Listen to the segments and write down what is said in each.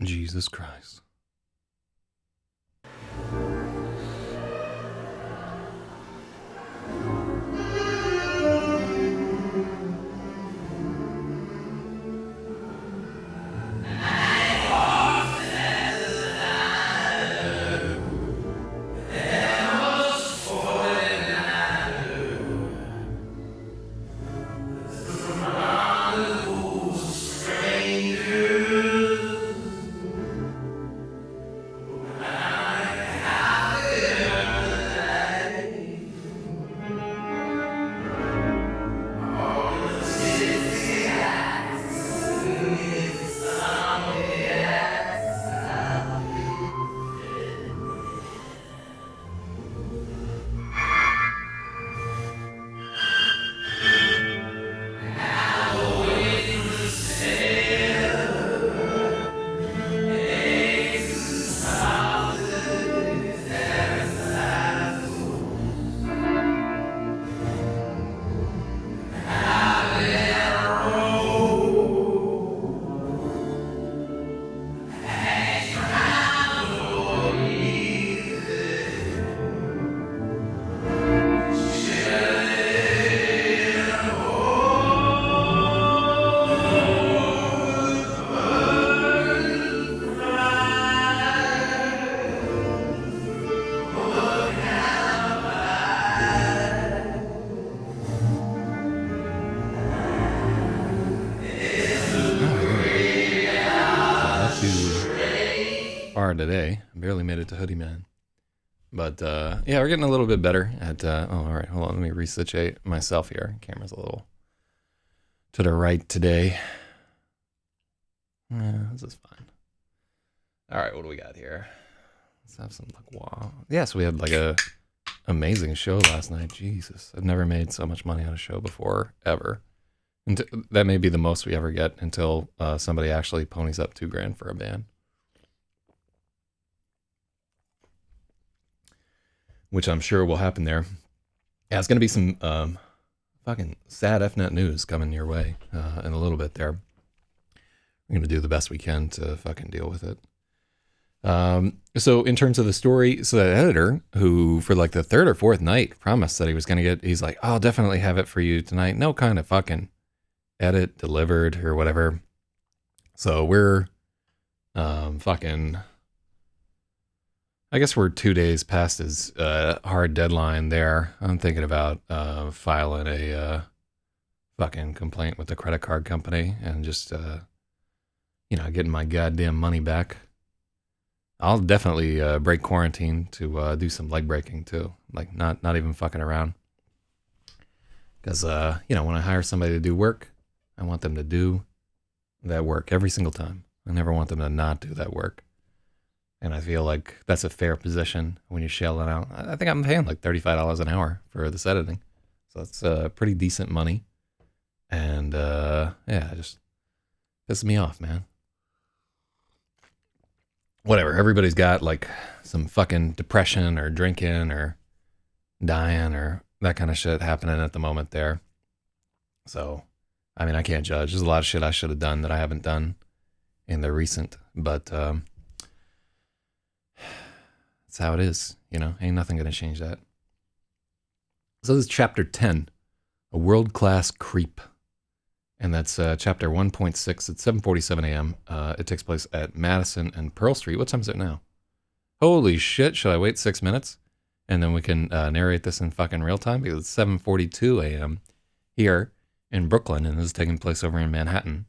Jesus Christ. Today. I barely made it to Hoodie Man. But yeah, we're getting a little bit better at oh, all right, hold on, let me resituate myself here. Camera's a little to the right today. Yeah, this is fine. All right, what do we got here? Let's have some like wow. Yeah, so we had like a amazing show last night. Jesus, I've never made so much money on a show before, ever. And that may be the most we ever get until somebody actually ponies up $2,000 for a band. Which I'm sure will happen there. Yeah, it's going to be some fucking sad FNet news coming your way in a little bit there. We're going to do the best we can to fucking deal with it. So in terms of the story, so that editor who for like the third or fourth night promised that he was going to get, he's like, I'll definitely have it for you tonight. No kind of fucking edit delivered or whatever. So we're fucking... I guess we're 2 days past his hard deadline there. I'm thinking about filing a fucking complaint with the credit card company and just, getting my goddamn money back. I'll definitely break quarantine to do some leg breaking too. Like not even fucking around. Because, when I hire somebody to do work, I want them to do that work every single time. I never want them to not do that work. And I feel like that's a fair position when you're shelling out. I think I'm paying like $35 an hour for this editing. So that's pretty decent money. And yeah, it just pisses me off, man. Whatever, everybody's got like some fucking depression or drinking or dying or that kind of shit happening at the moment there. So, I mean, I can't judge. There's a lot of shit I should have done that I haven't done in the recent, but that's how it is, ain't nothing going to change that. So this is chapter 10, A World-Class Creep. And that's chapter 1.6 at 7:47 a.m. It takes place at Madison and Pearl Street. What time is it now? Holy shit, should I wait 6 minutes? And then we can narrate this in fucking real time? Because it's 7:42 a.m. here in Brooklyn, and this is taking place over in Manhattan.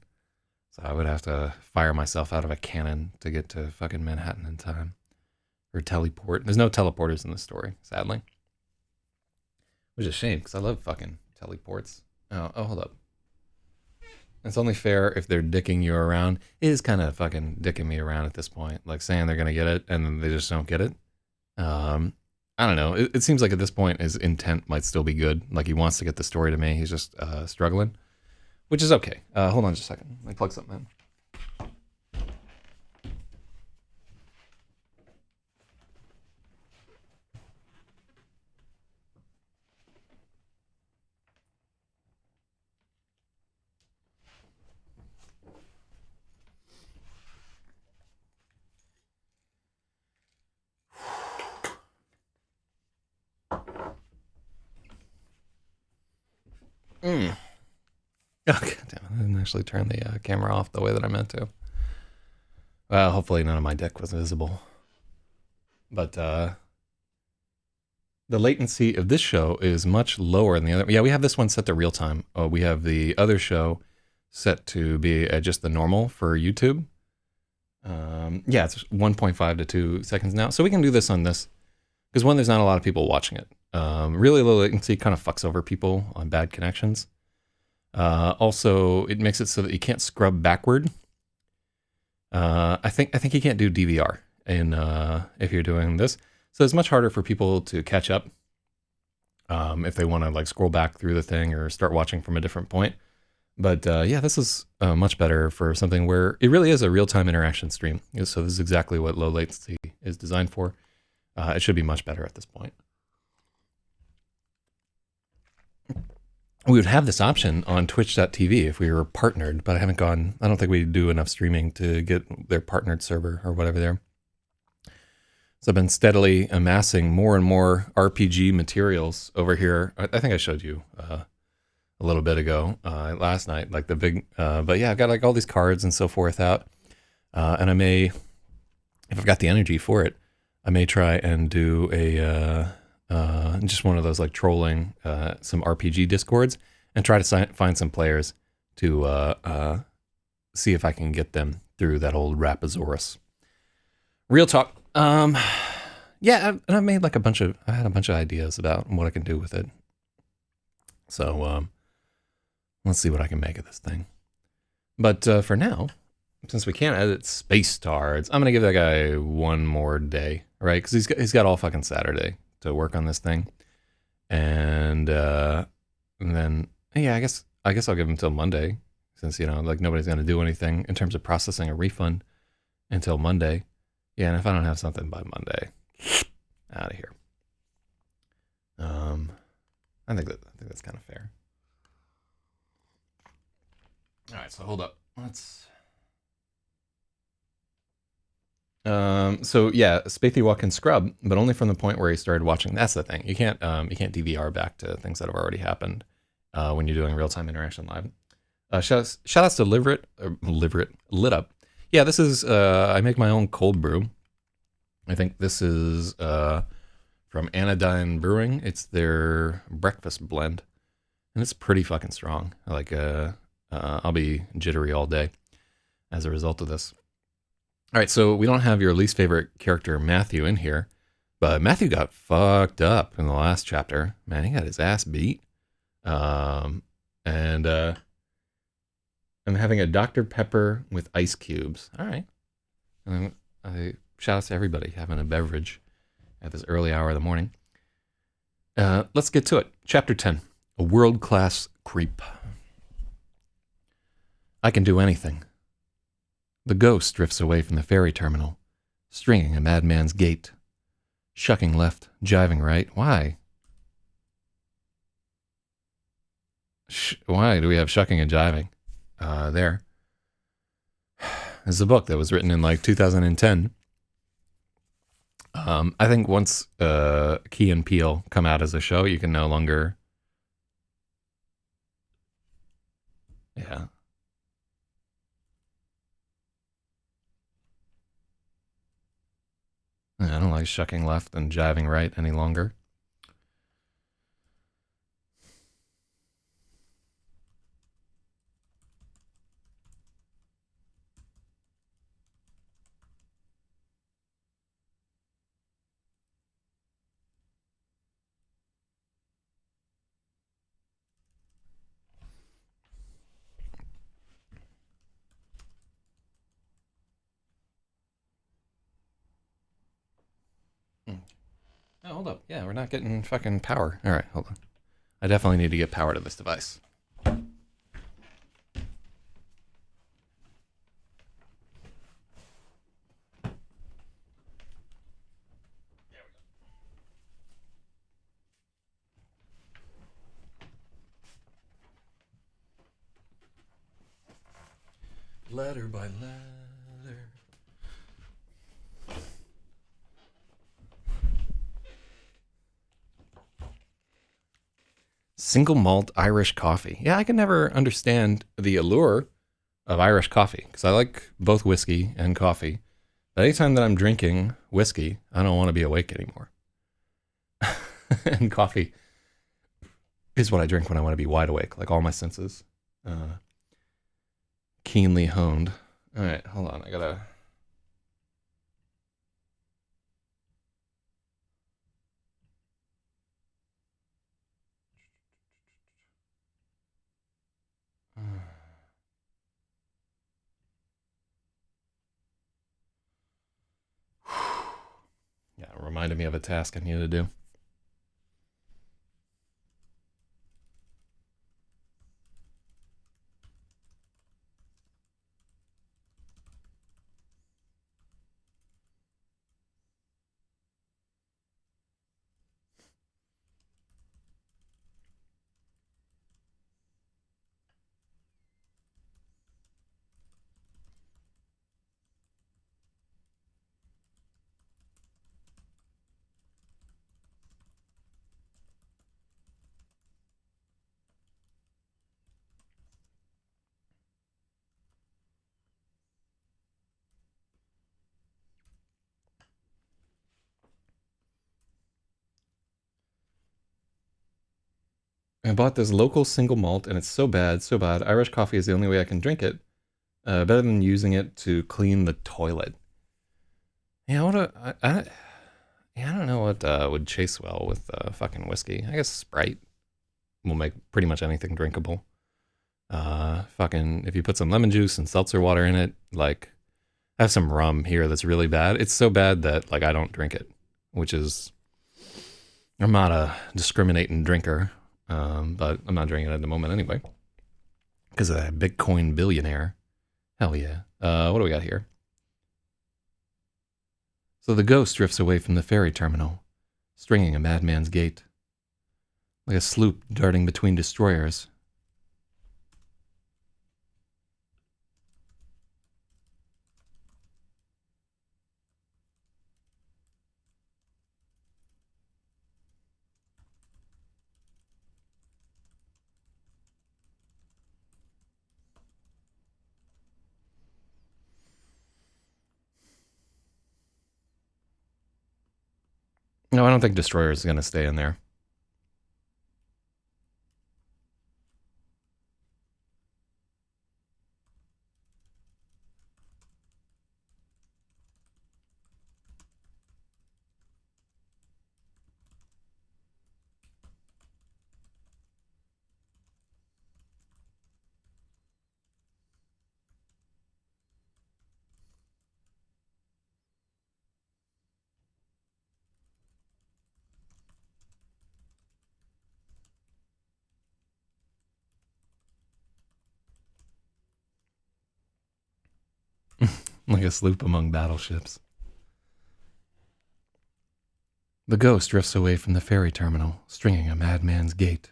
So I would have to fire myself out of a cannon to get to fucking Manhattan in time. Or teleport. There's no teleporters in this story, sadly. Which is a shame, because I love fucking teleports. Oh, hold up. It's only fair if they're dicking you around. It is kind of fucking dicking me around at this point. Like saying they're going to get it, and then they just don't get it. I don't know. It seems like at this point his intent might still be good. Like he wants to get the story to me. He's just struggling. Which is okay. Hold on just a second. Let me plug something in. Oh, God damn it. I didn't actually turn the camera off the way that I meant to. Well, hopefully none of my dick was visible. But the latency of this show is much lower than the other. Yeah, we have this one set to real time. We have the other show set to be just the normal for YouTube. Yeah, it's 1.5 to 2 seconds now. So we can do this on this. Because one, there's not a lot of people watching it. Really low latency kind of fucks over people on bad connections. Also, it makes it so that you can't scrub backward. I think you can't do DVR if you're doing this. So it's much harder for people to catch up if they want to like scroll back through the thing or start watching from a different point. But yeah, this is much better for something where it really is a real-time interaction stream. So this is exactly what low latency is designed for. It should be much better at this point. We would have this option on twitch.tv if we were partnered, but I don't think we do enough streaming to get their partnered server or whatever there. So I've been steadily amassing more and more RPG materials over here. I think I showed you a little bit ago, last night, like the big, but yeah, I've got like all these cards and so forth out. And I may, if I've got the energy for it, I may try and do just one of those like trolling some RPG discords and try to find some players to see if I can get them through that old Rapasaurus. Real talk. Yeah, and I've made like I had a bunch of ideas about what I can do with it. So let's see what I can make of this thing. But for now, since we can't edit space tards, I'm gonna give that guy one more day, right? Because he's got all fucking Saturday to work on this thing, and then yeah, I guess I'll give him till Monday, since like nobody's gonna do anything in terms of processing a refund until Monday. Yeah, and if I don't have something by Monday, out of here. I think that's kind of fair. All right, so hold up. Let's. So yeah, Spathywalk can scrub, but only from the point where he started watching. That's the thing. You can't DVR back to things that have already happened when you're doing real-time interaction live. Shout outs to Lit Up. Yeah, this is I make my own cold brew. I think this is from Anodyne Brewing. It's their breakfast blend, and it's pretty fucking strong. Like I'll be jittery all day as a result of this. All right, so we don't have your least favorite character, Matthew, in here, but Matthew got fucked up in the last chapter. Man, he got his ass beat. And I'm having a Dr. Pepper with ice cubes. All right. Shout out to everybody having a beverage at this early hour of the morning. Let's get to it. Chapter 10, a world-class creep. I can do anything. The ghost drifts away from the ferry terminal, stringing a madman's gait. Shucking left, jiving right. Why? Why do we have shucking and jiving? There. This is a book that was written in like 2010. I think once Key and Peele come out as a show, you can no longer. Yeah. I don't like shucking left and jiving right any longer. Oh, hold up. Yeah, we're not getting fucking power. All right, hold on. I definitely need to get power to this device. Letter by letter. Single malt Irish coffee. Yeah, I can never understand the allure of Irish coffee because I like both whiskey and coffee. But anytime that I'm drinking whiskey, I don't want to be awake anymore. And coffee is what I drink when I want to be wide awake, like all my senses keenly honed. All right, hold on. I gotta. Yeah, it reminded me of a task I needed to do. I bought this local single malt, and it's so bad, so bad. Irish coffee is the only way I can drink it. Better than using it to clean the toilet. Yeah, I don't know what would chase well with fucking whiskey. I guess Sprite will make pretty much anything drinkable. Fucking, if you put some lemon juice and seltzer water in it, like, I have some rum here that's really bad. It's so bad that, like, I don't drink it, which is, I'm not a discriminating drinker, but I'm not drinking it at the moment anyway. Because of that Bitcoin billionaire. Hell yeah. What do we got here? So the ghost drifts away from the ferry terminal, stringing a madman's gait. Like a sloop darting between destroyers. No, I don't think destroyer is going to stay in there. Like a sloop among battleships. The ghost drifts away from the ferry terminal, stringing a madman's gait.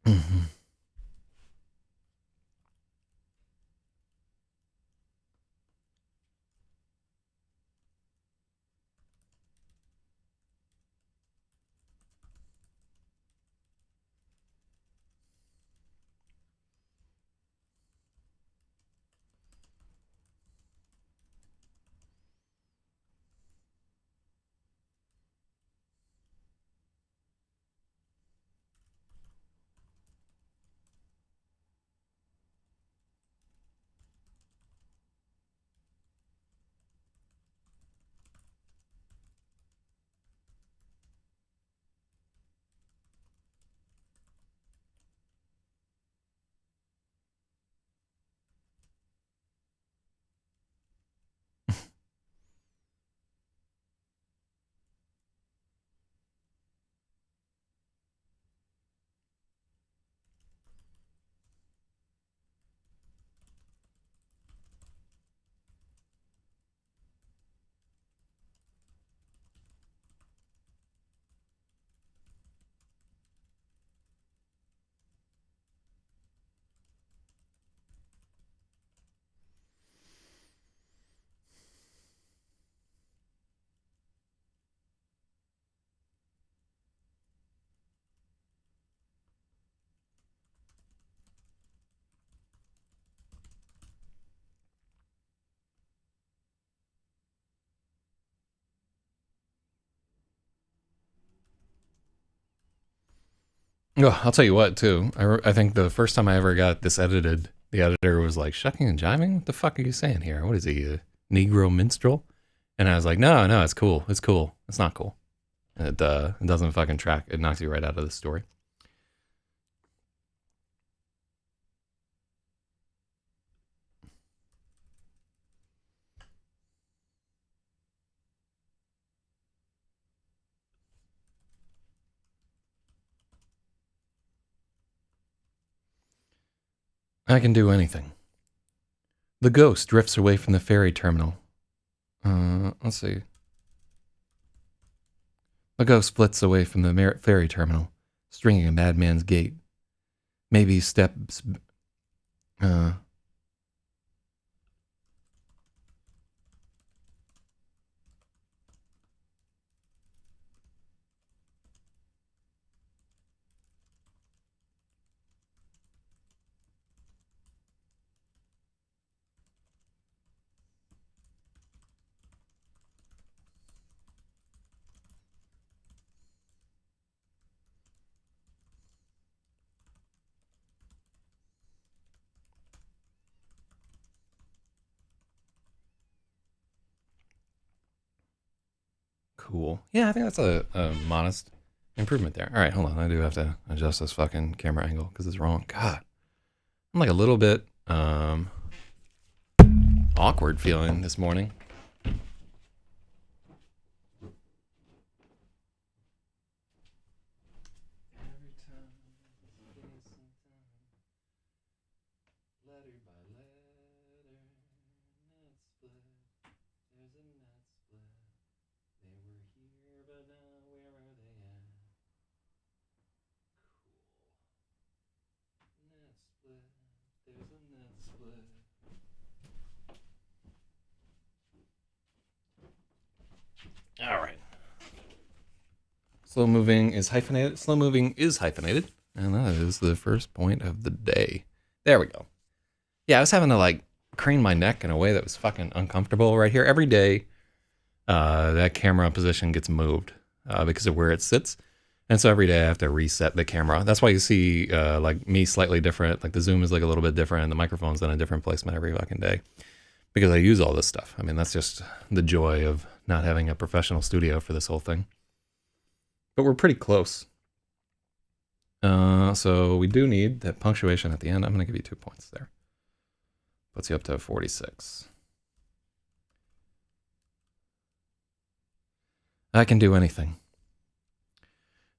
Mm-hmm. Oh, I'll tell you what, too. I think the first time I ever got this edited, the editor was like, shucking and jiving? What the fuck are you saying here? What is he, a Negro minstrel? And I was like, no, it's cool. It's cool. It's not cool. It doesn't fucking track. It knocks you right out of the story. I can do anything. The ghost drifts away from the ferry terminal. Let's see. The ghost flits away from the ferry terminal, stringing a madman's gait. Maybe steps. Cool. Yeah, I think that's a modest improvement there. All right, hold on. I do have to adjust this fucking camera angle because it's wrong. God, I'm like a little bit awkward feeling this morning. All right. Slow moving is hyphenated. Slow moving is hyphenated. And that is the first point of the day. There we go. Yeah, I was having to like crane my neck in a way that was fucking uncomfortable right here. Every day, that camera position gets moved because of where it sits. And so every day I have to reset the camera. That's why you see like me slightly different. Like the zoom is like a little bit different. The microphone's in a different placement every fucking day because I use all this stuff. I mean, that's just the joy of not having a professional studio for this whole thing. But we're pretty close. So we do need that punctuation at the end. I'm going to give you 2 points there. Puts you up to 46. I can do anything.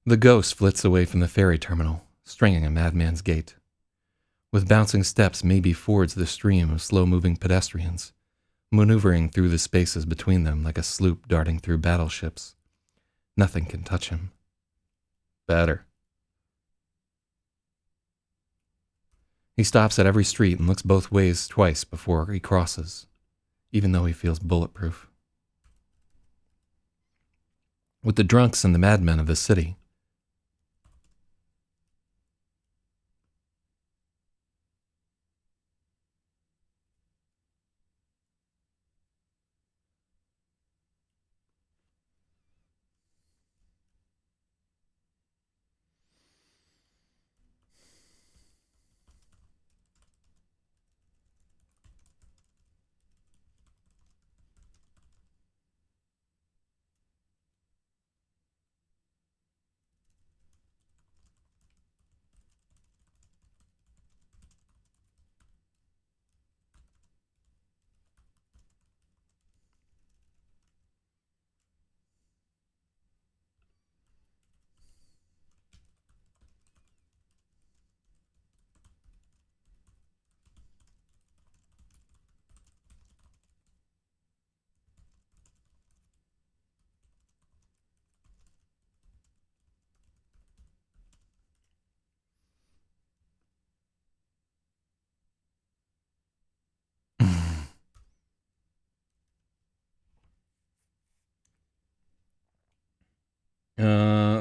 The ghost flits away from the ferry terminal, stringing a madman's gait. With bouncing steps, maybe fords the stream of slow-moving pedestrians, maneuvering through the spaces between them like a sloop darting through battleships. Nothing can touch him. Better. He stops at every street and looks both ways twice before he crosses, even though he feels bulletproof. With the drunks and the madmen of the city,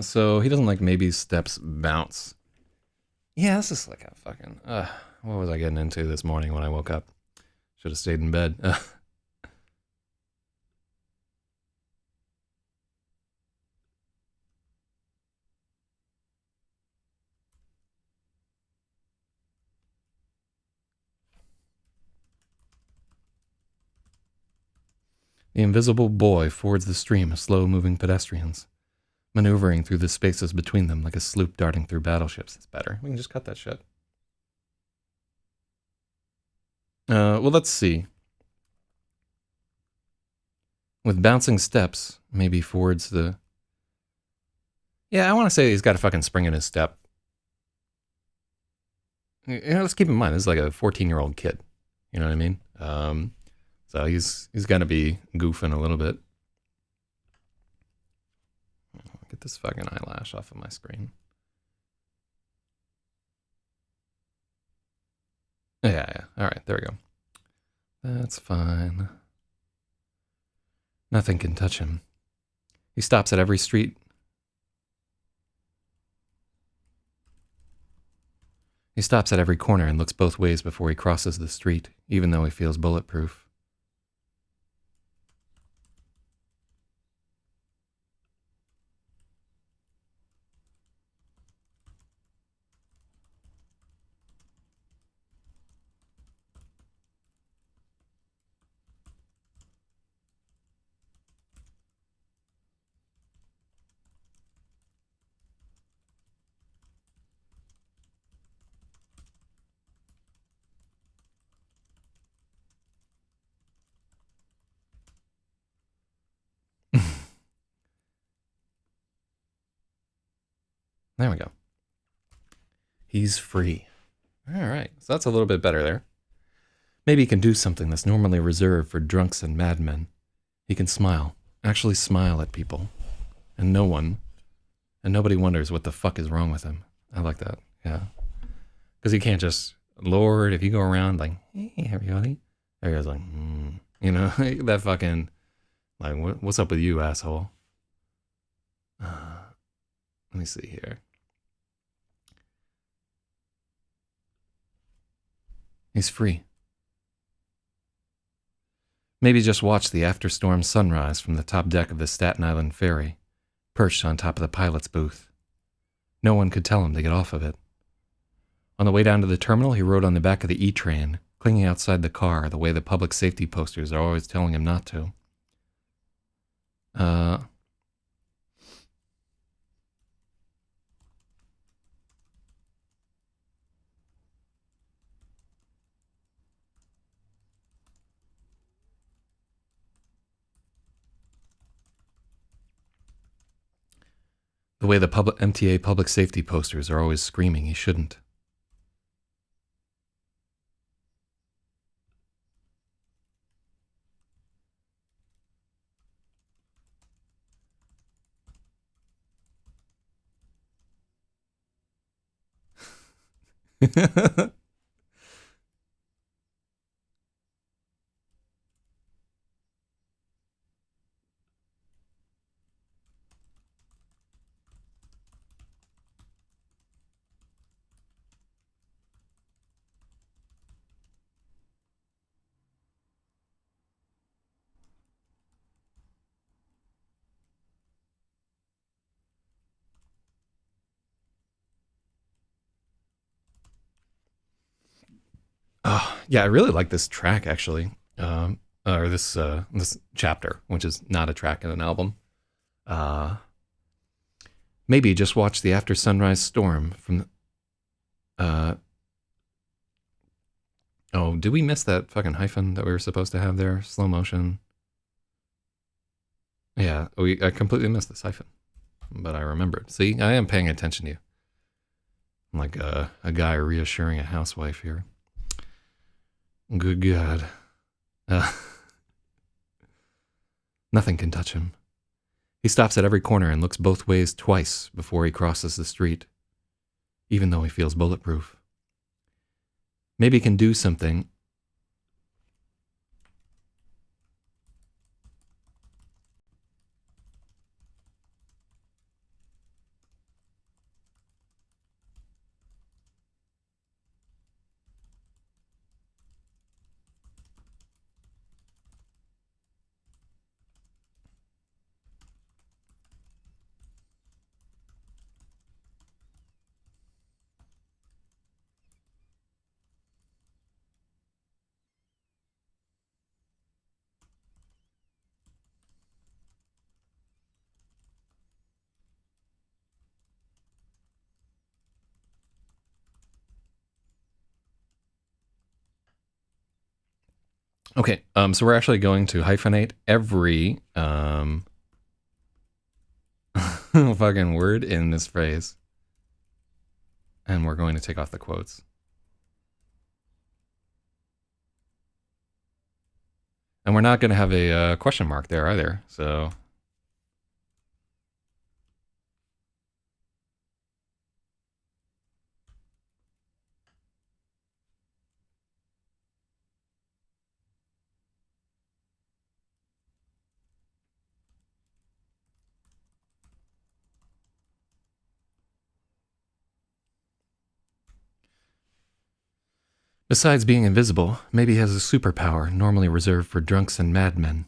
so he doesn't like maybe steps bounce. Yeah, this is like a fucking, what was I getting into this morning when I woke up? Should have stayed in bed. The invisible boy fords the stream of slow-moving pedestrians, maneuvering through the spaces between them like a sloop darting through battleships. It's better. We can just cut that shit. Well, let's see. With bouncing steps, maybe forwards the... Yeah, I want to say he's got a fucking spring in his step. You know, let's keep in mind, this is like a 14-year-old kid. You know what I mean? So he's got to be goofing a little bit. Get this fucking eyelash off of my screen. Yeah. All right, there we go. That's fine. Nothing can touch him. He stops at every street. He stops at every corner and looks both ways before he crosses the street, even though he feels bulletproof. There we go. He's free. All right, so that's a little bit better there. Maybe he can do something that's normally reserved for drunks and madmen. He can smile, actually smile at people, and nobody wonders what the fuck is wrong with him. I like that, yeah. Because he can't just, Lord, if you go around like, hey, everybody, everybody's like, you know, that fucking, like, what's up with you, asshole? Let me see here. He's free. Maybe just watch the after-storm sunrise from the top deck of the Staten Island ferry, perched on top of the pilot's booth. No one could tell him to get off of it. On the way down to the terminal, he rode on the back of the E-train, clinging outside the car the way the public safety posters are always telling him not to. The way the MTA public safety posters are always screaming he shouldn't. Yeah, I really like this track actually, or this chapter, which is not a track in an album. Maybe just watch the after sunrise storm from. Oh, did we miss that fucking hyphen that we were supposed to have there? Slow motion. Yeah, I completely missed this hyphen, but I remembered. See, I am paying attention to you. I'm like a guy reassuring a housewife here. Good God. Nothing can touch him. He stops at every corner and looks both ways twice before he crosses the street, even though he feels bulletproof. Maybe he can do something. Okay, so we're actually going to hyphenate every fucking word in this phrase. And we're going to take off the quotes. And we're not going to have a question mark there either, so... Besides being invisible, maybe he has a superpower normally reserved for drunks and madmen.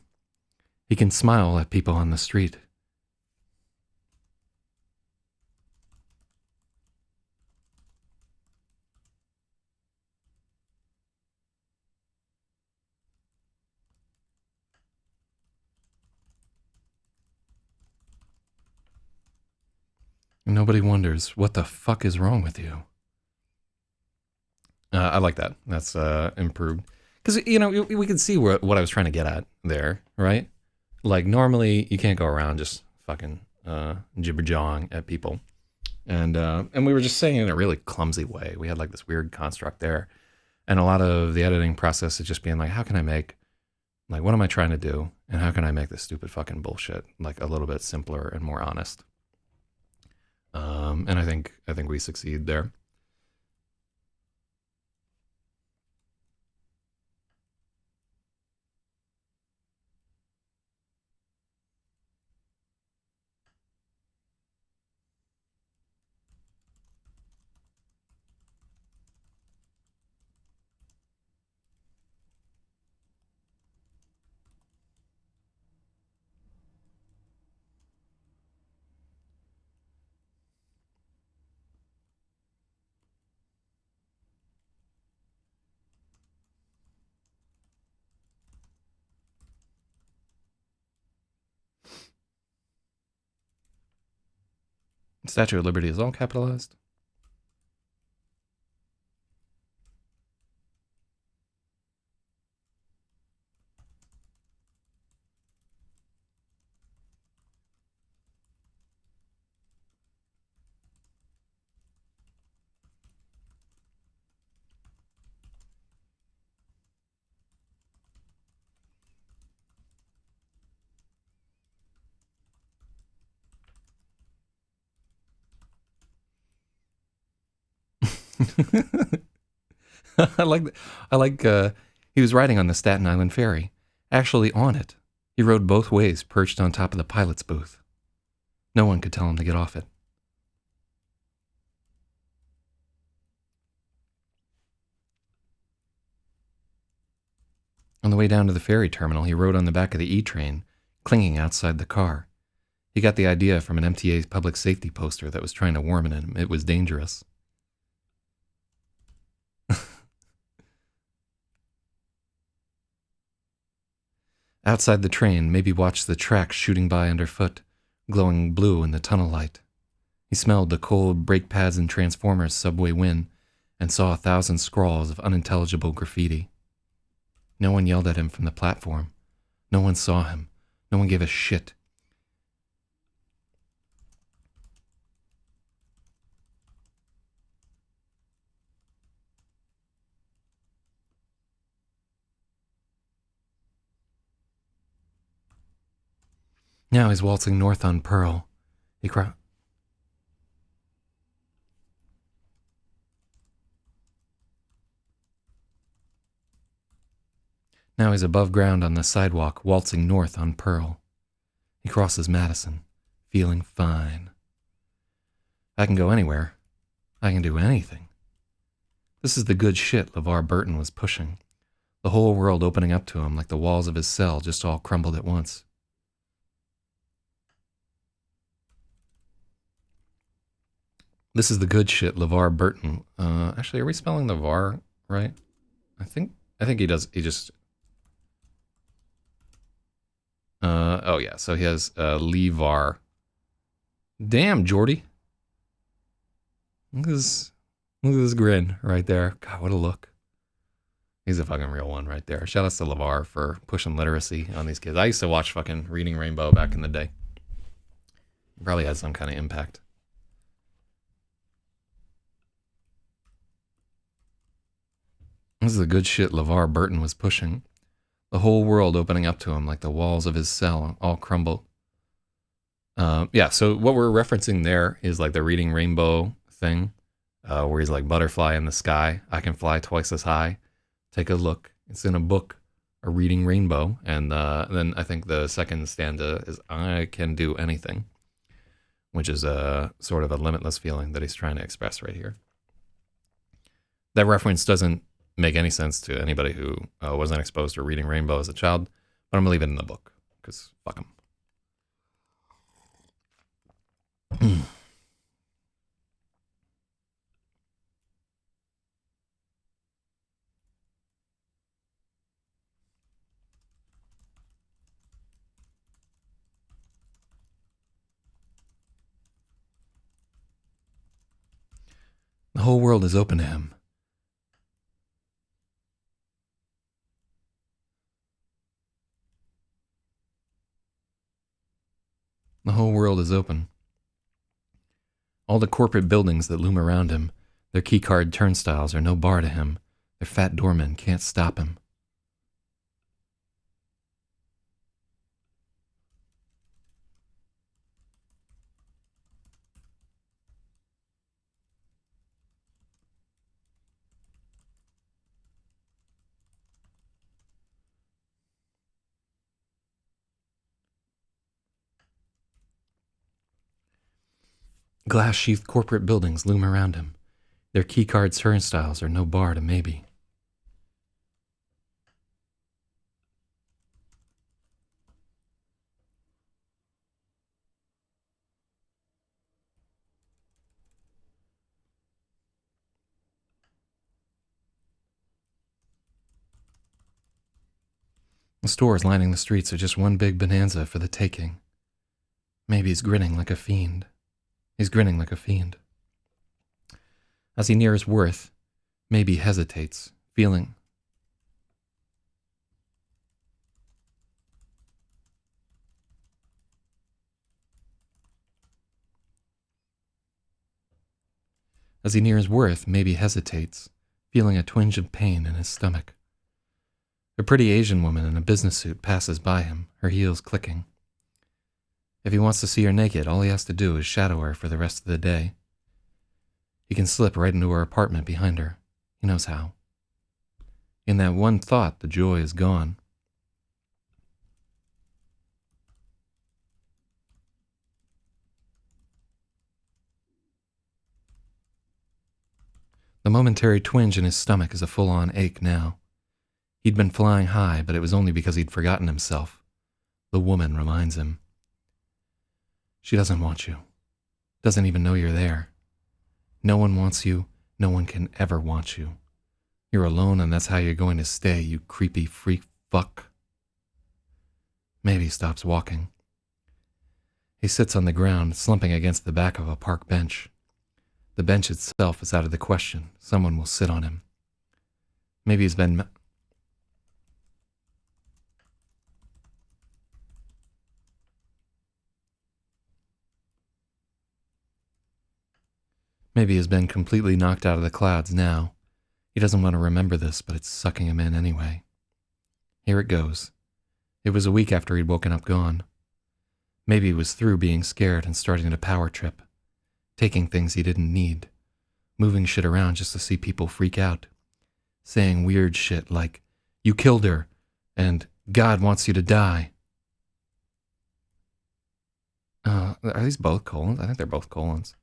He can smile at people on the street. Nobody wonders, what the fuck is wrong with you? I like that. That's improved. Because, you know, we can see what I was trying to get at there, right? Like, normally you can't go around just fucking jibber-jawing at people. And we were just saying it in a really clumsy way. We had like this weird construct there. And a lot of the editing process is just being like, how can I make, like, what am I trying to do? And how can I make this stupid fucking bullshit like a little bit simpler and more honest? And I think we succeed there. Statue of Liberty is all capitalized. I like he was riding on the Staten Island ferry, actually on it. He rode both ways, perched on top of the pilot's booth. No one could tell him to get off it. On the way down to the ferry terminal, he rode on the back of the E-train, clinging outside the car. He got the idea from an MTA public safety poster that was trying to warn him it was dangerous. Outside the train, maybe watched the tracks shooting by underfoot, glowing blue in the tunnel light. He smelled the cold brake pads and transformers' subway wind and saw 1,000 scrawls of unintelligible graffiti. No one yelled at him from the platform. No one saw him. No one gave a shit. Now he's waltzing north on Pearl. Now he's above ground on the sidewalk, waltzing north on Pearl. He crosses Madison, feeling fine. I can go anywhere. I can do anything. This is the good shit LeVar Burton was pushing. The whole world opening up to him like the walls of his cell just all crumbled at once. This is the good shit LeVar Burton. Actually, are we spelling LeVar right? I think he does. He just... oh yeah, so he has LeVar. Damn, Jordy. Look at this grin right there. God, what a look. He's a fucking real one right there. Shout outs to LeVar for pushing literacy on these kids. I used to watch fucking Reading Rainbow back in the day. Probably had some kind of impact. This is the good shit LeVar Burton was pushing. The whole world opening up to him like the walls of his cell all crumble. Yeah, so what we're referencing there is like the Reading Rainbow thing, where he's like butterfly in the sky. I can fly twice as high. Take a look. It's in a book, a Reading Rainbow. And then I think the second stanza is I can do anything, which is a sort of a limitless feeling that he's trying to express right here. That reference doesn't make any sense to anybody who wasn't exposed to Reading Rainbow as a child, but I'm gonna leave it in the book because fuck them. The whole world is open to him. The whole world is open. All the corporate buildings that loom around him, their keycard turnstiles are no bar to him. Their fat doormen can't stop him. Glass-sheathed corporate buildings loom around him. Their keycard turnstiles are no bar to maybe. The stores lining the streets are just one big bonanza for the taking. Maybe he's grinning like a fiend. He's grinning like a fiend. As he nears Worth, maybe hesitates, feeling. As he nears Worth, maybe hesitates, feeling a twinge of pain in his stomach. A pretty Asian woman in a business suit passes by him, her heels clicking. If he wants to see her naked, all he has to do is shadow her for the rest of the day. He can slip right into her apartment behind her. He knows how. In that one thought, the joy is gone. The momentary twinge in his stomach is a full-on ache now. He'd been flying high, but it was only because he'd forgotten himself. The woman reminds him. She doesn't want you. Doesn't even know you're there. No one wants you. No one can ever want you. You're alone and that's how you're going to stay, you creepy freak fuck. Maybe he stops walking. He sits on the ground, slumping against the back of a park bench. The bench itself is out of the question. Someone will sit on him. Maybe he's been... Maybe he's been completely knocked out of the clouds now. He doesn't want to remember this, but it's sucking him in anyway. Here it goes. It was a week after he'd woken up gone. Maybe he was through being scared and starting to power trip. Taking things he didn't need. Moving shit around just to see people freak out. Saying weird shit like, "You killed her," and "God wants you to die." Are these both colons? I think they're both colons.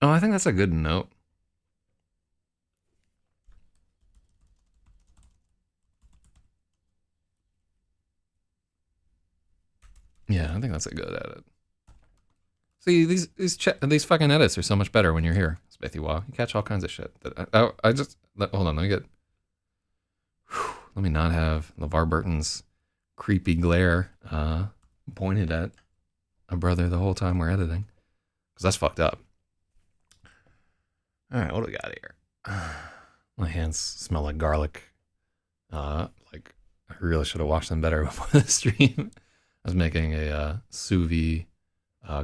Oh, I think that's a good note. Yeah, I think that's a good edit. See, these fucking edits are so much better when you're here, Smithy Wow. You catch all kinds of shit. I just hold on. Let me not have LeVar Burton's creepy glare pointed at a brother the whole time we're editing. Because that's fucked up. All right, what do we got here? My hands smell like garlic. Like I really should have washed them better before the stream. I was making a sous vide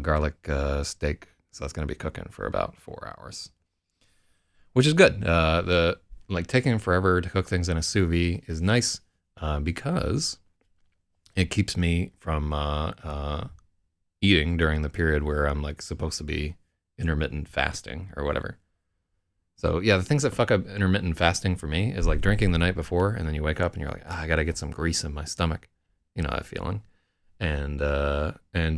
garlic steak, so that's gonna be cooking for about 4 hours, which is good. The like taking forever to cook things in a sous vide is nice because it keeps me from eating during the period where I'm like supposed to be intermittent fasting or whatever. So yeah, the things that fuck up intermittent fasting for me is like drinking the night before, and then you wake up and you're like, I gotta get some grease in my stomach. You know that feeling, and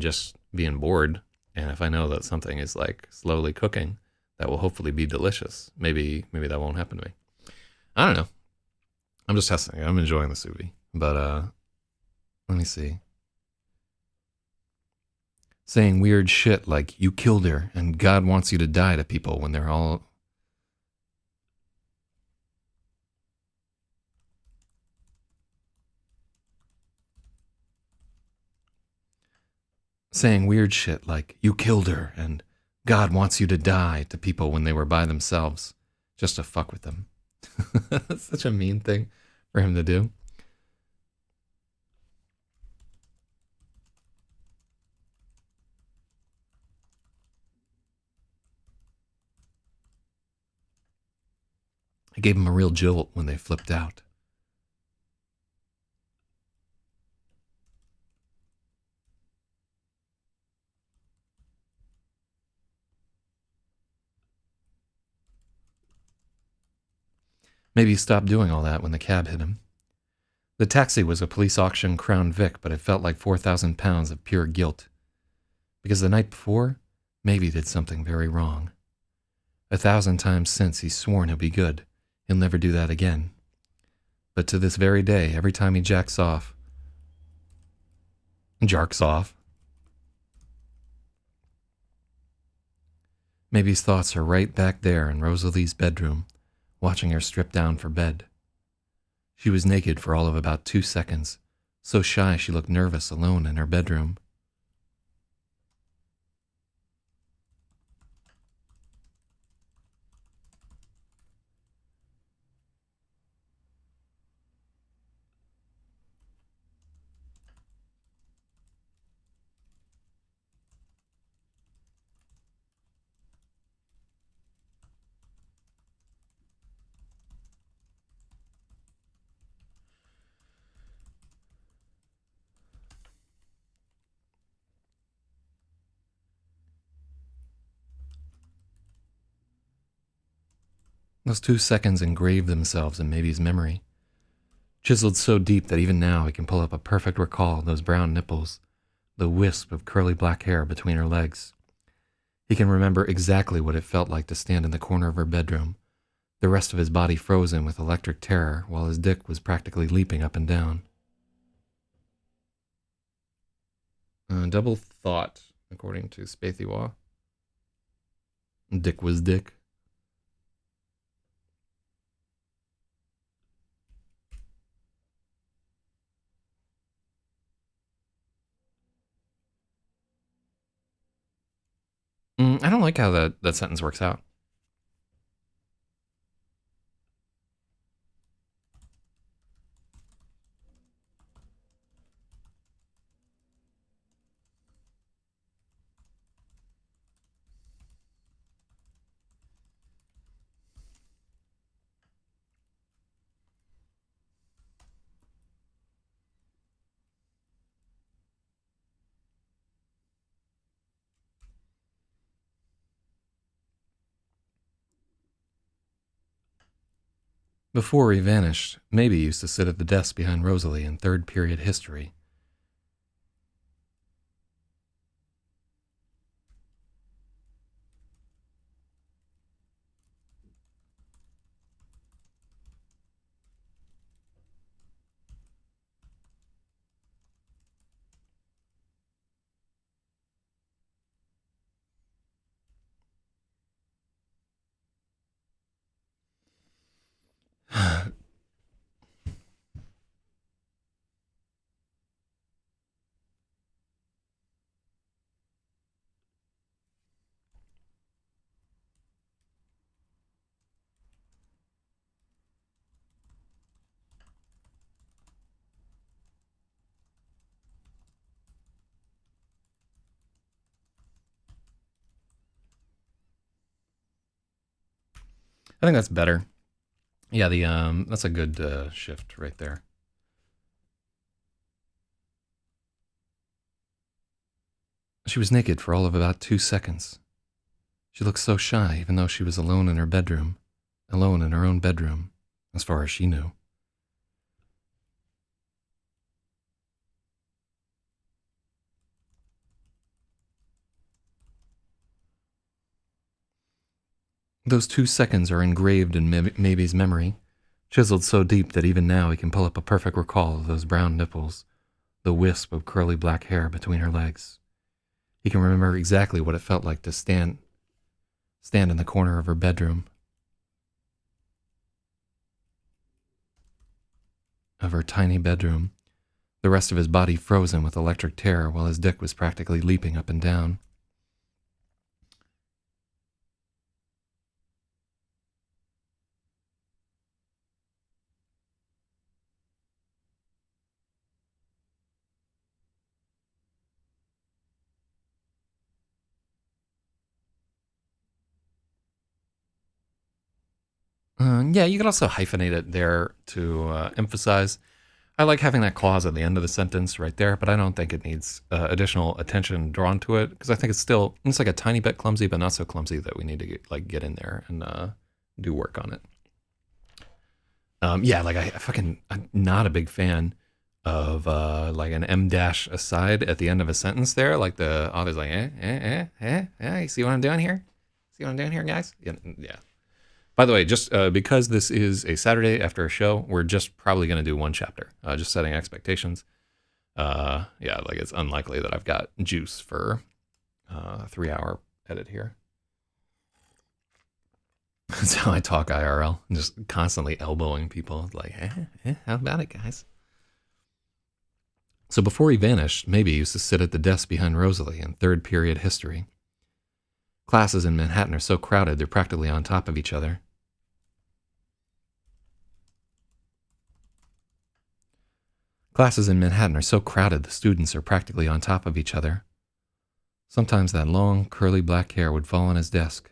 just being bored. And if I know that something is like slowly cooking, that will hopefully be delicious. Maybe that won't happen to me. I don't know. I'm just testing. I'm enjoying the sous vide, but let me see. Saying weird shit like you killed her and God wants you to die to people when they're all saying weird shit like you killed her and God wants you to die to people when they were by themselves just to fuck with them. That's such a mean thing for him to do. I gave him a real jolt when they flipped out. Maybe he stopped doing all that when the cab hit him. The taxi was a police auction Crown Vic, but it felt like 4,000 pounds of pure guilt. Because the night before, maybe he did something very wrong. 1,000 times since he's sworn he'll be good. He'll never do that again. But to this very day, every time he jarks off, maybe his thoughts are right back there in Rosalie's bedroom, watching her strip down for bed. She was naked for all of about 2 seconds, so shy she looked nervous alone in her bedroom. Those 2 seconds engraved themselves in Maybe's memory, chiseled so deep that even now he can pull up a perfect recall of those brown nipples, the wisp of curly black hair between her legs. He can remember exactly what it felt like to stand in the corner of her bedroom, the rest of his body frozen with electric terror while his dick was practically leaping up and down. Double thought, according to Spathiwa. Dick was dick. I don't like how that sentence works out. Before he vanished, Maybe used to sit at the desk behind Rosalie in third period history. I think that's better. Yeah, that's a good shift right there. She was naked for all of about 2 seconds. She looked so shy, even though she was alone in her bedroom. Alone in her own bedroom, as far as she knew. Those 2 seconds are engraved in Maybe's memory, chiseled so deep that even now he can pull up a perfect recall of those brown nipples, the wisp of curly black hair between her legs. He can remember exactly what it felt like to stand in the corner of her bedroom, of her tiny bedroom, the rest of his body frozen with electric terror while his dick was practically leaping up and down. Yeah, you could also hyphenate it there to emphasize. I like having that clause at the end of the sentence right there, but I don't think it needs additional attention drawn to it because I think it's like a tiny bit clumsy, but not so clumsy that we need to get in there and do work on it. Yeah, like I'm not a big fan of like an M dash aside at the end of a sentence there, like the author's like, you see what I'm doing here? See what I'm doing here, guys? Yeah. By the way, just because this is a Saturday after a show, we're just probably going to do one chapter. Just setting expectations. Yeah, like it's unlikely that I've got juice for a 3-hour edit here. That's how I talk IRL. I'm just constantly elbowing people. Like, how about it, guys? So before he vanished, Maybe used to sit at the desk behind Rosalie in third period history. Classes in Manhattan are so crowded they're practically on top of each other. Classes in Manhattan are so crowded the students are practically on top of each other. Sometimes that long, curly black hair would fall on his desk.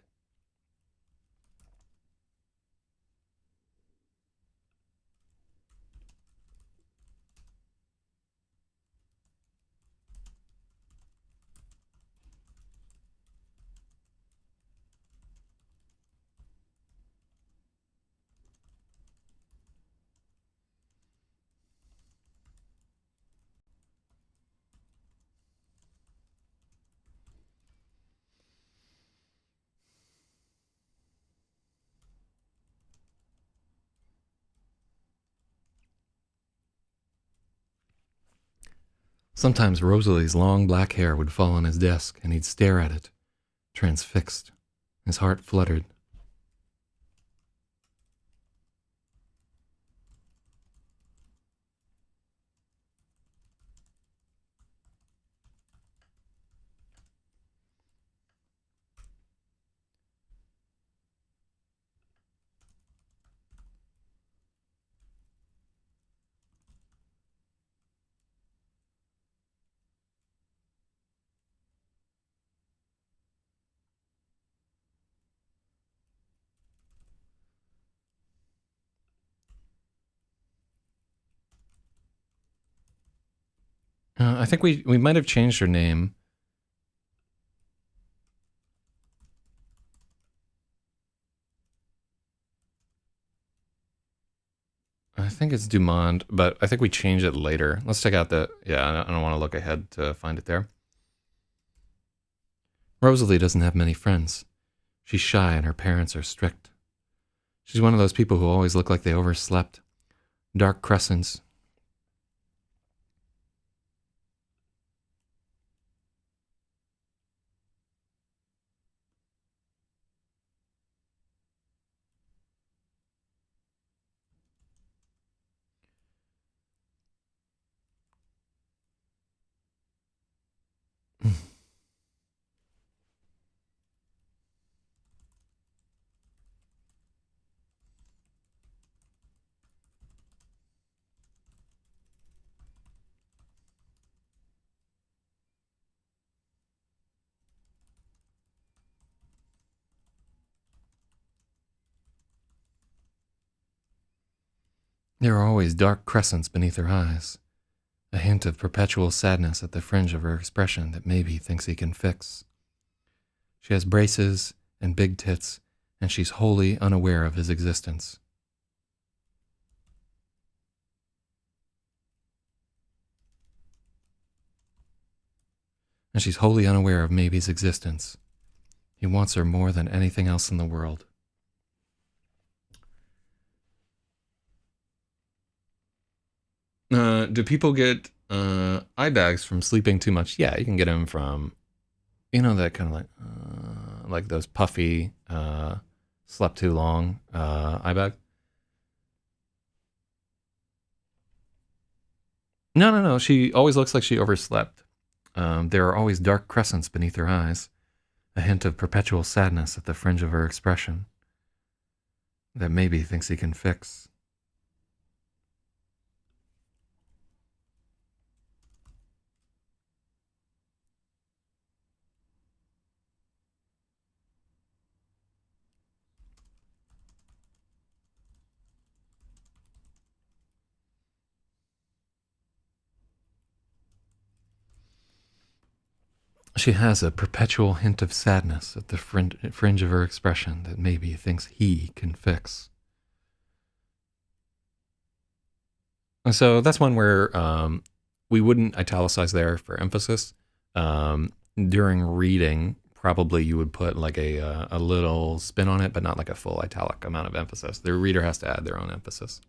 Sometimes Rosalie's long black hair would fall on his desk, and he'd stare at it, transfixed. His heart fluttered. I think we might have changed her name. I think it's Dumond, but I think we changed it later. Let's check out I don't want to look ahead to find it there. Rosalie doesn't have many friends. She's shy and her parents are strict. She's one of those people who always look like they overslept. Dark crescents. There are always dark crescents beneath her eyes, a hint of perpetual sadness at the fringe of her expression that maybe thinks he can fix. She has braces and big tits, and she's wholly unaware of his existence. And she's wholly unaware of Maybe's existence. He wants her more than anything else in the world. Do people get eye bags from sleeping too much? Yeah, you can get them from, that kind of like those puffy, slept too long eye bag. No. She always looks like she overslept. There are always dark crescents beneath her eyes, a hint of perpetual sadness at the fringe of her expression that maybe thinks he can fix. She has a perpetual hint of sadness at the fringe of her expression that maybe thinks he can fix. So that's one where we wouldn't italicize there for emphasis. During reading, probably you would put like a little spin on it, but not like a full italic amount of emphasis. The reader has to add their own emphasis.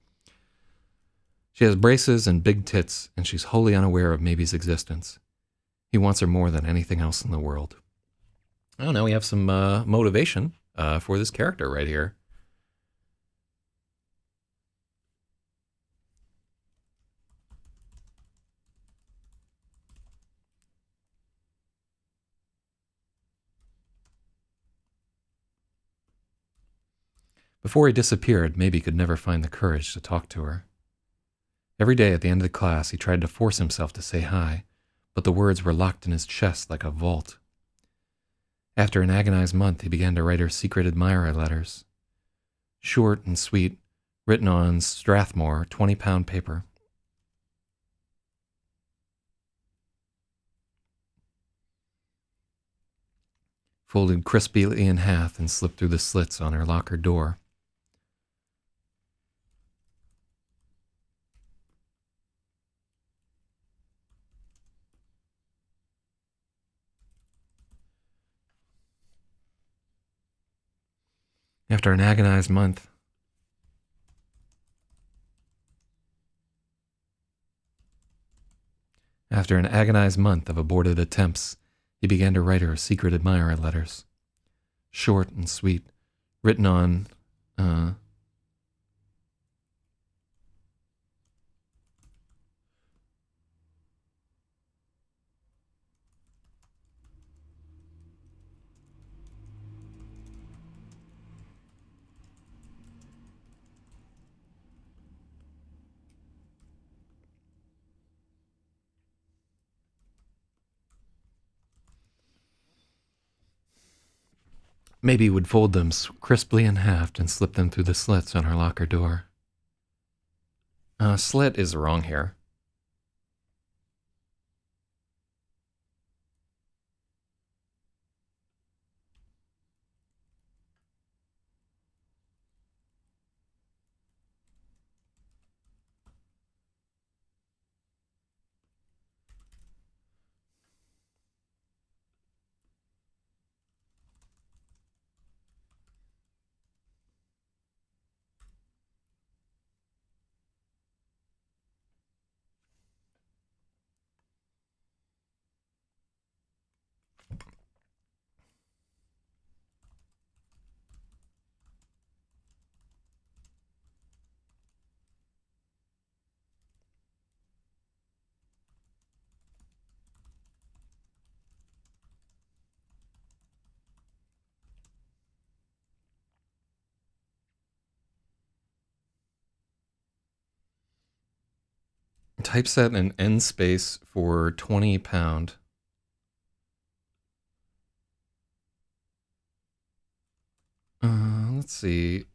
She has braces and big tits, and she's wholly unaware of Maybe's existence. He wants her more than anything else in the world. Oh, now we have some motivation for this character right here. Before he disappeared, Maybe could never find the courage to talk to her. Every day at the end of the class, he tried to force himself to say hi, but the words were locked in his chest like a vault. After an agonized month, he began to write her secret admirer letters. Short and sweet, written on Strathmore 20-pound paper. Folded crisply in half and slipped through the slits on her locker door. After an agonized month, of aborted attempts, he began to write her secret admirer letters. Short and sweet, written on, Maybe would fold them crisply in half and slip them through the slits on her locker door. Slit is wrong here. Typeset an end space for 20-pound. Let's see.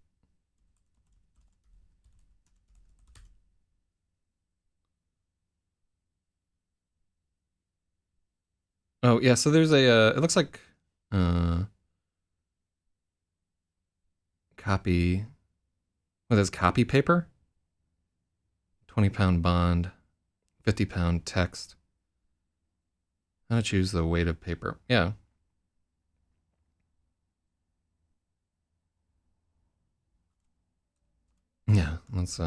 Oh, yeah, so there's a, it looks like, copy, what is copy paper? 20-pound bond, 50-pound text. How to choose the weight of paper. Yeah. Yeah, let's,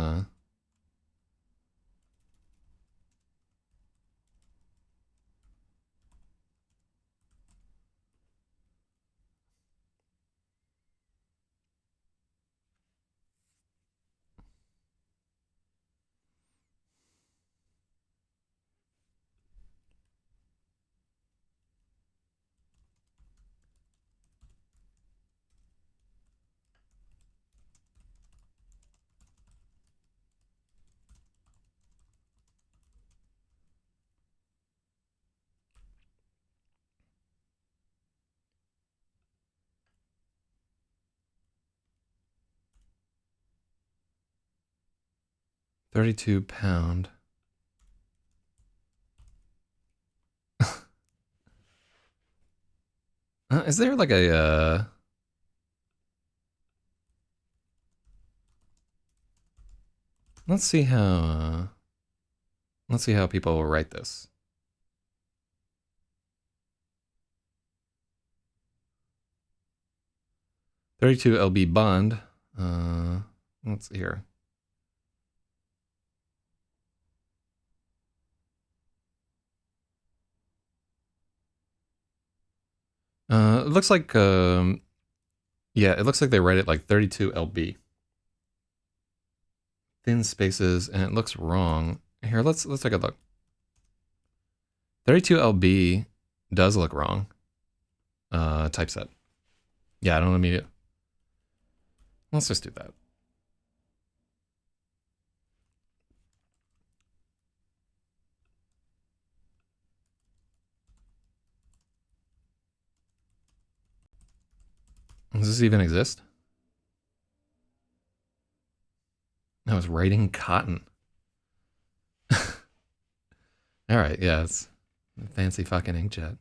32-pound. Is there like a, let's see how people will write this. 32 LB bond. Let's see here. It looks like, yeah, it looks like they write it like 32 LB. Thin spaces, and it looks wrong. Here, let's take a look. 32 LB does look wrong. Typeset. Yeah, I don't immediately. Let's just do that. Does this even exist? I was writing cotton. All right, yeah, it's a fancy fucking inkjet.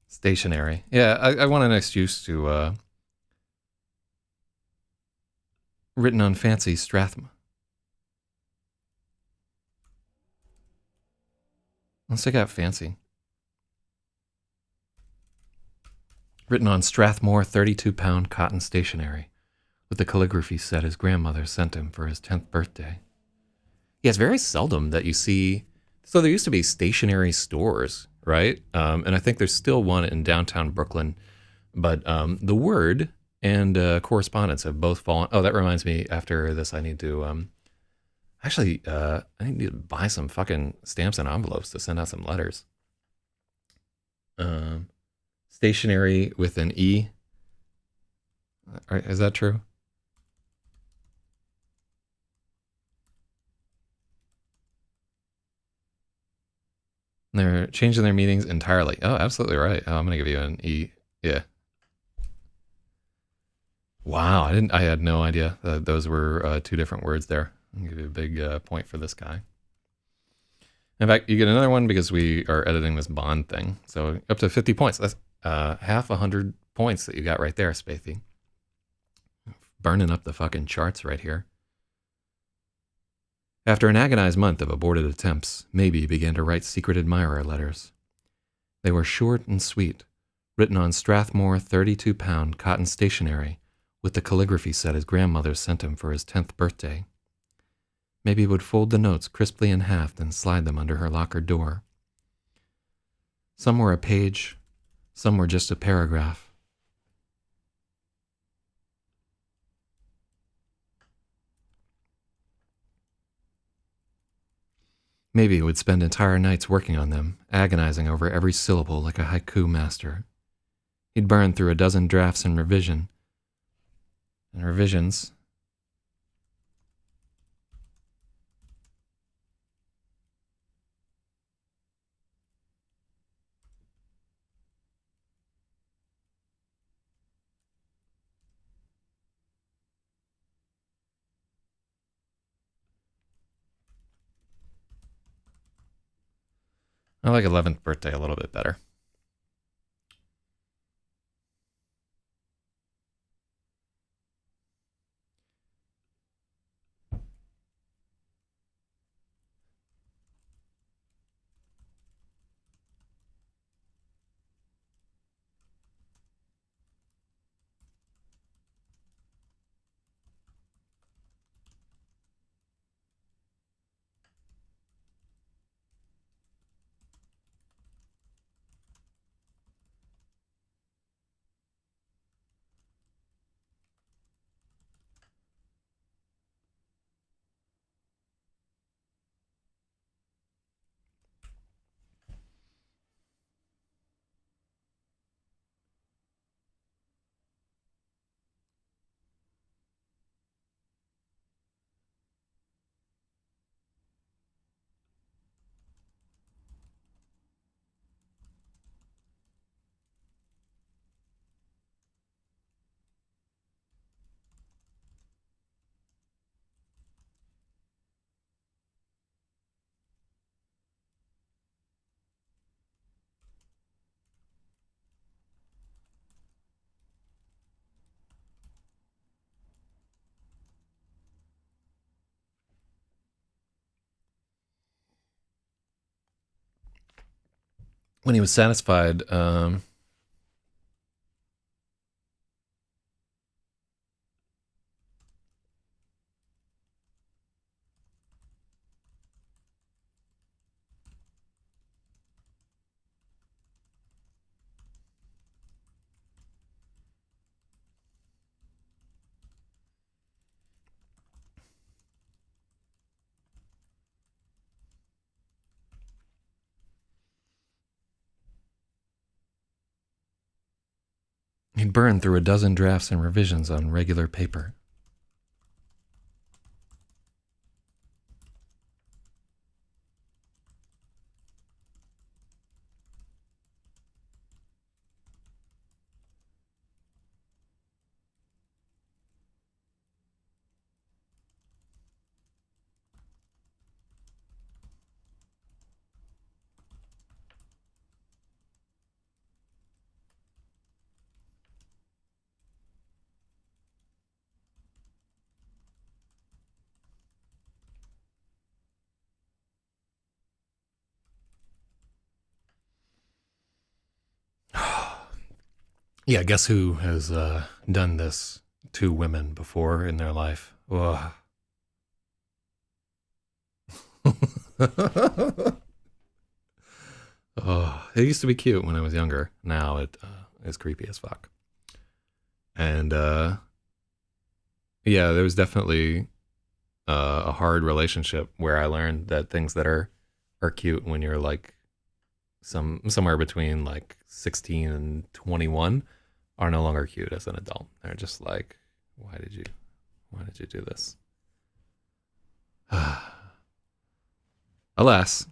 Stationary. Yeah, I want an excuse to, written on fancy Stratham. Let's take out fancy. Written on Strathmore 32-pound cotton stationery, with the calligraphy set his grandmother sent him for his 10th birthday. Yeah, it's very seldom that you see. So there used to be stationery stores, right? And I think there's still one in downtown Brooklyn. But the Word and Correspondence have both fallen. Oh, that reminds me. After this, I need to actually I need to buy some fucking stamps and envelopes to send out some letters. Stationery with an E. Is that true? They're changing their meanings entirely. Oh, absolutely right. Oh, I'm gonna give you an E. Yeah. Wow, I had no idea those were two different words there. I'll give you a big point for this guy. In fact, you get another one because we are editing this bond thing. So up to 50 points. That's half 100 points that you got right there, Spathy. Burning up the fucking charts right here. After an agonized month of aborted attempts, Maybe began to write secret admirer letters. They were short and sweet, written on Strathmore 32-pound cotton stationery, with the calligraphy set his grandmother sent him for his 10th birthday. Maybe would fold the notes crisply in half, then slide them under her locker door. Some were a page, some were just a paragraph. Maybe would spend entire nights working on them, agonizing over every syllable like a haiku master. He'd burn through a dozen drafts and revisions. I like 11th birthday a little bit better. When he was satisfied, he'd burned through a dozen drafts and revisions on regular paper. Yeah, guess who has done this to women before in their life? Ugh. Oh, it used to be cute when I was younger. Now it is creepy as fuck. And yeah, there was definitely a hard relationship where I learned that things that are cute when you're like somewhere between like 16 and 21 are no longer cute as an adult. They're just like, why did you do this? Alas.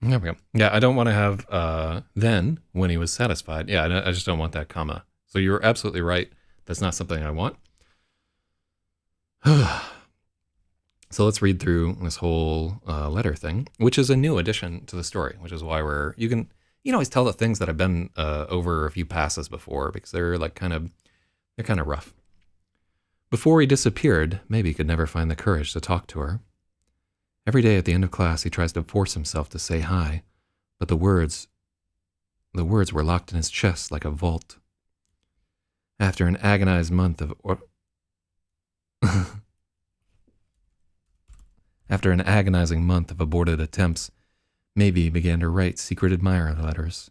There we go. Yeah, I don't want to have then when he was satisfied. Yeah, I just don't want that comma. So you're absolutely right. That's not something I want. So let's read through this whole letter thing, which is a new addition to the story, which is why you can always tell the things that have been over a few passes before because they're like they're kind of rough. Before he disappeared, maybe he could never find the courage to talk to her. Every day at the end of class, he tries to force himself to say hi, but the words were locked in his chest like a vault. After an agonized month of After an agonizing month of aborted attempts, Maybe he began to write secret admirer letters.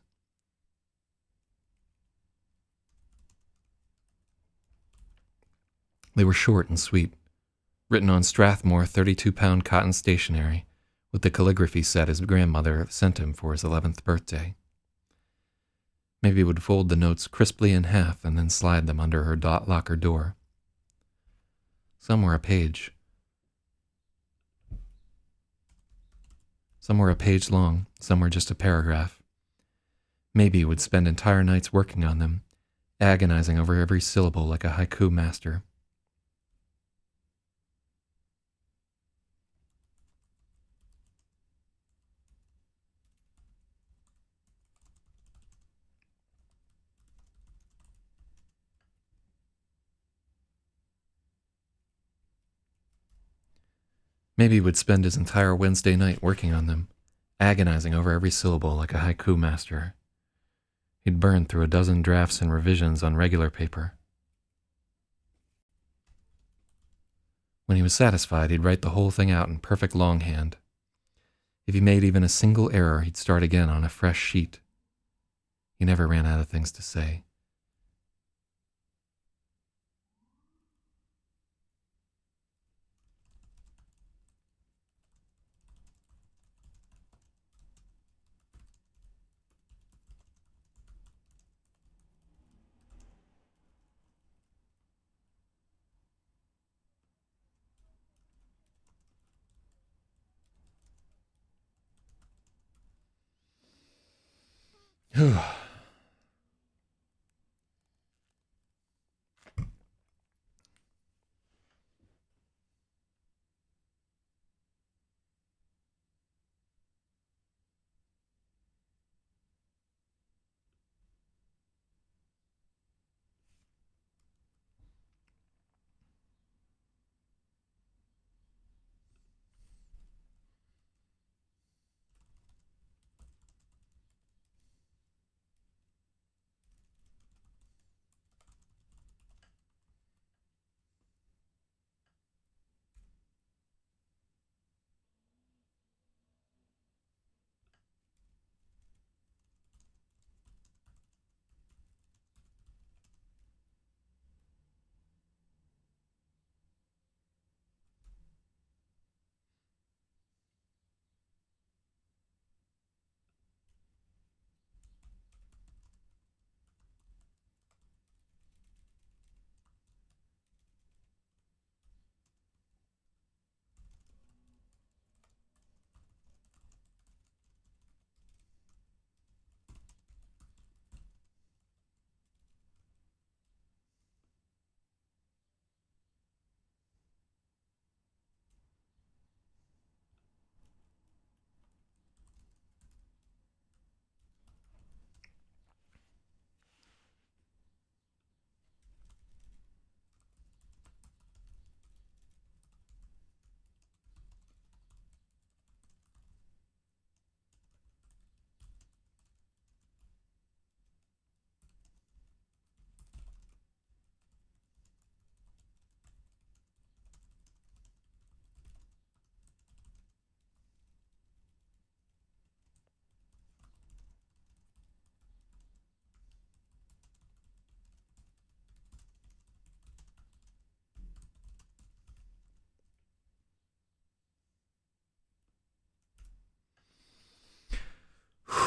They were short and sweet, written on Strathmore 32-pound cotton stationery, with the calligraphy set his grandmother sent him for his 11th birthday. Maybe he would fold the notes crisply in half and then slide them under her locker door. Some were a page. Some were a page long, some were just a paragraph. Maybe he would spend entire nights working on them, agonizing over every syllable like a haiku master. Maybe he would spend his entire Wednesday night working on them, agonizing over every syllable like a haiku master. He'd burn through a dozen drafts and revisions on regular paper. When he was satisfied, he'd write the whole thing out in perfect longhand. If he made even a single error, he'd start again on a fresh sheet. He never ran out of things to say.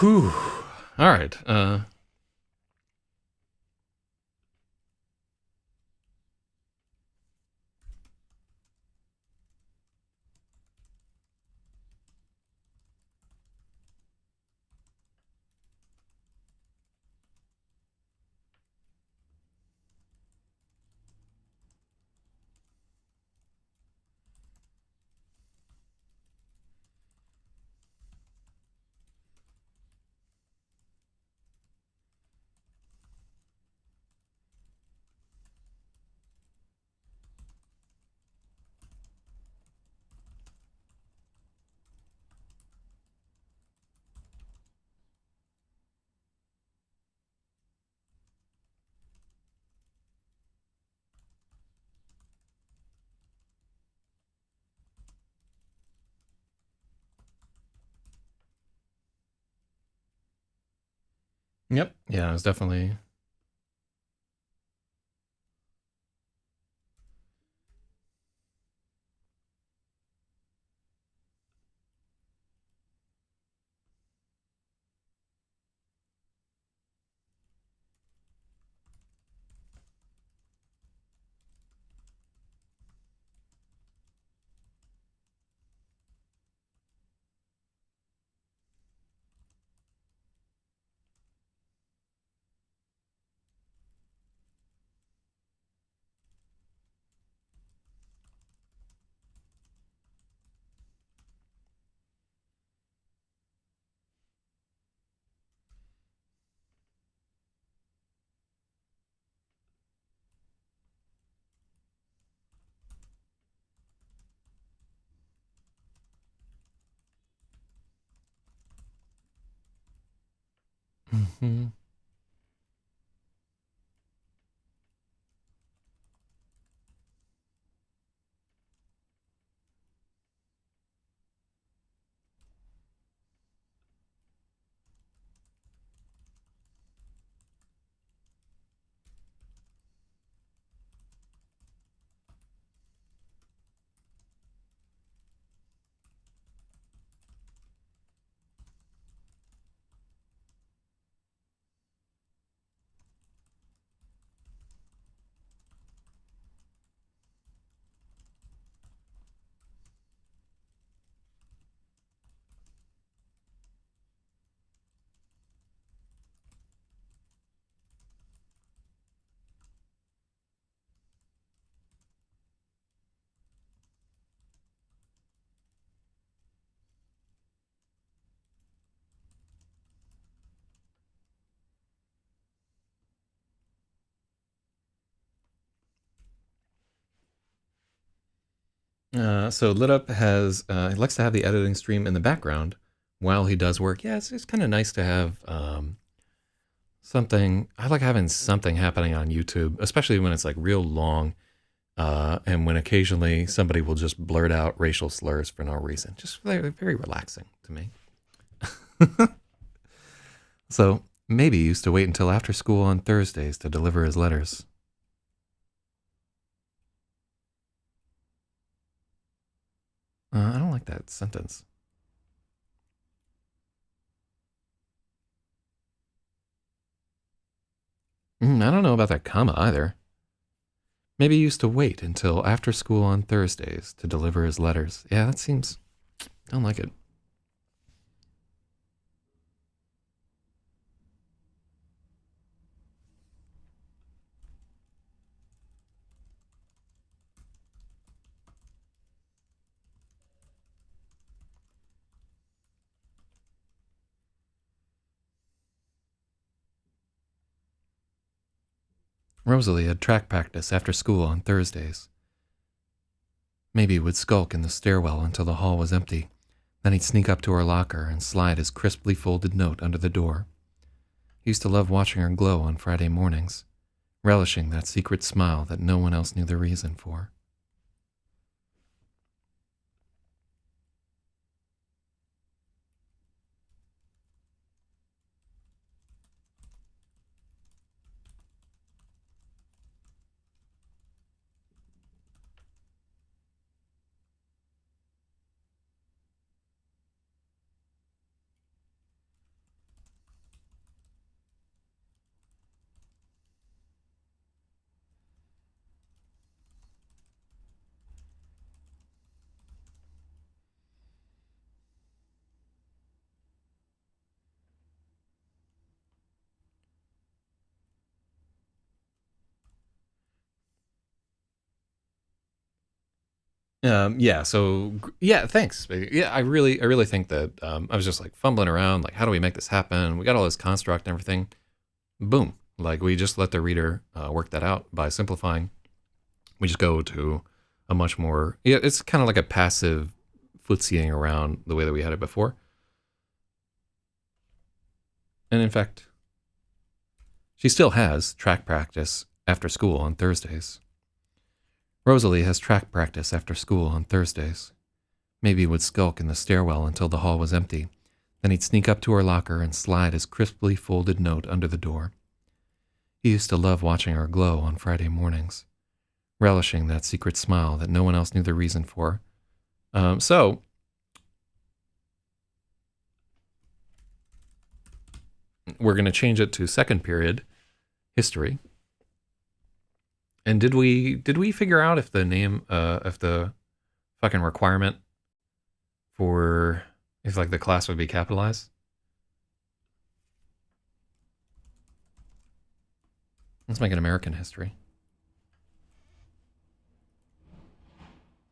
Whew. All right. Yep. Yeah, it was definitely. Mm-hmm. So Lit Up has he likes to have the editing stream in the background while he does work. Yeah, it's kind of nice to have something. I like having something happening on YouTube, especially when it's like real long, and when occasionally somebody will just blurt out racial slurs for no reason. Just very, very relaxing to me. So maybe he used to wait until after school on Thursdays to deliver his letters. I don't like that sentence. I don't know about that comma either. Maybe he used to wait until after school on Thursdays to deliver his letters. Yeah, that seems. Don't like it. Rosalie had track practice after school on Thursdays. Maybe he would skulk in the stairwell until the hall was empty. Then he'd sneak up to her locker and slide his crisply folded note under the door. He used to love watching her glow on Friday mornings, relishing that secret smile that no one else knew the reason for. Yeah. So yeah, thanks. Yeah, I really think that I was just like fumbling around, like, how do we make this happen? We got all this construct and everything. Boom. Like we just let the reader work that out by simplifying. We just go to a much more. Yeah, it's kind of like a passive footsying around the way that we had it before. And in fact, she still has track practice after school on Thursdays. Rosalie has track practice after school on Thursdays. Maybe would skulk in the stairwell until the hall was empty. Then he'd sneak up to her locker and slide his crisply folded note under the door. He used to love watching her glow on Friday mornings, relishing that secret smile that no one else knew the reason for. So, we're going to change it to second period history. And did we figure out if the name, if the fucking requirement for, if like the class would be capitalized? Let's make it American history.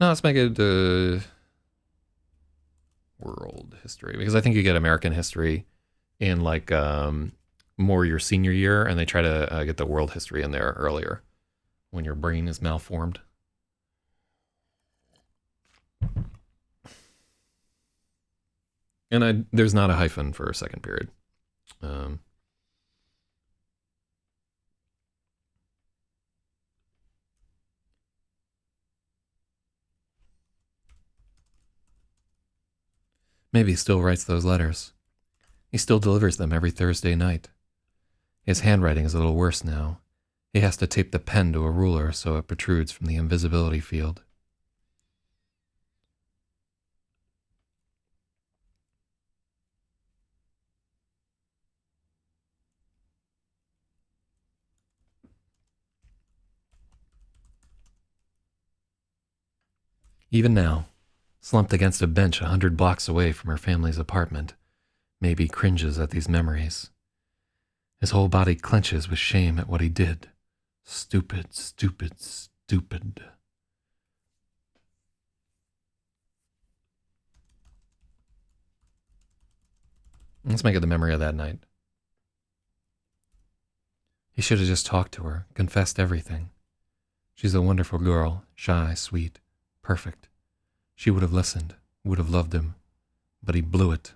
No, let's make it world history, because I think you get American history in like more your senior year, and they try to get the world history in there earlier when your brain is malformed. And there's not a hyphen for second period. Maybe he still writes those letters. He still delivers them every Thursday night. His handwriting is a little worse now. He has to tape the pen to a ruler so it protrudes from the invisibility field. Even now, slumped against a bench 100 blocks away from her family's apartment, Maybe cringes at these memories. His whole body clenches with shame at what he did. Stupid, stupid, stupid. Let's make it the memory of that night. He should have just talked to her, confessed everything. She's a wonderful girl, shy, sweet, perfect. She would have listened, would have loved him, but he blew it.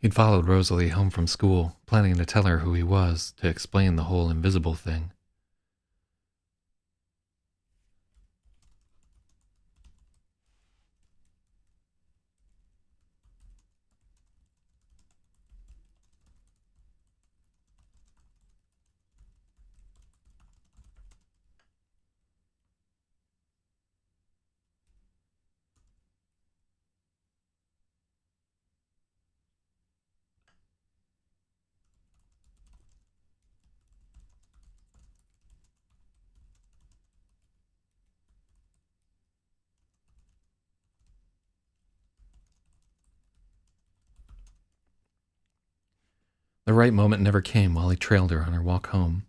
He'd followed Rosalie home from school, planning to tell her who he was, to explain the whole invisible thing. The right moment never came while he trailed her on her walk home.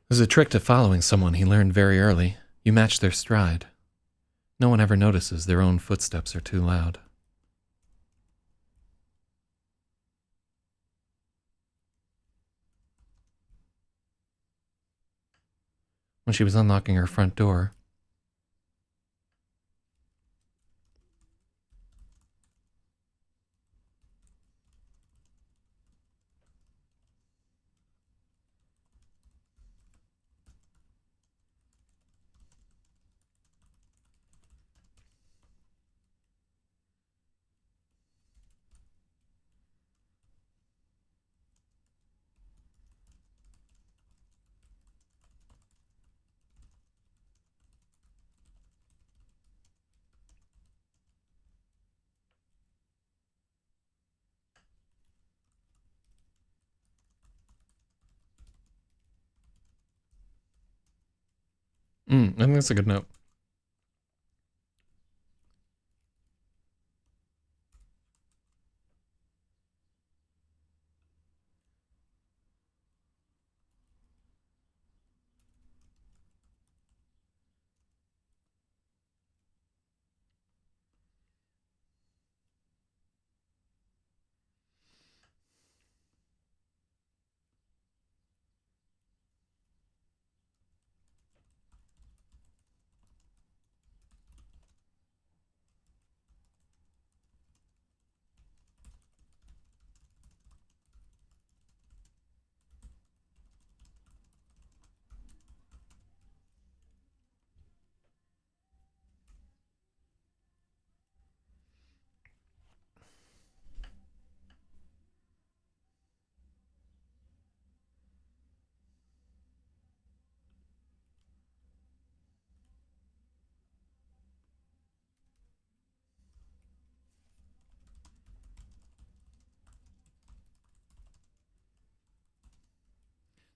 There's a trick to following someone he learned very early. You match their stride. No one ever notices their own footsteps are too loud. When she was unlocking her front door, I think that's a good note.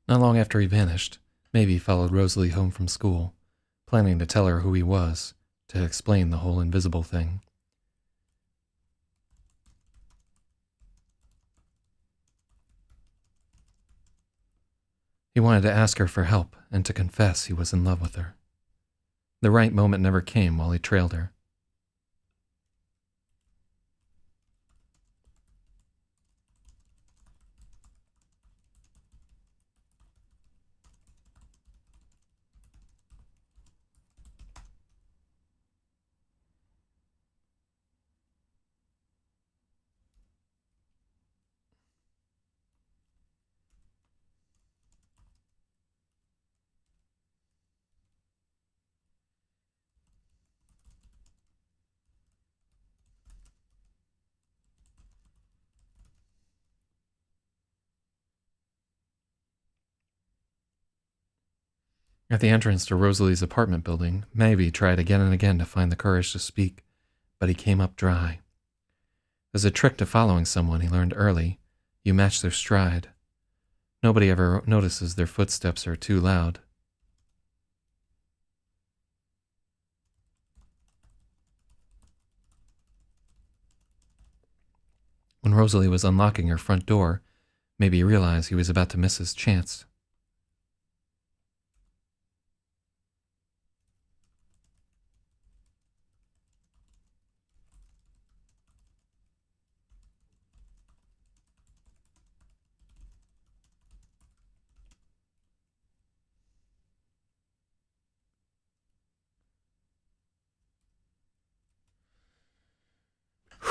Not long after he vanished, Maybe followed Rosalie home from school, planning to tell her who he was, to explain the whole invisible thing. He wanted to ask her for help and to confess he was in love with her. The right moment never came while he trailed her. At the entrance to Rosalie's apartment building, Maybe tried again and again to find the courage to speak, but he came up dry. There's a trick to following someone he learned early. You match their stride. Nobody ever notices their footsteps are too loud. When Rosalie was unlocking her front door, Maybe realized he was about to miss his chance.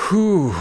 Whew.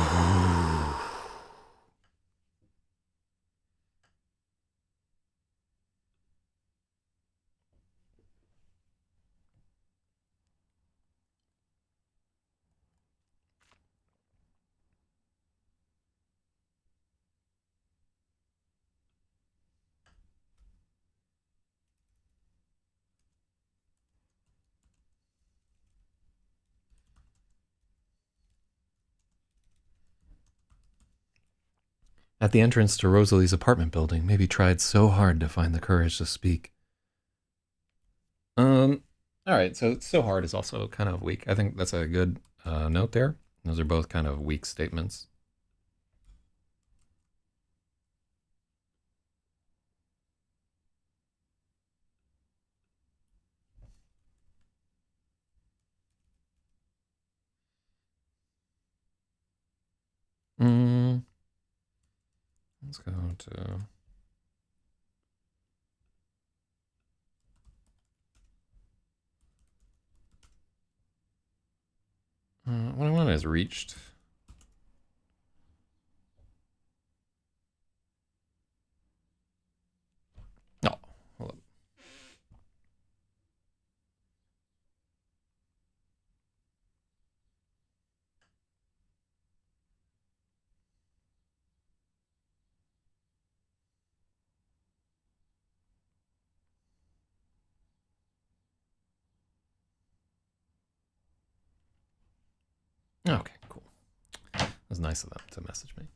At the entrance to Rosalie's apartment building, Maybe tried so hard to find the courage to speak. All right, so hard is also kind of weak. I think that's a good note there. Those are both kind of weak statements. Let's go to... what I want is reached. Oh, hold up. Okay, cool. It was nice of them to message me.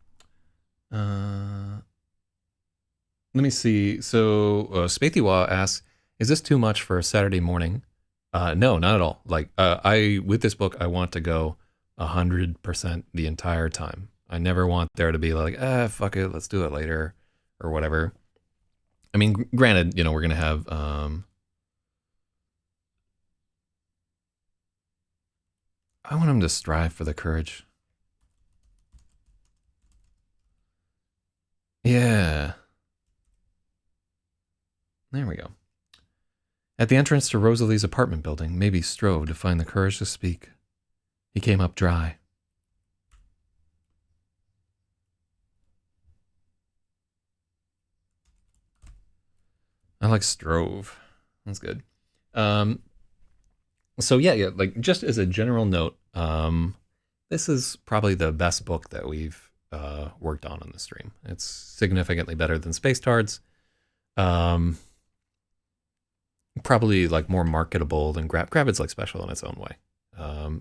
Let me see. So Spathiwa asks, "Is this too much for a Saturday morning?" No, not at all. Like I with this book, I want to go 100% the entire time. I never want there to be like, fuck it, let's do it later or whatever. I mean, granted, we're gonna have I want him to strive for the courage. Yeah. There we go. At the entrance to Rosalie's apartment building, Maybe strove to find the courage to speak. He came up dry. I like strove. That's good. So yeah, like just as a general note, this is probably the best book that we've worked on the stream. It's significantly better than Space Tards. Probably like more marketable than Gravid's like special in its own way.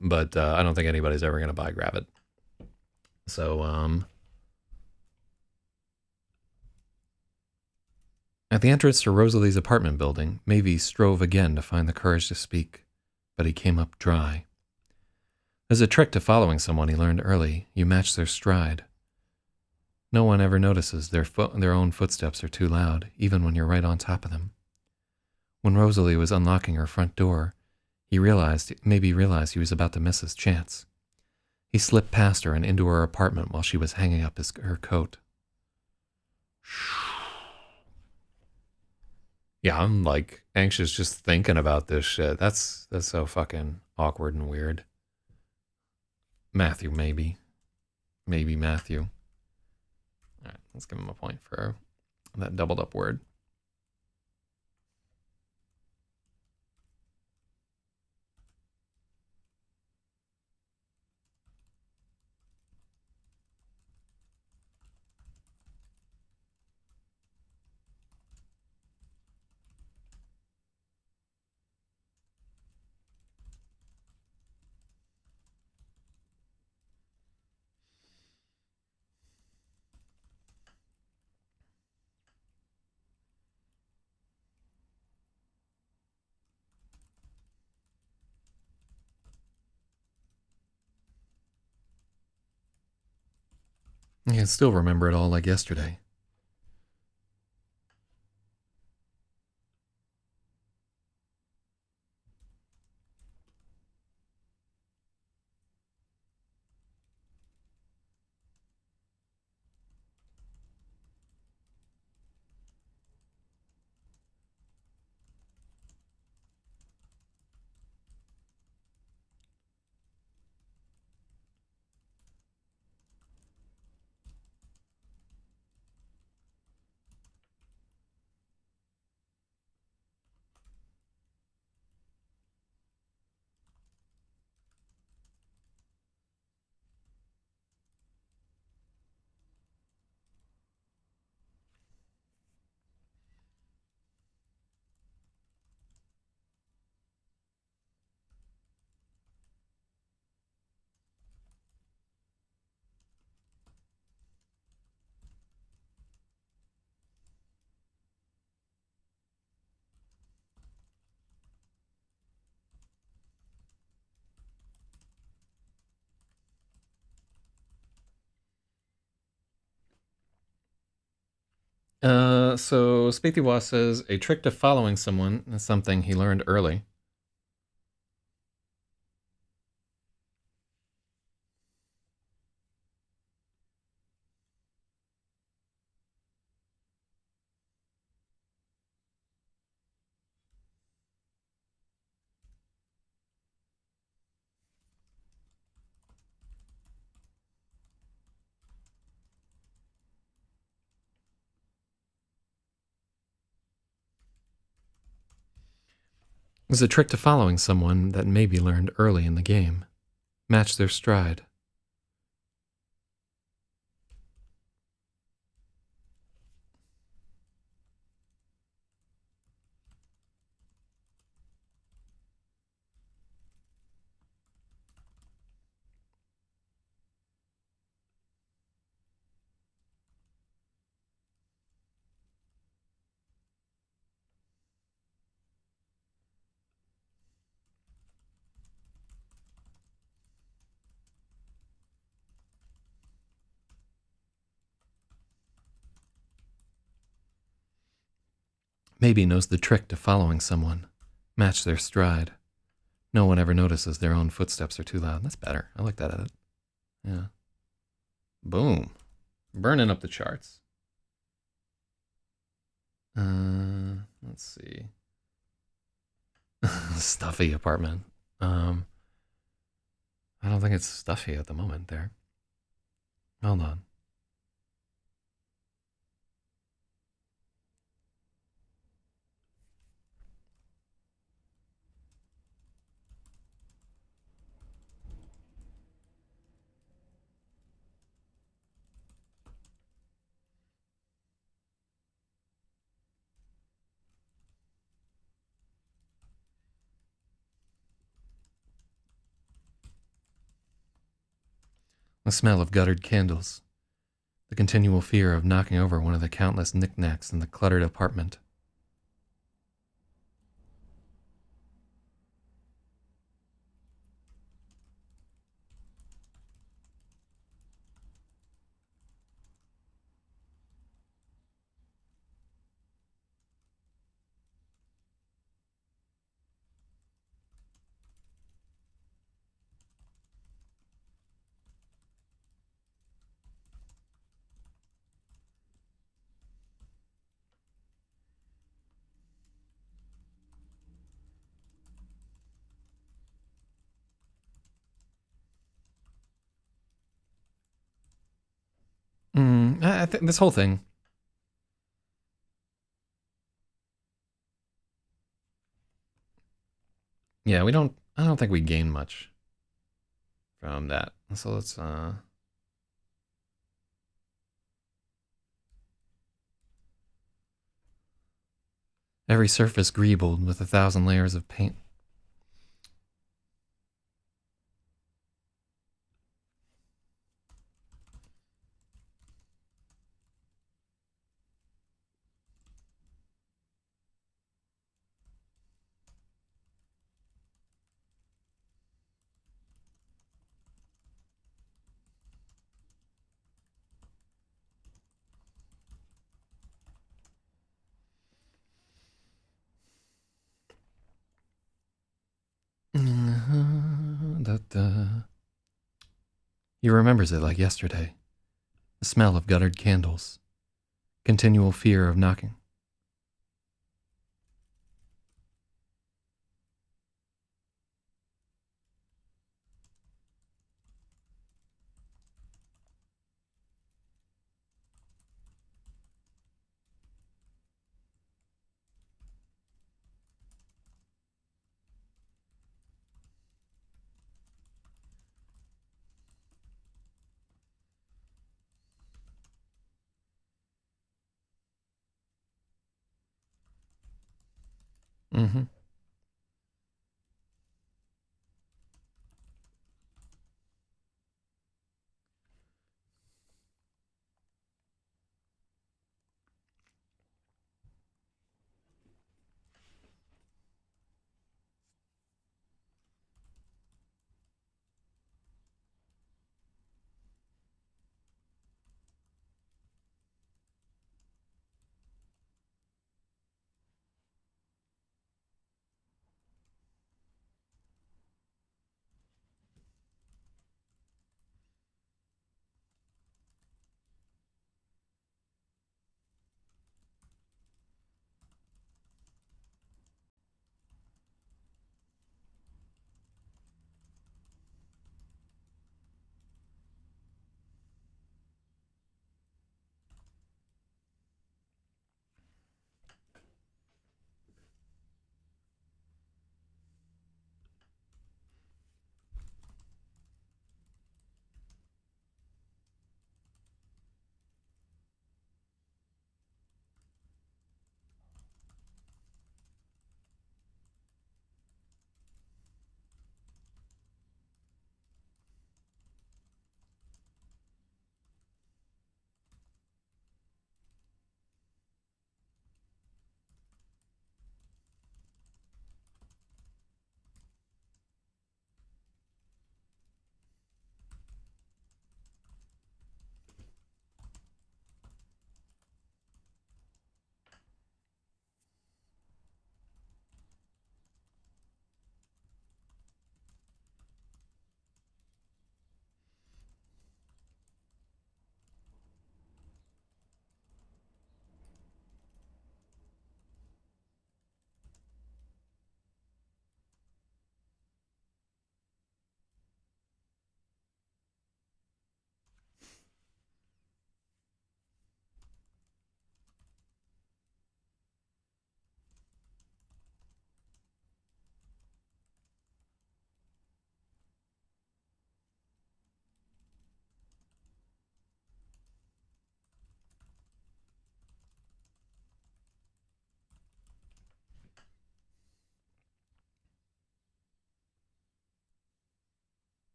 But I don't think anybody's ever gonna buy Gravid. So At the entrance to Rosalie's apartment building, Mavis strove again to find the courage to speak, but he came up dry. There's a trick to following someone he learned early. You match their stride. No one ever notices their own footsteps are too loud, even when you're right on top of them. When Rosalie was unlocking her front door, he realized he was about to miss his chance. He slipped past her and into her apartment while she was hanging up her coat. Yeah, I'm like anxious just thinking about this shit. That's so fucking awkward and weird. Matthew, maybe. Maybe Matthew. All right, let's give him a point for that doubled up word. I can still remember it all like yesterday. So Spithiwa says a trick to following someone is something he learned early. Is a trick to following someone that may be learned early in the game. Match their stride. Maybe knows the trick to following someone. Match their stride. No one ever notices their own footsteps are too loud. That's better. I like that edit. Yeah. Boom. Burning up the charts. Let's see. Stuffy apartment. I don't think it's stuffy at the moment there. Hold on. The smell of guttered candles. The continual fear of knocking over one of the countless knickknacks in the cluttered apartment. I think this whole thing. Yeah, we don't. I don't think we gain much from that. So let's. Every surface greebled with 1,000 layers of paint. He remembers it like yesterday. The smell of guttered candles. Continual fear of knocking. Mm-hmm.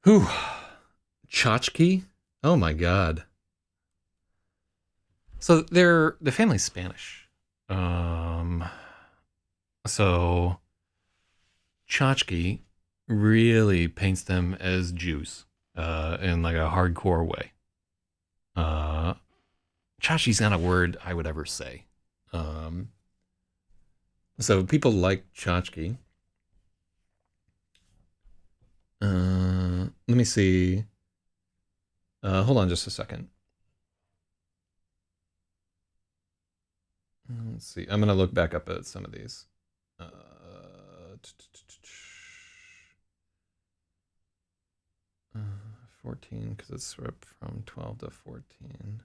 Whew. Tchotchke? Oh my god. So the family's Spanish. Um so Tchotchke really paints them as Jews, in like a hardcore way. Uh Tchotchke's not a word I would ever say. Um so people like Tchotchke. Let me see. Hold on just a second. Let's see. I'm gonna look back up at some of these. 14, because it's from 12 to 14.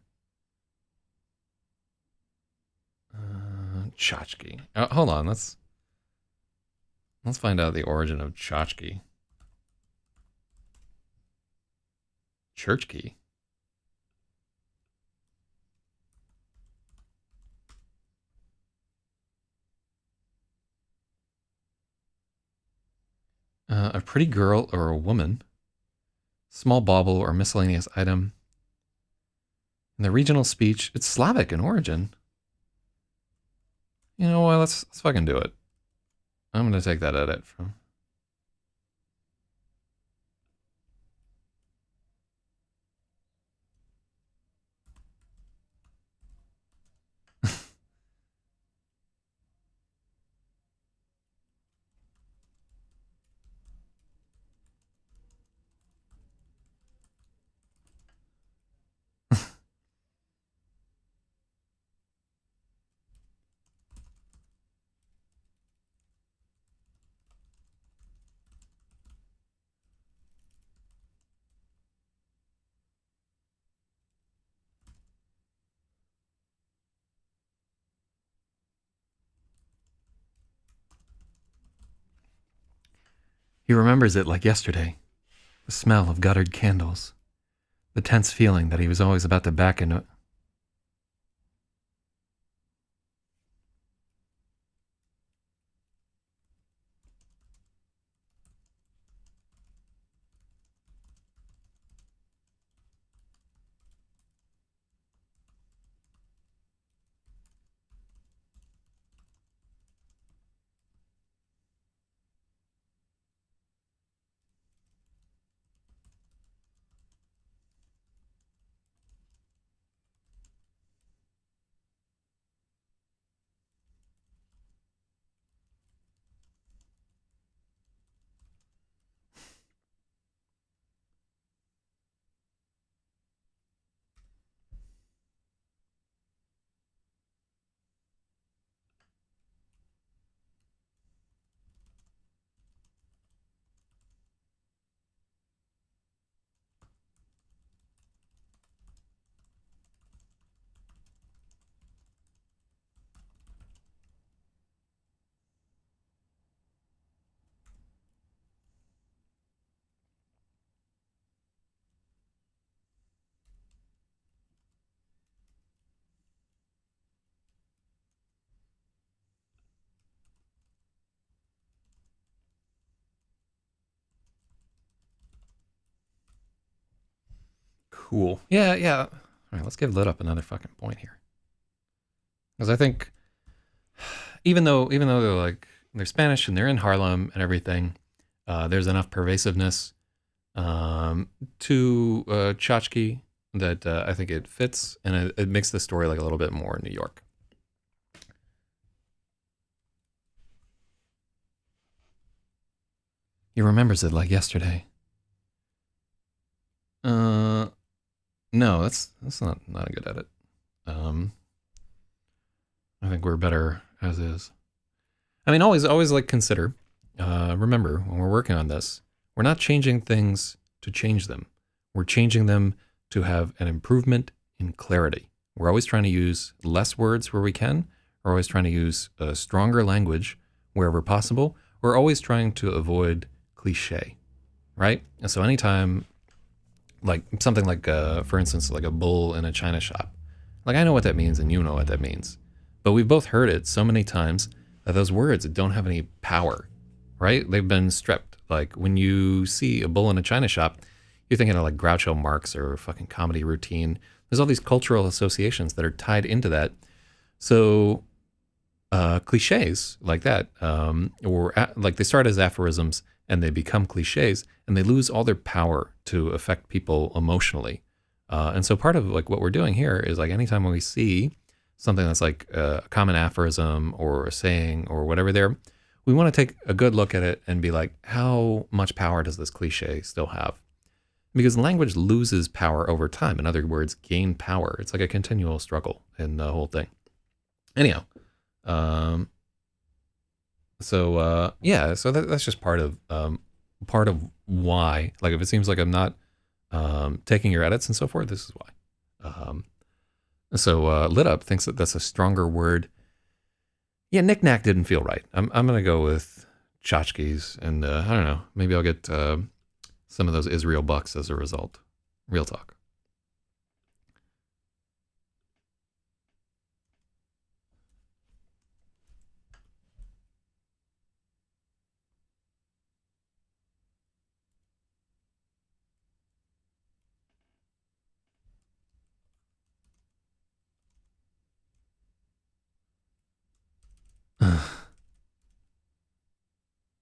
Tchotchke. Hold on. Let's find out the origin of Tchotchke. Church key. A pretty girl or a woman. Small bauble or miscellaneous item. In the regional speech, it's Slavic in origin. You know what? Let's fucking do it. I'm gonna take that edit from. He remembers it like yesterday. The smell of guttered candles. The tense feeling that he was always about to back into. Cool. Yeah, yeah. All right, let's give Lit Up another fucking point here. Because I think, even though they're Spanish and they're in Harlem and everything, there's enough pervasiveness to Tchotchke that I think it fits, and it makes the story like a little bit more New York. He remembers it like yesterday. No, that's not a good edit. I think we're better as is. I mean, always like consider. Remember, when we're working on this, we're not changing things to change them. We're changing them to have an improvement in clarity. We're always trying to use less words where we can. We're always trying to use a stronger language wherever possible. We're always trying to avoid cliche, right? And so anytime, like something like, for instance, like a bull in a china shop, like I know what that means and you know what that means, but we've both heard it so many times that those words don't have any power, right? They've been stripped. Like when you see a bull in a china shop, you're thinking of like Groucho Marx or fucking comedy routine. There's all these cultural associations that are tied into that. So cliches like that, like they start as aphorisms and they become cliches and they lose all their power to affect people emotionally. And so part of like what we're doing here is like anytime when we see something that's like a common aphorism or a saying or whatever there, we want to take a good look at it and be like, how much power does this cliche still have? Because language loses power over time. In other words, gain power. It's like a continual struggle in the whole thing. Anyhow, um, so that's just part of why. Like if it seems like I'm not taking your edits and so forth, this is why. Lit up thinks that that's a stronger word. Yeah, knick-knack didn't feel right. I'm gonna go with tchotchkes, and I don't know. Maybe I'll get some of those Israel bucks as a result. Real talk.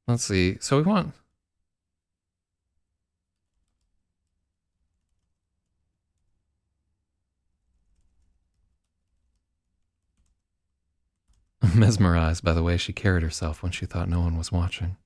Let's see. So we want mesmerized by the way she carried herself when she thought no one was watching.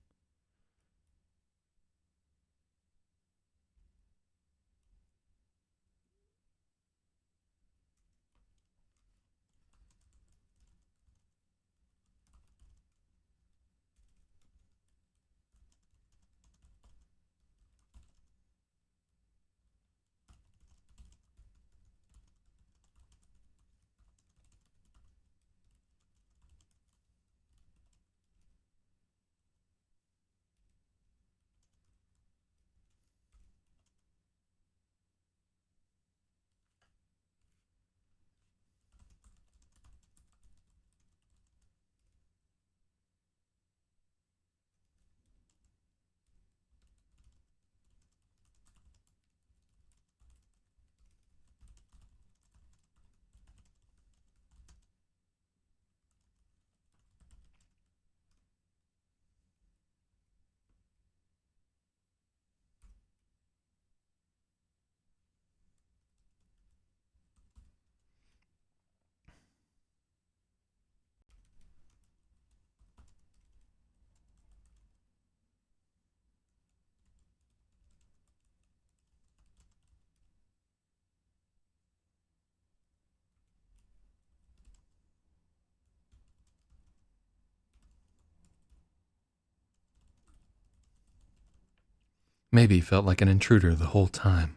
Maybe felt like an intruder the whole time.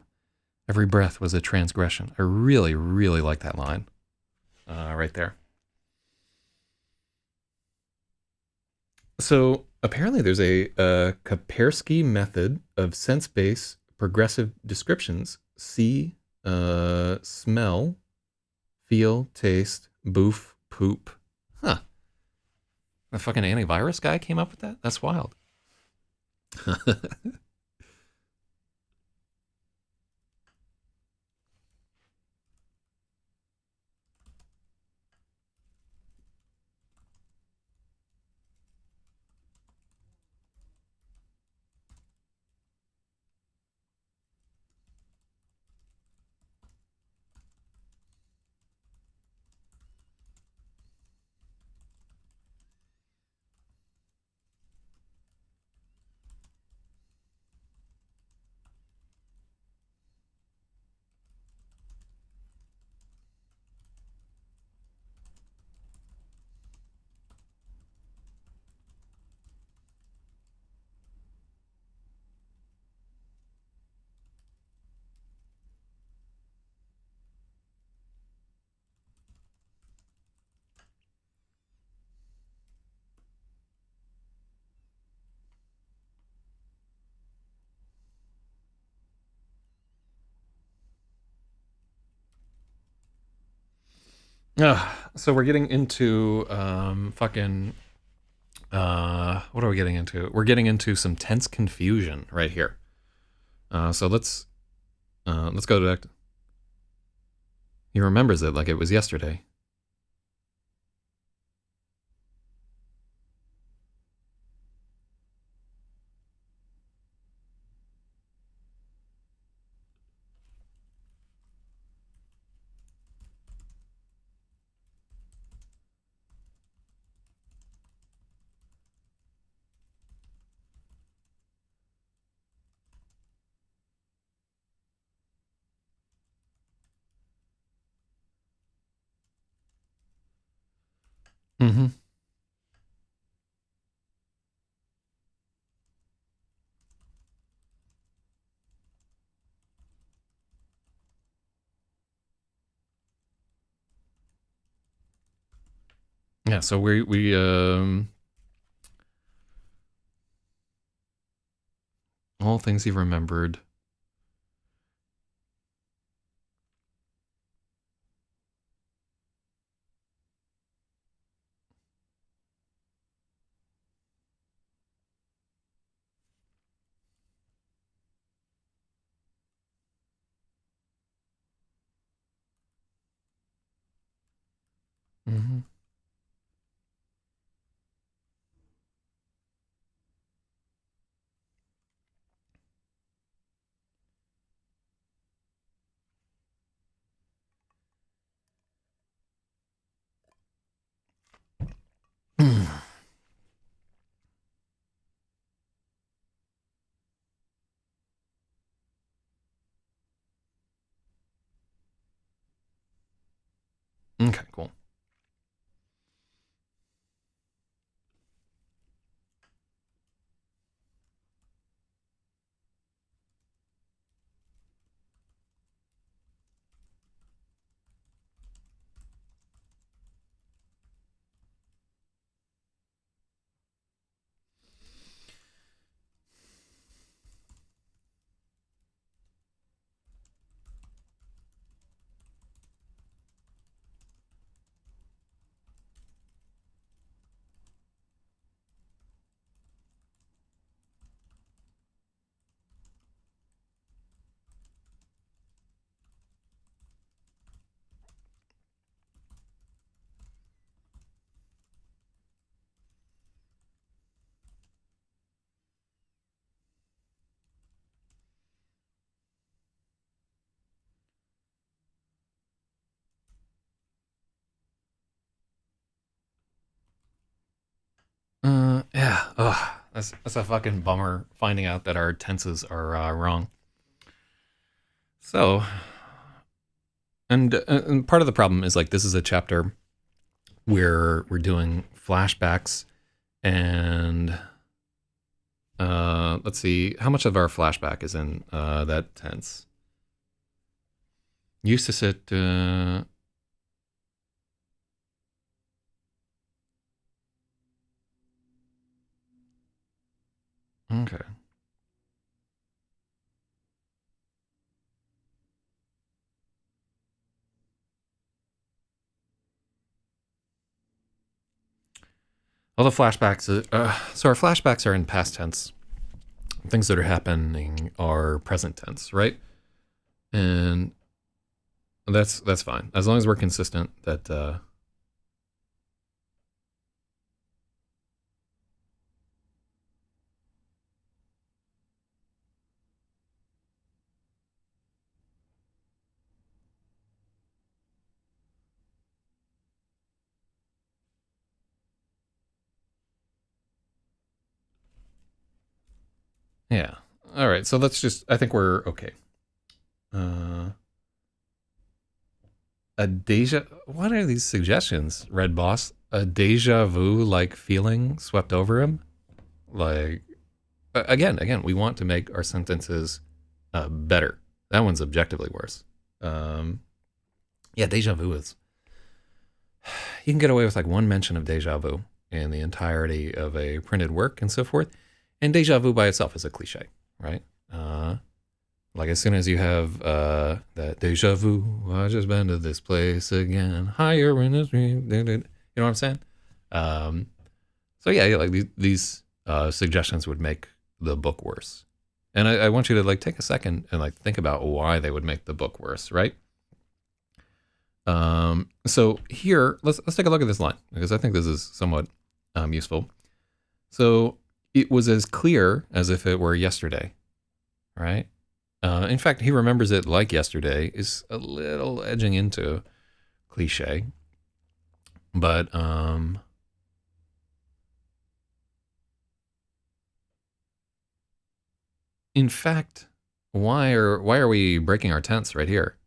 Every breath was a transgression. I really, really like that line right there. So apparently there's a Kaspersky method of sense-based progressive descriptions. See, smell, feel, taste, boof, poop. Huh. The fucking antivirus guy came up with that? That's wild. So we're getting into fucking What are we getting into? We're getting into some tense confusion right here. So let's go to. He remembers it like it was yesterday. Mm-hmm. Yeah, so we all things he remembered. Mm-hmm. Okay, cool. Yeah. Ugh. That's a fucking bummer finding out that our tenses are wrong. So, and part of the problem is like this is a chapter where we're doing flashbacks and let's see how much of our flashback is in that tense. Used to sit. Okay. All the flashbacks. So our flashbacks are in past tense. Things that are happening are present tense, right? And that's fine as long as we're consistent. That yeah. All right. So let's just. I think we're okay. Uh, a deja. What are these suggestions, Red Boss? A deja vu like feeling swept over him. Like again, we want to make our sentences better. That one's objectively worse. Um, yeah, deja vu is. You can get away with like one mention of deja vu in the entirety of a printed work and so forth. And deja vu by itself is a cliche, right? Like as soon as you have that deja vu, I just been to this place again, higher in the stream. You know what I'm saying? Um, So yeah, like these suggestions would make the book worse. And I want you to like take a second and like think about why they would make the book worse, right? So here, let's take a look at this line because I think this is somewhat useful. So it was as clear as if it were yesterday, right? In fact, he remembers it like yesterday is a little edging into cliche, but in fact, why are we breaking our tense right here?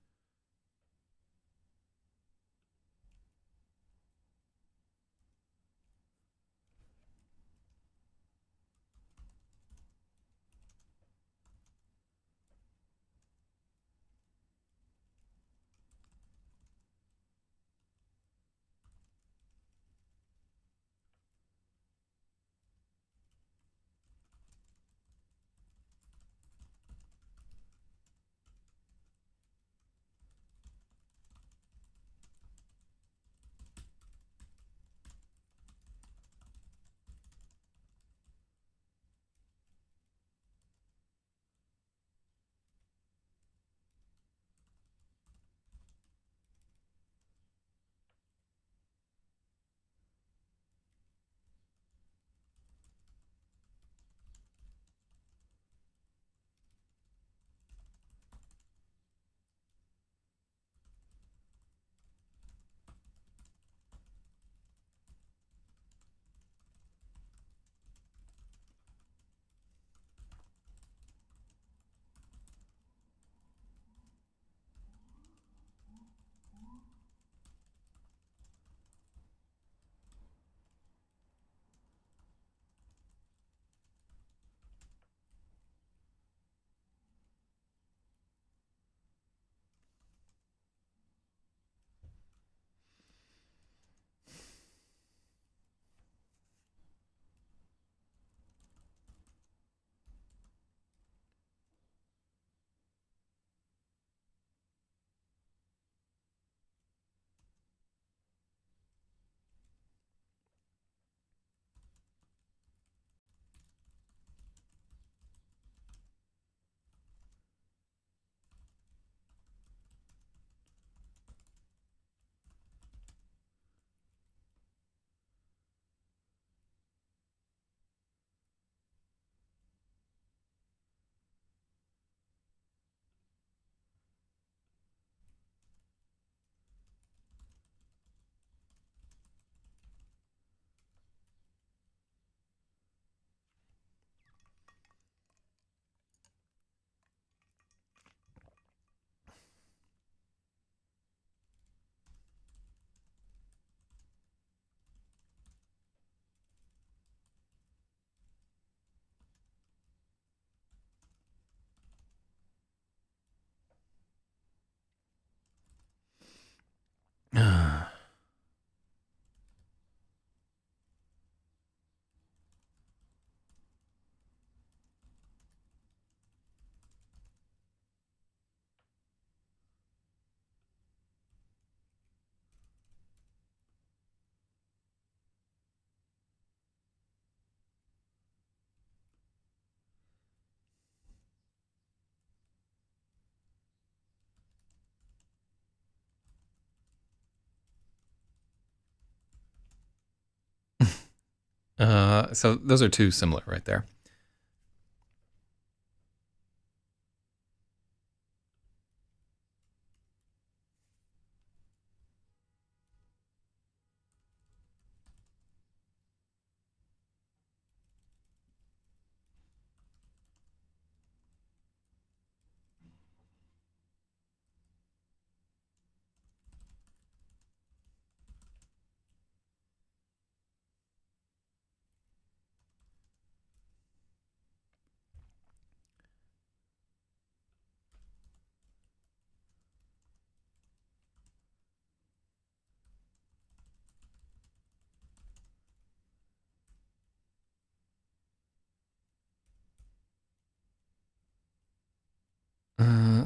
So those are two similar right there.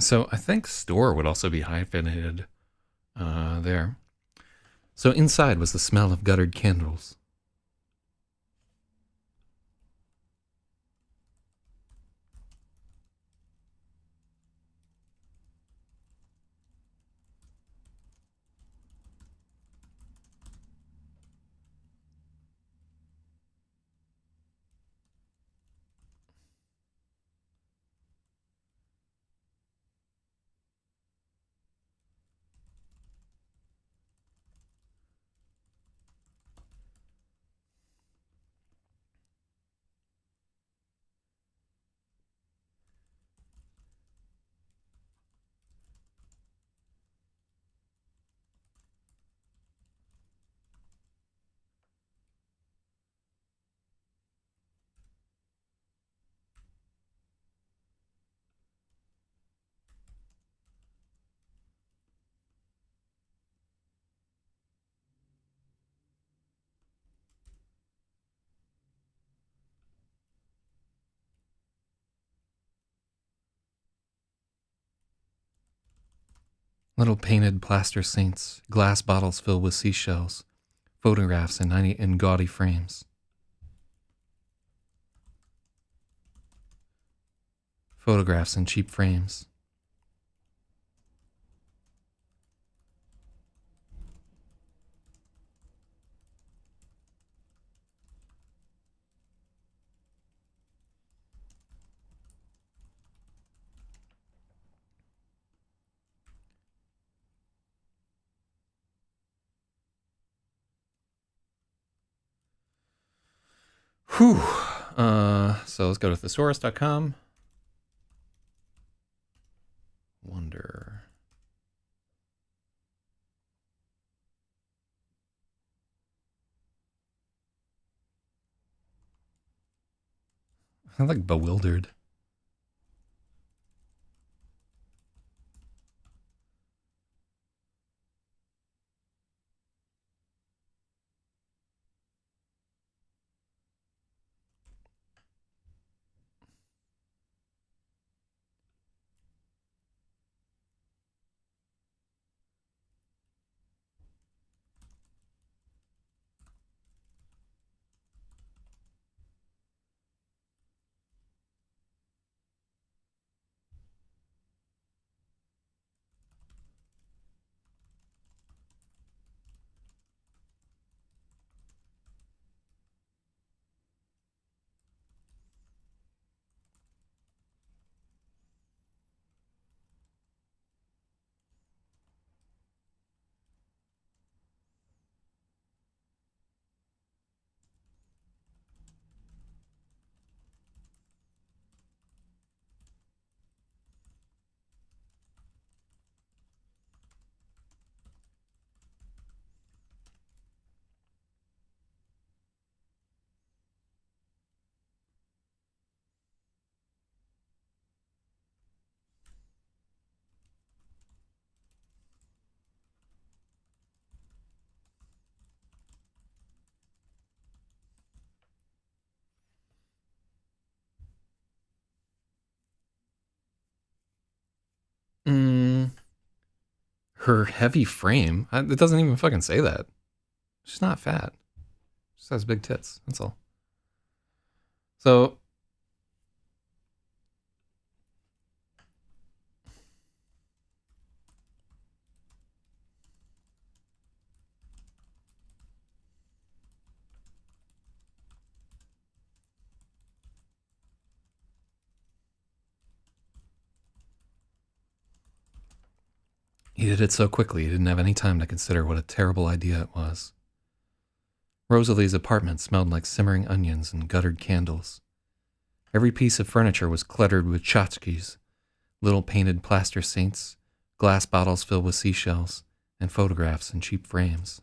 So I think store would also be hyphenated there. So inside was the smell of guttered candles. Little painted plaster saints, glass bottles filled with seashells, photographs in gaudy frames. Photographs in cheap frames. Whew. So let's go to thesaurus.com. Wonder. I'm like bewildered. Her heavy frame. It doesn't even fucking say that. She's not fat. She just has big tits. That's all. So he did it so quickly he didn't have any time to consider what a terrible idea it was. Rosalie's apartment smelled like simmering onions and guttered candles. Every piece of furniture was cluttered with tchotchkes, little painted plaster saints, glass bottles filled with seashells, and photographs in cheap frames.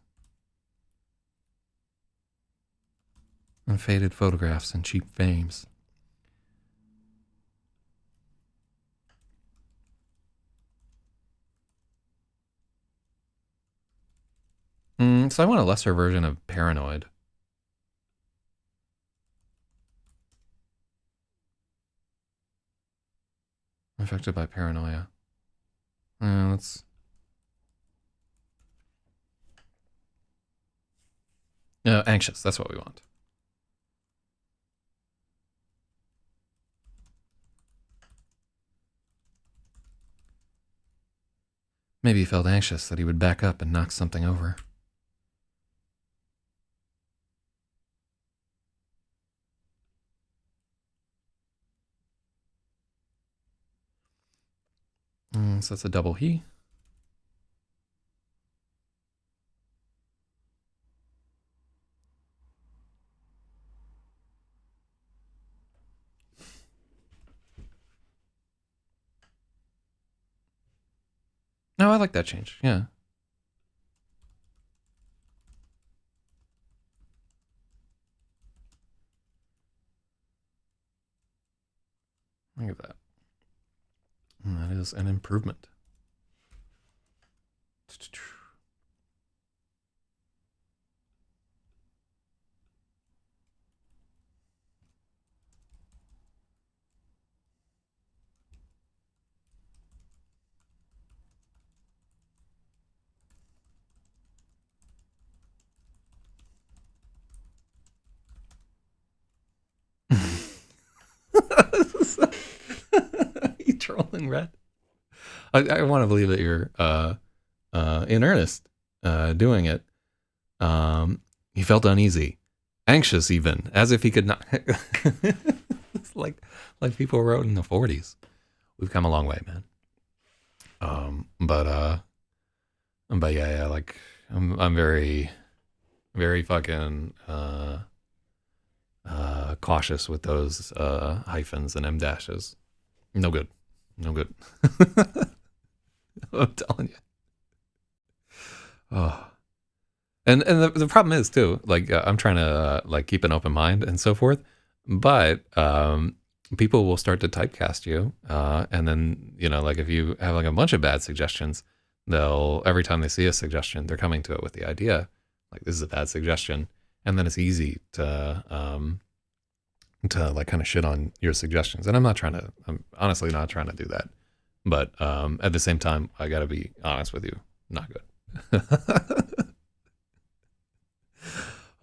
And faded photographs in cheap frames. So I want a lesser version of paranoid. Affected by paranoia. Let's... anxious, that's what we want. Maybe he felt anxious that he would back up and knock something over. So that's a double he. No, I like that change. Yeah. Look at that. That is an improvement. feeling red. I want to believe that you're in earnest doing it. He felt uneasy, anxious, even as if he could not. It's like people wrote in the 40s. We've come a long way, man. But yeah, like I'm very, very fucking cautious with those hyphens and M dashes. No good, no good. I'm telling you. Oh. And the problem is too, like I'm trying to like keep an open mind and so forth, but people will start to typecast you, and then like if you have like a bunch of bad suggestions, they'll every time they see a suggestion, they're coming to it with the idea like this is a bad suggestion, and then it's easy to like kind of shit on your suggestions. And I'm honestly not trying to do that, but at the same time, I got to be honest with you, not good.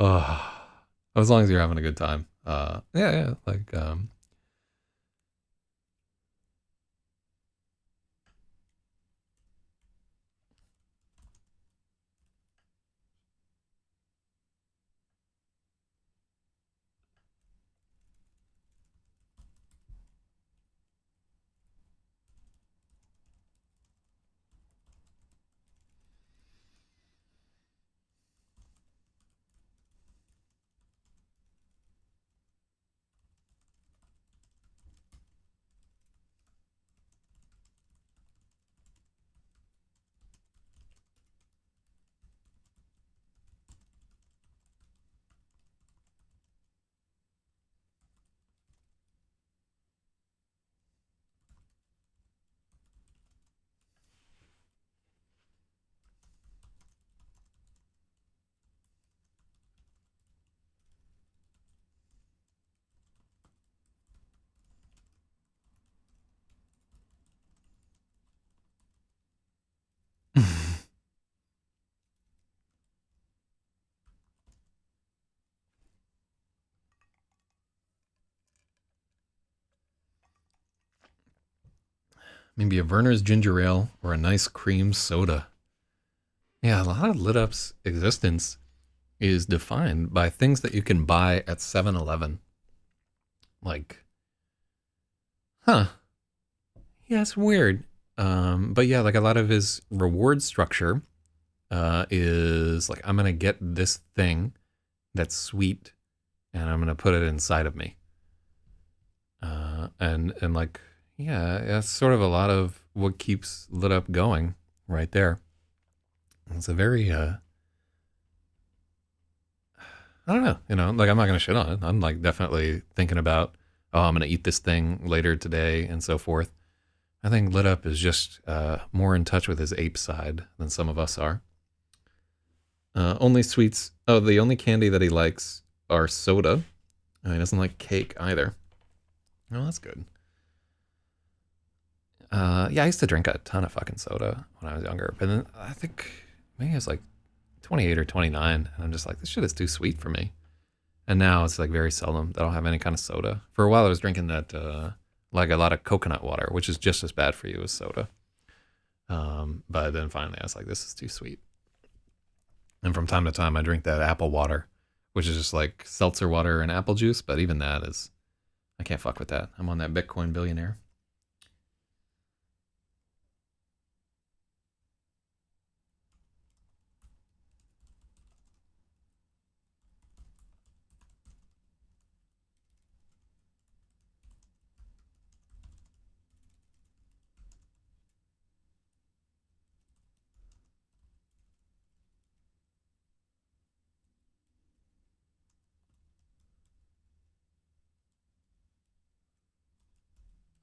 Oh, as long as you're having a good time. Yeah, like, maybe a Verner's ginger ale or a nice cream soda. Yeah, a lot of Lit Up's existence is defined by things that you can buy at 7-Eleven. Like, huh. Yeah, it's weird. But yeah, like a lot of his reward structure is like, I'm going to get this thing that's sweet and I'm going to put it inside of me. And like, yeah, that's sort of a lot of what keeps Lit Up going right there. It's a very, I don't know, like I'm not going to shit on it. I'm like definitely thinking about, oh, I'm going to eat this thing later today and so forth. I think Lit Up is just more in touch with his ape side than some of us are. Only sweets. Oh, the only candy that he likes are soda. He doesn't like cake either. Oh, that's good. Yeah, I used to drink a ton of fucking soda when I was younger, but then I think maybe I was like 28 or 29, and I'm just like, this shit is too sweet for me. And now it's like very seldom that I'll have any kind of soda. For a while, I was drinking that like a lot of coconut water, which is just as bad for you as soda. But then finally, I was like, this is too sweet. And from time to time, I drink that apple water, which is just like seltzer water and apple juice. But even that is, I can't fuck with that. I'm on that Bitcoin billionaire.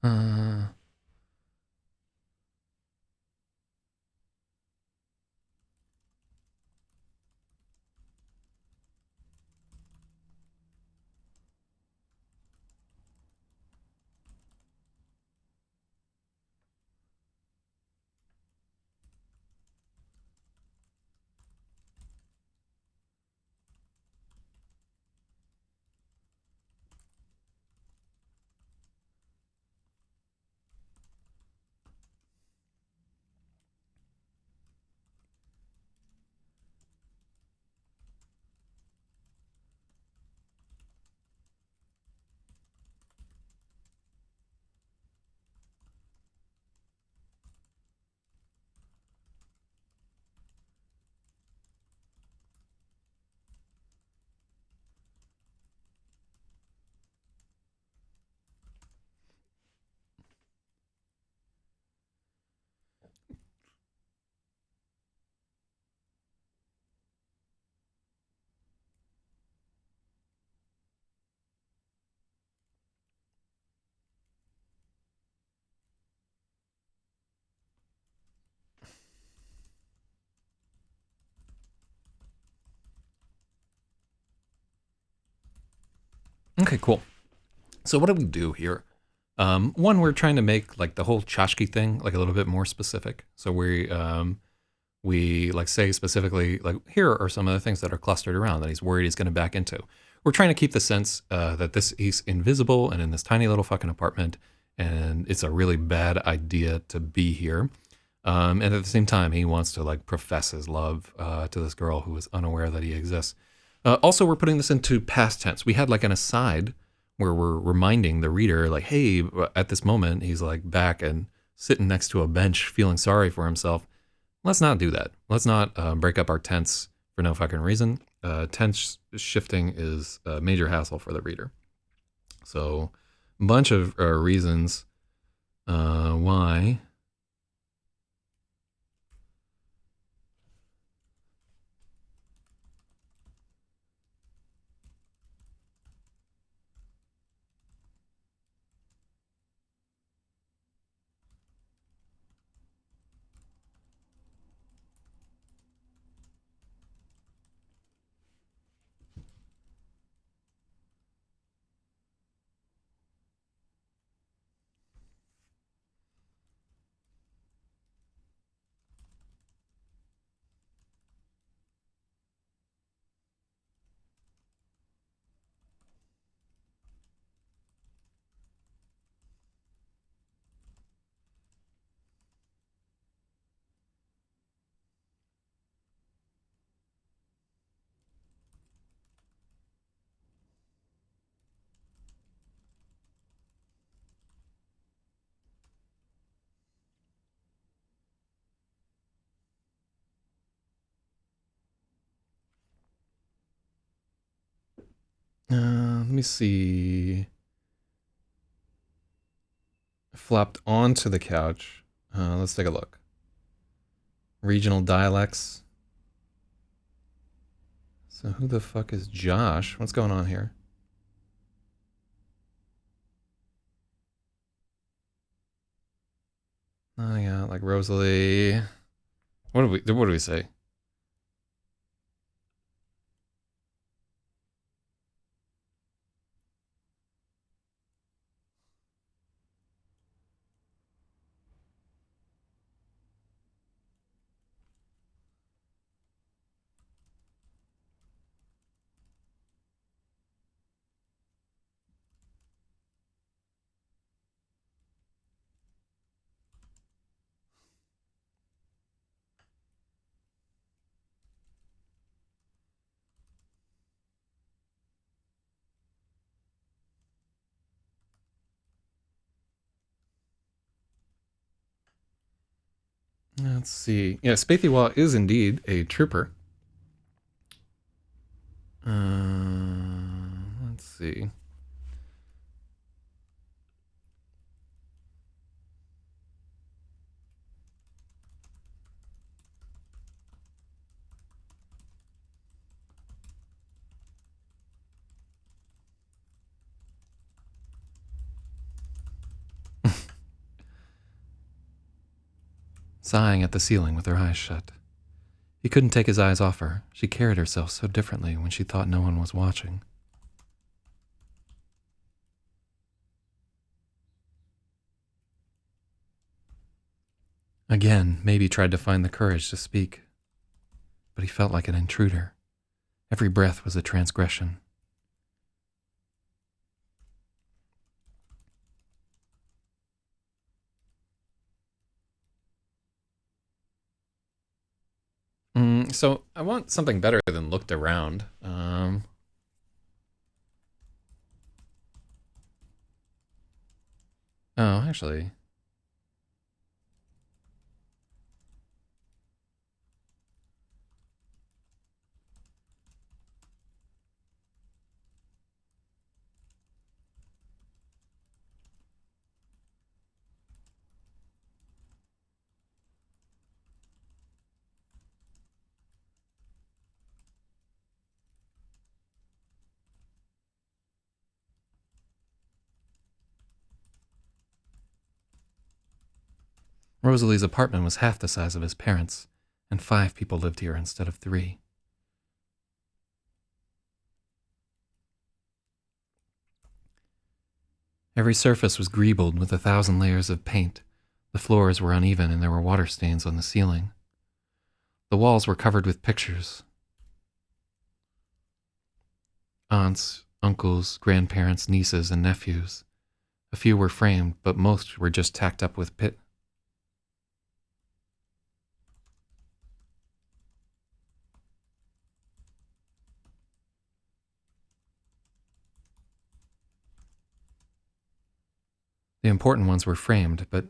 Uh, Okay, cool. So what do we do here? One, we're trying to make like the whole tchotchke thing like a little bit more specific. So we like say specifically like here are some of the things that are clustered around that he's worried he's going to back into. We're trying to keep the sense that he's invisible and in this tiny little fucking apartment, and it's a really bad idea to be here. And at the same time, he wants to like profess his love to this girl who is unaware that he exists. Also, we're putting this into past tense. We had like an aside where we're reminding the reader, like, hey, at this moment, he's like back and sitting next to a bench feeling sorry for himself. Let's not do that. Let's not break up our tense for no fucking reason. Tense shifting is a major hassle for the reader. So, a bunch of reasons why. Let me see. Flopped onto the couch. Let's take a look. Regional dialects. So who the fuck is Josh? What's going on here? Oh yeah, like Rosalie. What do we say? Let's see. Yeah, Spaethiwa is indeed a trooper. Let's see. Sighing at the ceiling with her eyes shut. He couldn't take his eyes off her. She carried herself so differently when she thought no one was watching. Again, maybe tried to find the courage to speak. But he felt like an intruder. Every breath was a transgression. So I want something better than looked around. Oh, actually. Rosalie's apartment was half the size of his parents', and 5 people lived here instead of 3. Every surface was greebled with 1,000 layers of paint. The floors were uneven and there were water stains on the ceiling. The walls were covered with pictures. Aunts, uncles, grandparents, nieces, and nephews. A few were framed, but most were just tacked up with The important ones were framed, but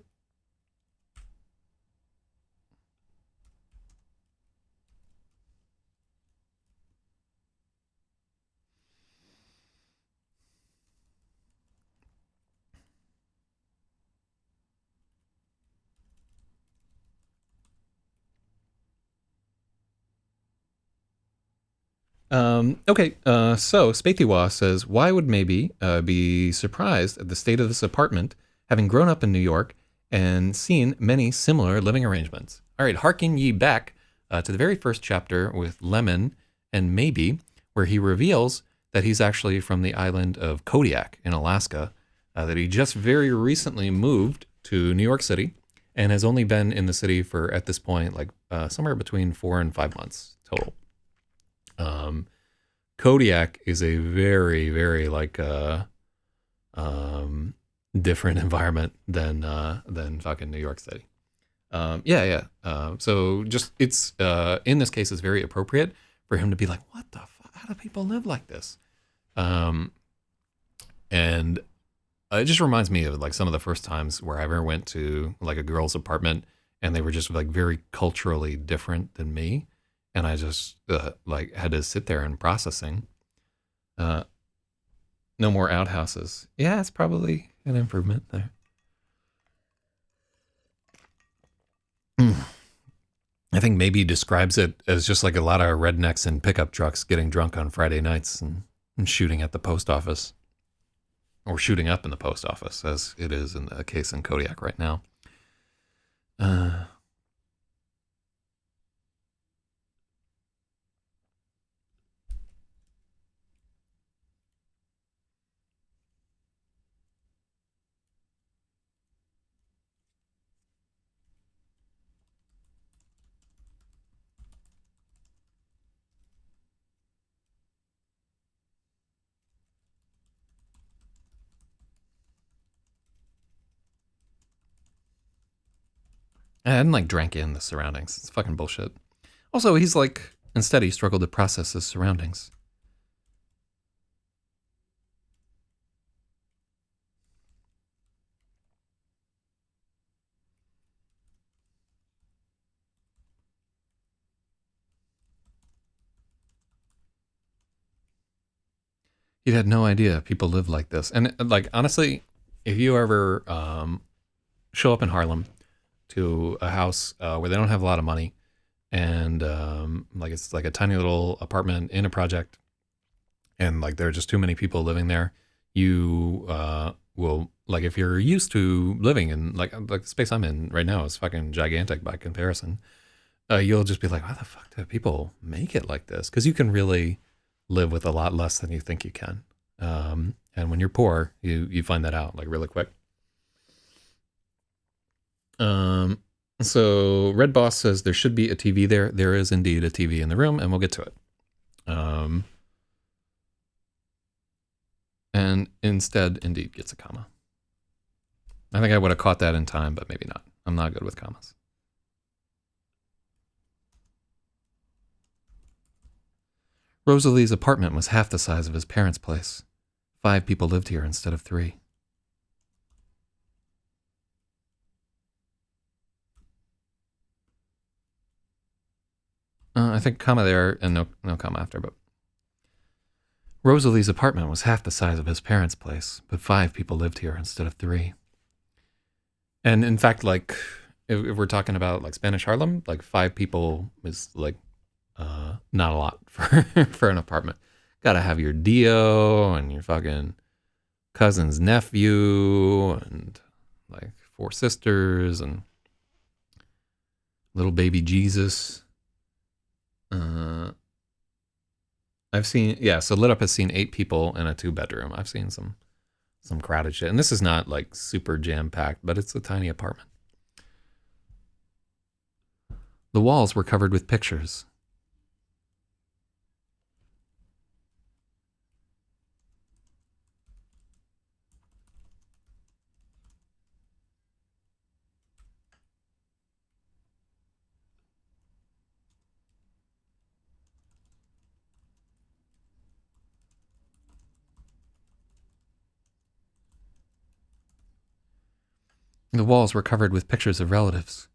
okay, so Spathiwa says, why would maybe be surprised at the state of this apartment, having grown up in New York and seen many similar living arrangements? All right, harken ye back to the very first chapter with Lemon and Maybe, where he reveals that he's actually from the island of Kodiak in Alaska, that he just very recently moved to New York City and has only been in the city for, at this point, like somewhere between 4 and 5 months total. Kodiak is a very, very like different environment than fucking New York City. Yeah. So just it's in this case it's very appropriate for him to be like, what the fuck? How do people live like this? And it just reminds me of like some of the first times where I ever went to like a girl's apartment and they were just like very culturally different than me. And I just like had to sit there and processing. No more outhouses. Yeah, it's probably an improvement there. I think maybe describes it as just like a lot of rednecks in pickup trucks getting drunk on Friday nights and shooting at the post office. Or shooting up in the post office, as it is in the case in Kodiak right now. I hadn't like drank in the surroundings. It's fucking bullshit. Also, he's like, instead he struggled to process his surroundings. He had no idea people lived like this. And like, honestly, if you ever show up in Harlem to a house where they don't have a lot of money and like it's like a tiny little apartment in a project and like there are just too many people living there, you will, like, if you're used to living in like the space I'm in right now is fucking gigantic by comparison, you'll just be like, why the fuck do people make it like this? Because you can really live with a lot less than you think you can. And when you're poor, you find that out like really quick. So Red Boss says there should be a TV there. There is indeed a TV in the room, and we'll get to it. And instead, indeed gets a comma. I think I would have caught that in time, but maybe not. I'm not good with commas. Rosalie's apartment was half the size of his parents' place. 5 people lived here instead of 3. I think comma there and no comma after, but Rosalie's apartment was half the size of his parents' place, but 5 people lived here instead of 3. And in fact, like, if we're talking about like Spanish Harlem, like 5 people is like not a lot for an apartment. Gotta have your Dio and your fucking cousin's nephew and like 4 sisters and little baby Jesus. I've seen, yeah, so Lit Up has seen 8 people in a 2-bedroom. I've seen some some crowded shit. And this is not like super jam-packed, but it's a tiny apartment. The walls were covered with pictures. The walls were covered with pictures of relatives.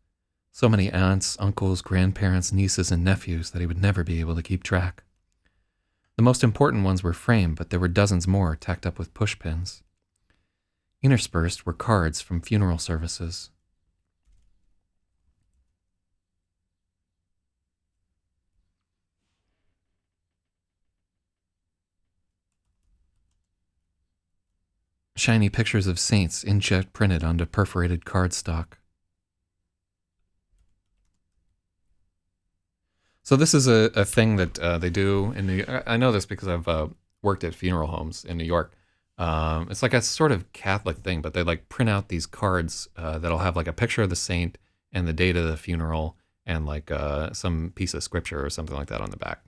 So many aunts, uncles, grandparents, nieces, and nephews that he would never be able to keep track. The most important ones were framed, but there were dozens more tacked up with pushpins. Interspersed were cards from funeral services. Shiny pictures of saints inkjet printed onto perforated cardstock. So this is a thing that they do in New York. I know this because I've worked at funeral homes in New York. It's like a sort of Catholic thing, but they like print out these cards that'll have like a picture of the saint and the date of the funeral and like some piece of scripture or something like that on the back.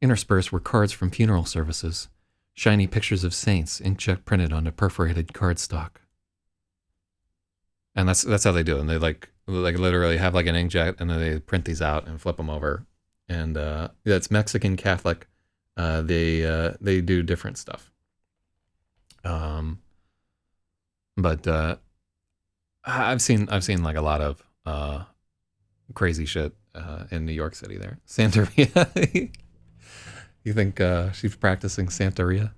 Interspersed were cards from funeral services. Shiny pictures of saints, inkjet printed onto perforated cardstock. And that's how they do it. And they like literally have like an inkjet, and then they print these out and flip them over. And it's Mexican Catholic. They do different stuff. But I've seen like a lot of crazy shit in New York City. There, Santeria. You think she's practicing Santeria?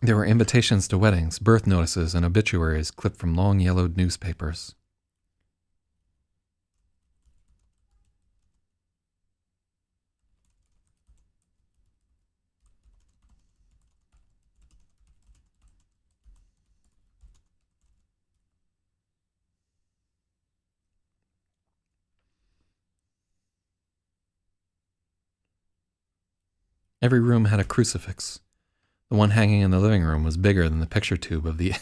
There were invitations to weddings, birth notices, and obituaries clipped from long yellowed newspapers. Every room had a crucifix. The one hanging in the living room was bigger than the picture tube of the...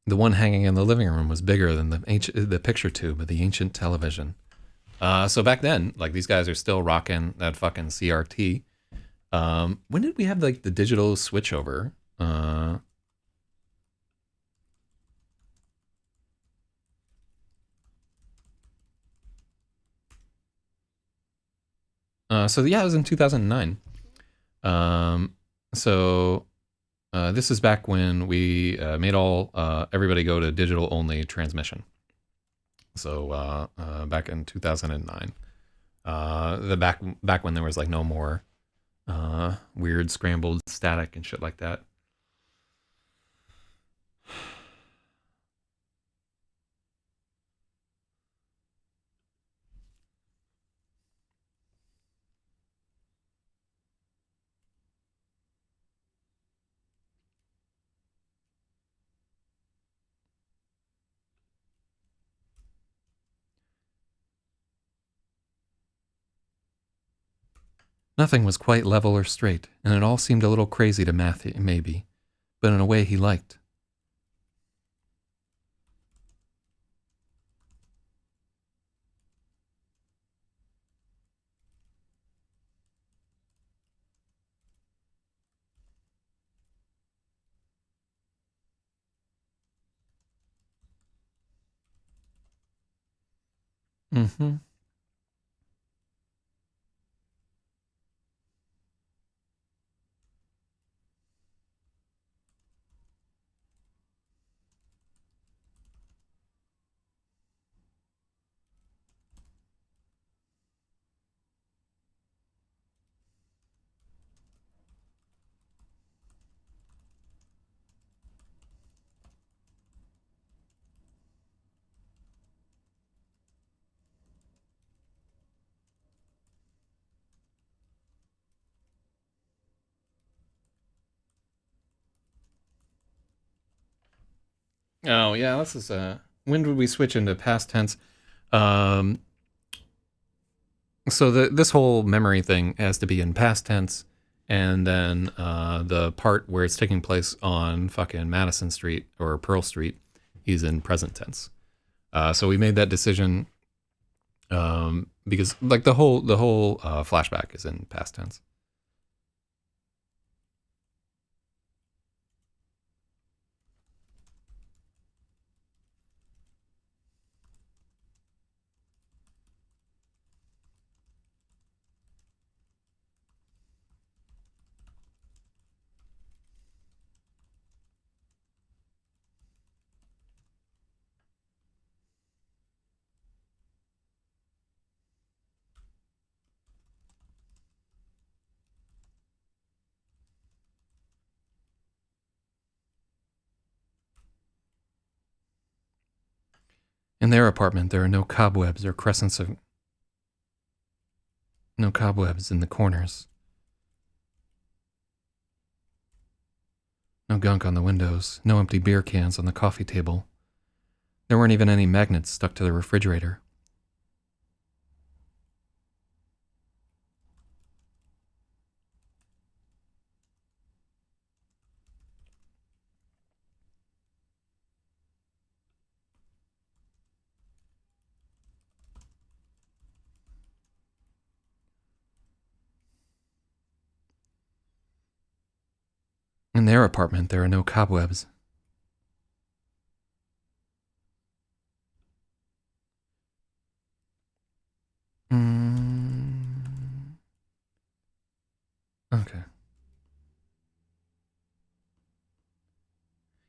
The one hanging in the living room was bigger than the picture tube of the ancient television. So back then, like these guys are still rocking that fucking CRT. When did we have like the digital switchover? So yeah, it was in 2009. So this is back when we made everybody go to digital only transmission. So back in 2009, back when there was like no more weird scrambled static and shit like that. Nothing was quite level or straight, and it all seemed a little crazy to Matthew, maybe, but in a way he liked. Mm-hmm. Oh yeah, this is when did we switch into past tense? Um, so this whole memory thing has to be in past tense, and then the part where it's taking place on fucking Madison Street or Pearl Street is in present tense. So we made that decision because like the whole flashback is in past tense. In their apartment, there are no cobwebs or crescents of no cobwebs in the corners. No gunk on the windows. No empty beer cans on the coffee table. There weren't even any magnets stuck to the refrigerator. In their apartment, there are no cobwebs. Okay.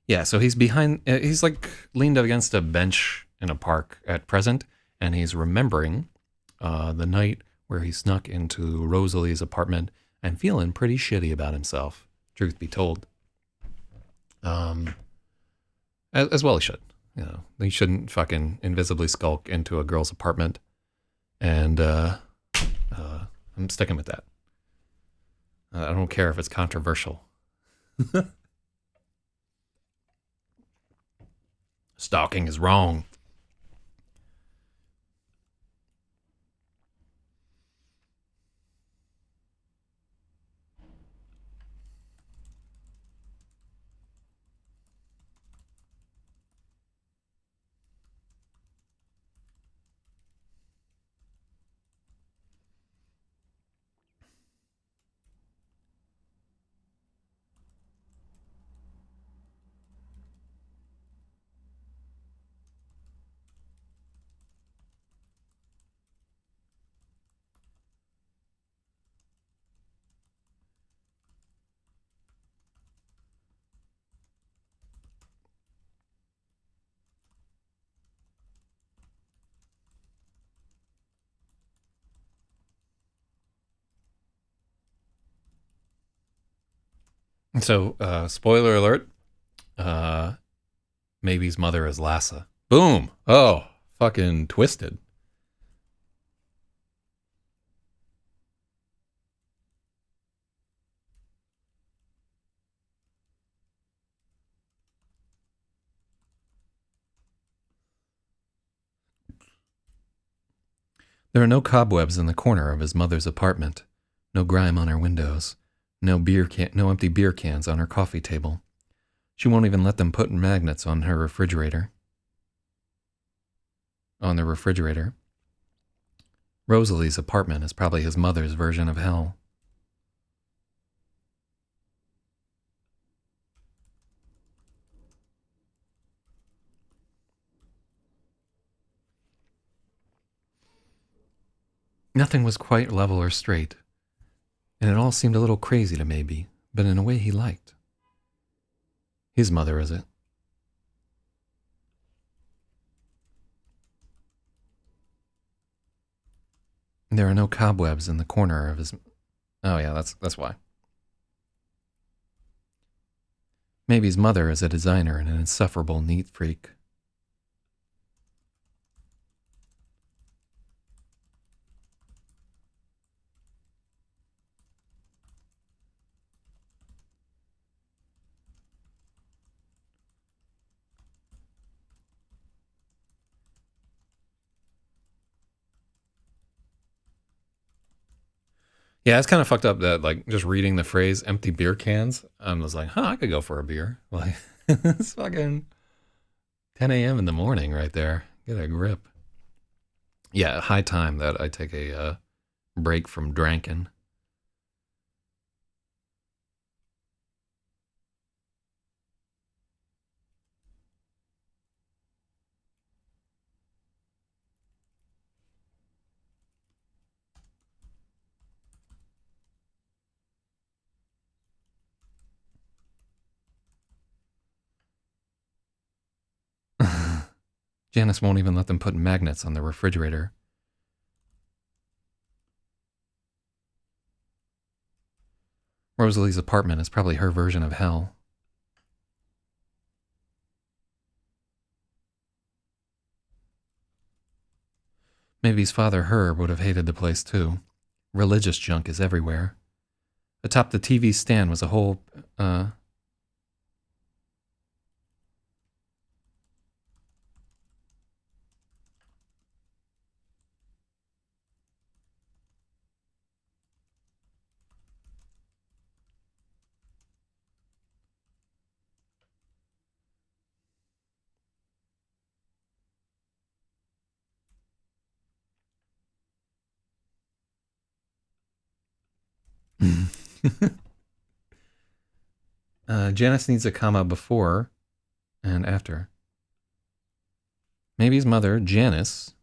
Yeah, so he's behind, he's like leaned against a bench in a park at present, and he's remembering the night where he snuck into Rosalie's apartment and feeling pretty shitty about himself, truth be told. As well he should. You know, he shouldn't fucking invisibly skulk into a girl's apartment, and I'm sticking with that. I don't care if it's controversial. Stalking is wrong. So, spoiler alert, uh, Maybe's mother is Lassa. Boom! Oh, fucking twisted. There are no cobwebs in the corner of his mother's apartment, no grime on her windows, no empty beer cans on her coffee table. She won't even let them put magnets on her refrigerator. On the refrigerator. Rosalie's apartment is probably his mother's version of hell. Nothing was quite level or straight, and it all seemed a little crazy to Maybe, but in a way he liked. His mother, is it? There are no cobwebs in the corner of his... Oh yeah, that's why. Maybe's mother is a designer and an insufferable neat freak. Yeah, it's kind of fucked up that like just reading the phrase "empty beer cans," I was like, "Huh, I could go for a beer." Like it's fucking 10 a.m. in the morning right there. Get a grip. Yeah, high time that I take a break from drinking. Janice won't even let them put magnets on the refrigerator. Rosalie's apartment is probably her version of hell. Maybe's father, Herb, would have hated the place too. Religious junk is everywhere. Atop the TV stand was a whole, Janice needs a comma before and after. Maybe's mother, Janice,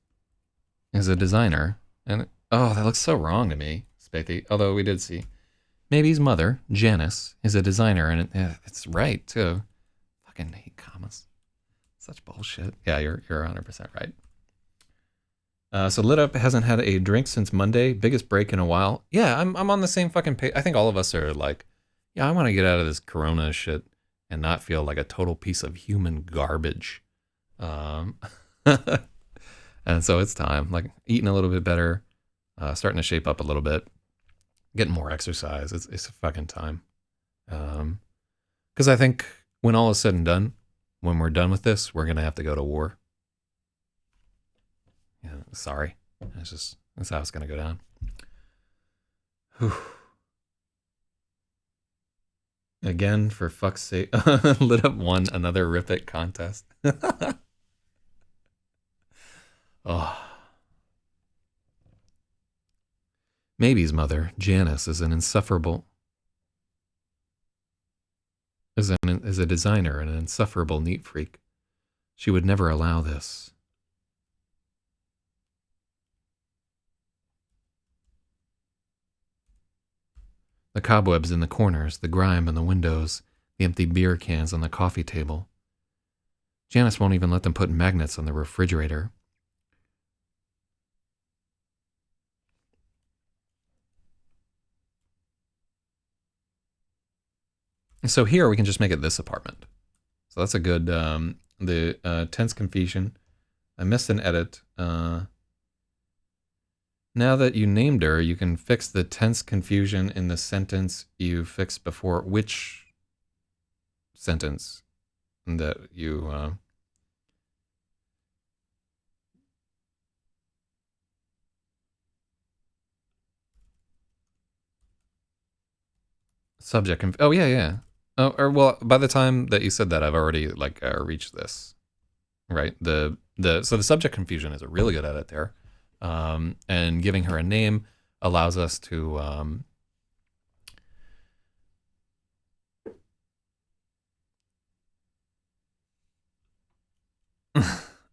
is a designer. And, oh, that looks so wrong to me, Spathy. Although we did see. Maybe's mother, Janice, is a designer, and it's right, too. Fucking hate commas. Such bullshit. Yeah, you're 100% right. So Lit Up hasn't had a drink since Monday. Biggest break in a while. Yeah, I'm on the same fucking page. I think all of us are like, yeah, I want to get out of this Corona shit and not feel like a total piece of human garbage. Um, and so it's time. Like eating a little bit better, starting to shape up a little bit, getting more exercise. It's a fucking time. Because I think when all is said and done, when we're done with this, we're gonna have to go to war. Yeah, sorry. That's how it's gonna go down. Whew. Again, for fuck's sake, Lit Up won another Rip It contest. Oh. Maybe's mother, Janice, is an insufferable is a designer and an insufferable neat freak. She would never allow this. The cobwebs in the corners, the grime in the windows, the empty beer cans on the coffee table. Janice won't even let them put magnets on the refrigerator. So here we can just make it this apartment. So that's a good, the tense confusion. I missed an edit. Now that you named her, you can fix the tense confusion in the sentence you fixed before. Which sentence that you... subject... oh, yeah, yeah. Oh, or well, by the time that you said that, I've already like reached this, right? So the subject confusion is a really good edit there, and giving her a name allows us to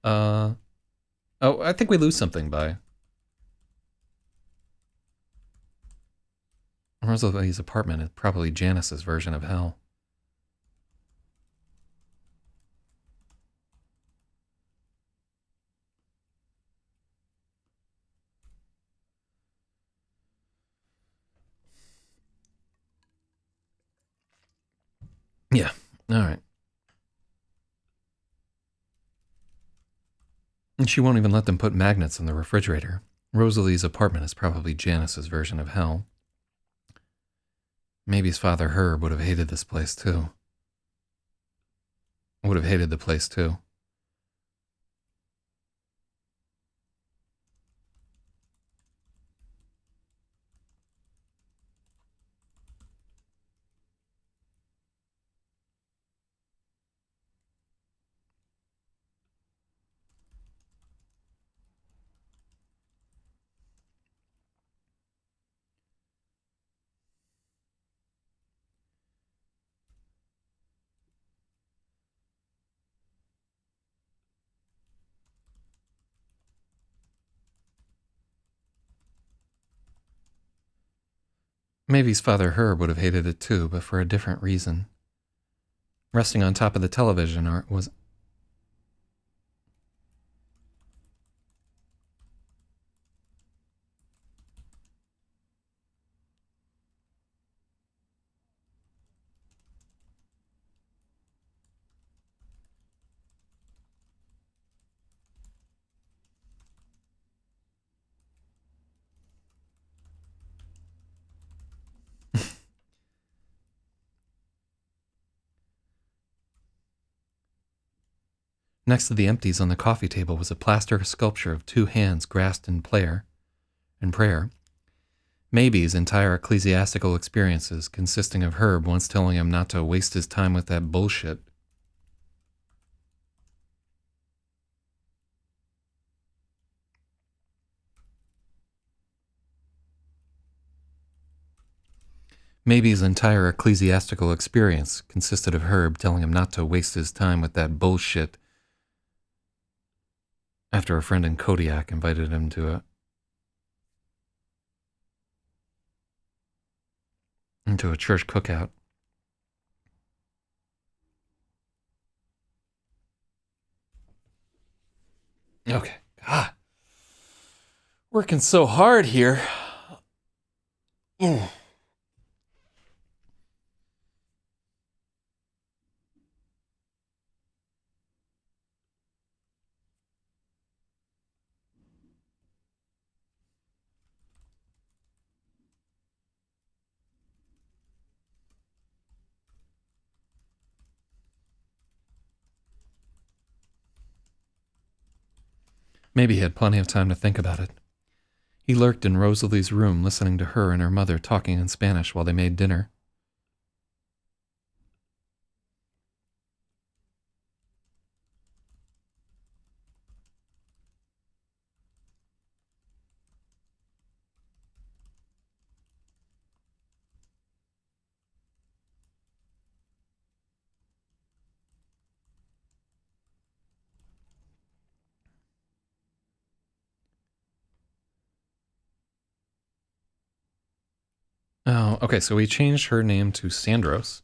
oh, I think we lose something by Rosalia's apartment is probably Janice's version of hell. Yeah. All right. And she won't even let them put magnets on the refrigerator. Rosalie's apartment is probably Janice's version of hell. Maybe's father, Herb, would have hated this place too. Would have hated the place too. Maybe's father Herb would have hated it too, but for a different reason. Resting on top of the television was... Next to the empties on the coffee table was a plaster sculpture of two hands grasped in prayer. Maybe's entire ecclesiastical experiences, consisting of Herb once telling him not to waste his time with that bullshit. Maybe's entire ecclesiastical experience consisted of Herb telling him not to waste his time with that bullshit after a friend in Kodiak invited him to a church cookout. Okay. God. Working so hard here. Maybe he had plenty of time to think about it. He lurked in Rosalie's room, listening to her and her mother talking in Spanish while they made dinner. Oh, okay, so we changed her name to Sandros,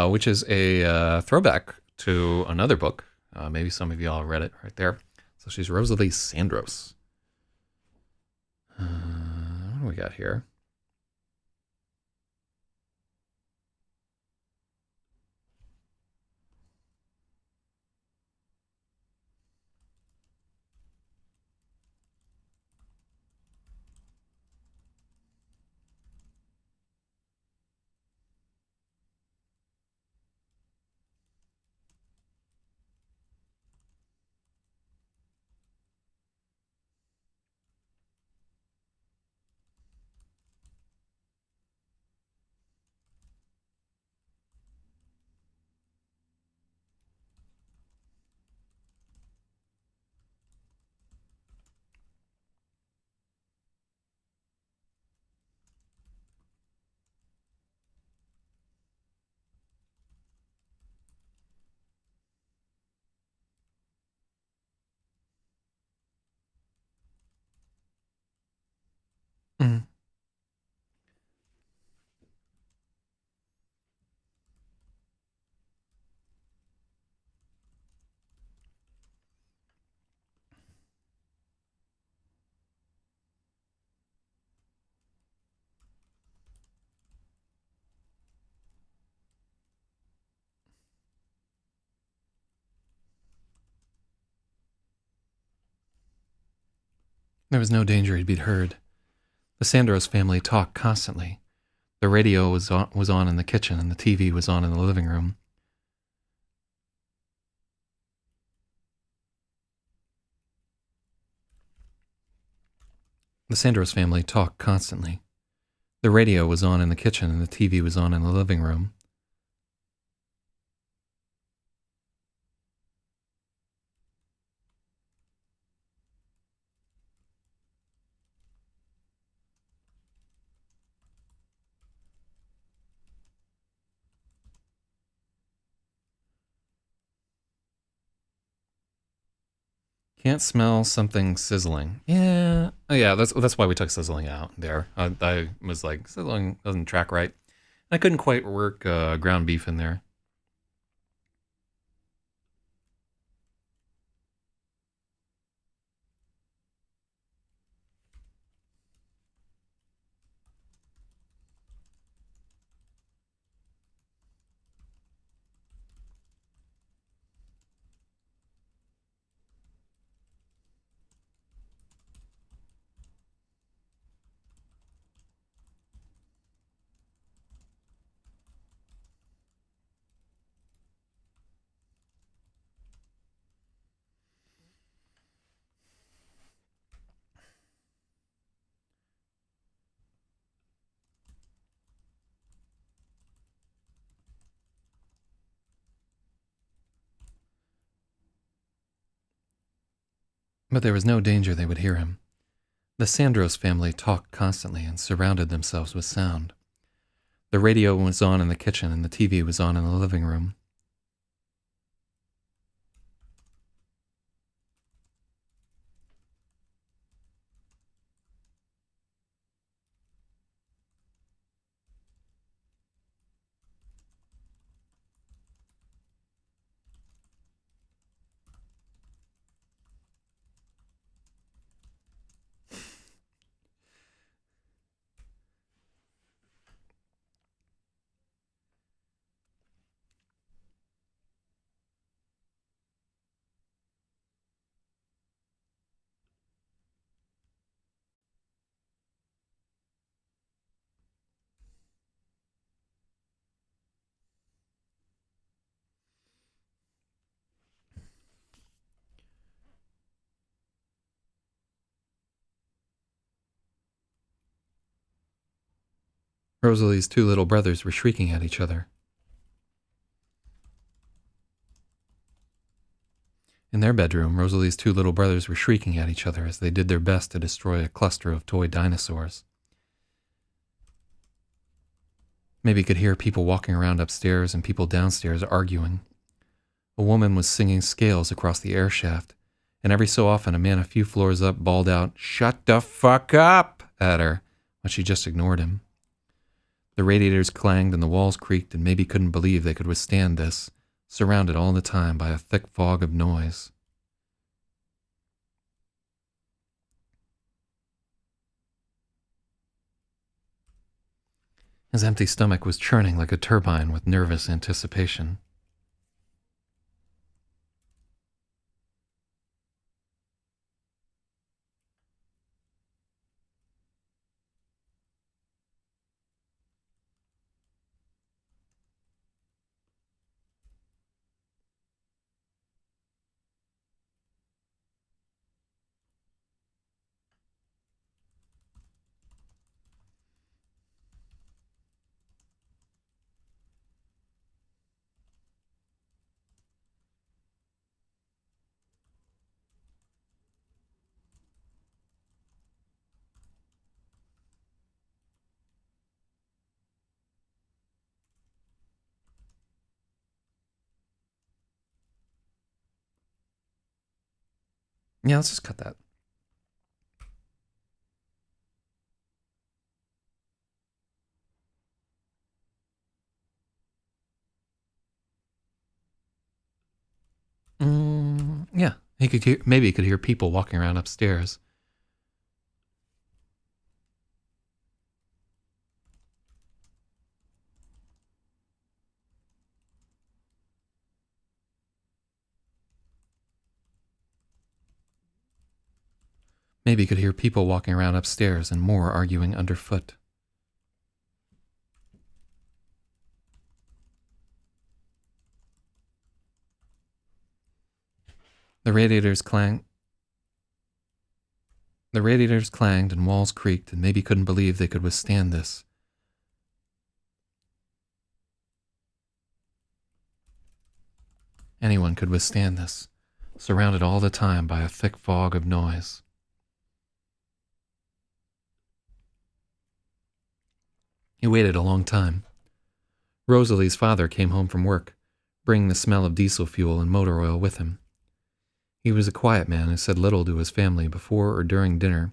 which is a throwback to another book. Maybe some of y'all read it right there. So she's Rosalie Sandros. What do we got here? Mm. There was no danger he'd be heard. The Sandros family talked constantly. The radio was on in the kitchen, and the TV was on in the living room. The Sandros family talked constantly. The radio was on in the kitchen, and the TV was on in the living room. Can't smell something sizzling. Yeah. Oh, yeah, that's why we took sizzling out there. I was like, sizzling doesn't track right. I couldn't quite work ground beef in there. But there was no danger they would hear him. The Sandros family talked constantly and surrounded themselves with sound. The radio was on in the kitchen and the TV was on in the living room. Rosalie's two little brothers were shrieking at each other. In their bedroom, Rosalie's two little brothers were shrieking at each other as they did their best to destroy a cluster of toy dinosaurs. Maybe could hear people walking around upstairs and people downstairs arguing. A woman was singing scales across the air shaft, and every so often a man a few floors up bawled out, "Shut the fuck up!" at her, but she just ignored him. The radiators clanged and the walls creaked and maybe couldn't believe they could withstand this, surrounded all the time by a thick fog of noise. His empty stomach was churning like a turbine with nervous anticipation. Yeah, let's just cut that. Yeah, maybe he could hear people walking around upstairs. Maybe he could hear people walking around upstairs and more arguing underfoot. The radiators clanged and walls creaked and maybe couldn't believe they could withstand this. Anyone could withstand this, surrounded all the time by a thick fog of noise. He waited a long time. Rosalie's father came home from work, bringing the smell of diesel fuel and motor oil with him. He was a quiet man who said little to his family before or during dinner,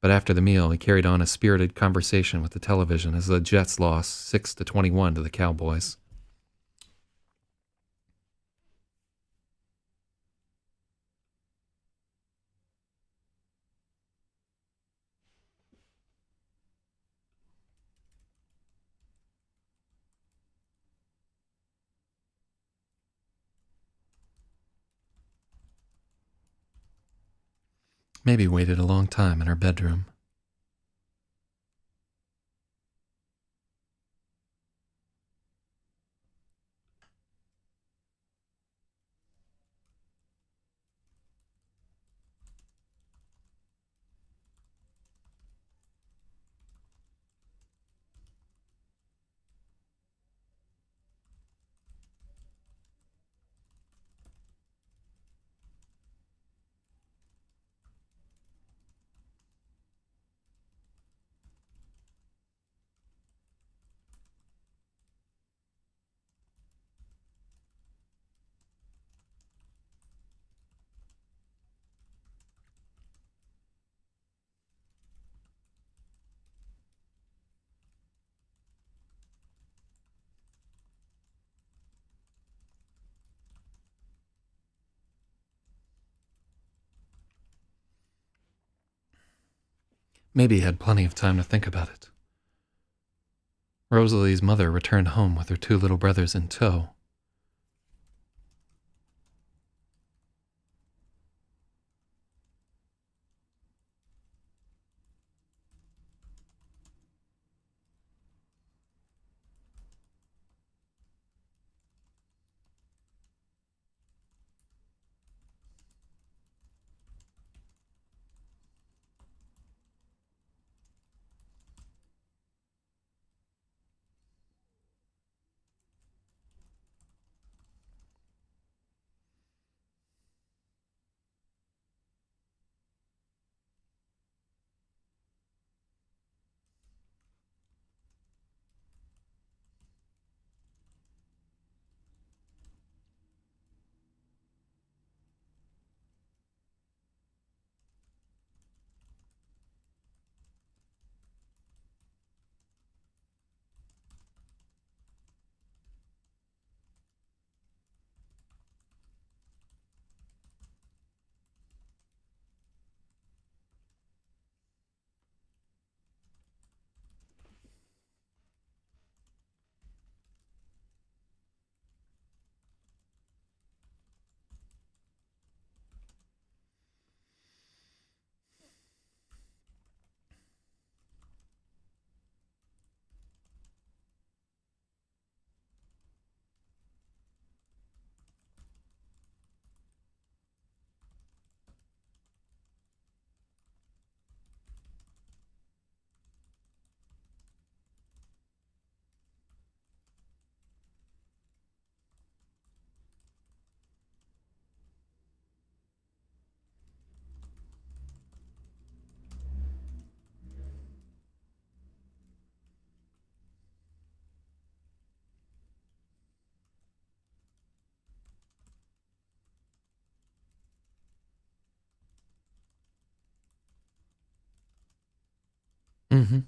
but after the meal he carried on a spirited conversation with the television as the Jets lost 6-21 to the Cowboys. Maybe waited a long time in her bedroom. Maybe he had plenty of time to think about it. Rosalie's mother returned home with her 2 little brothers in tow. Mm-hmm.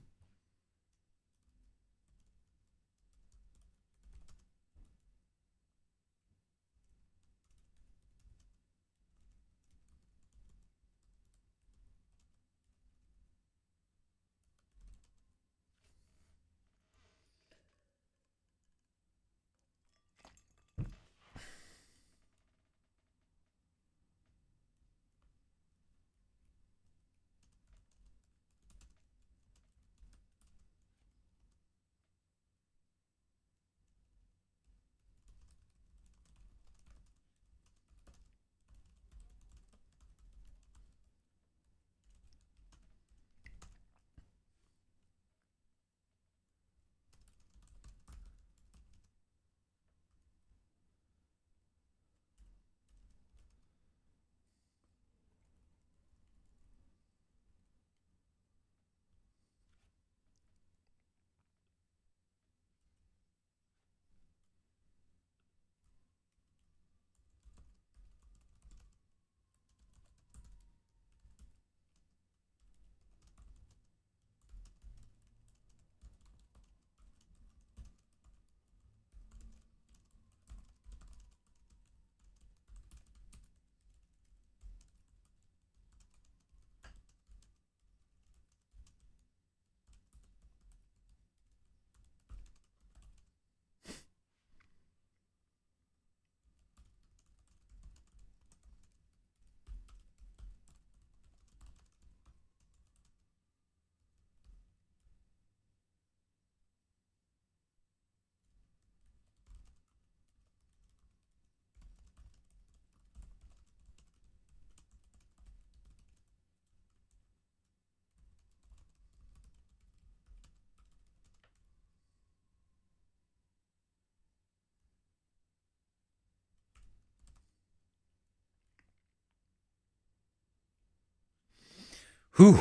Whew.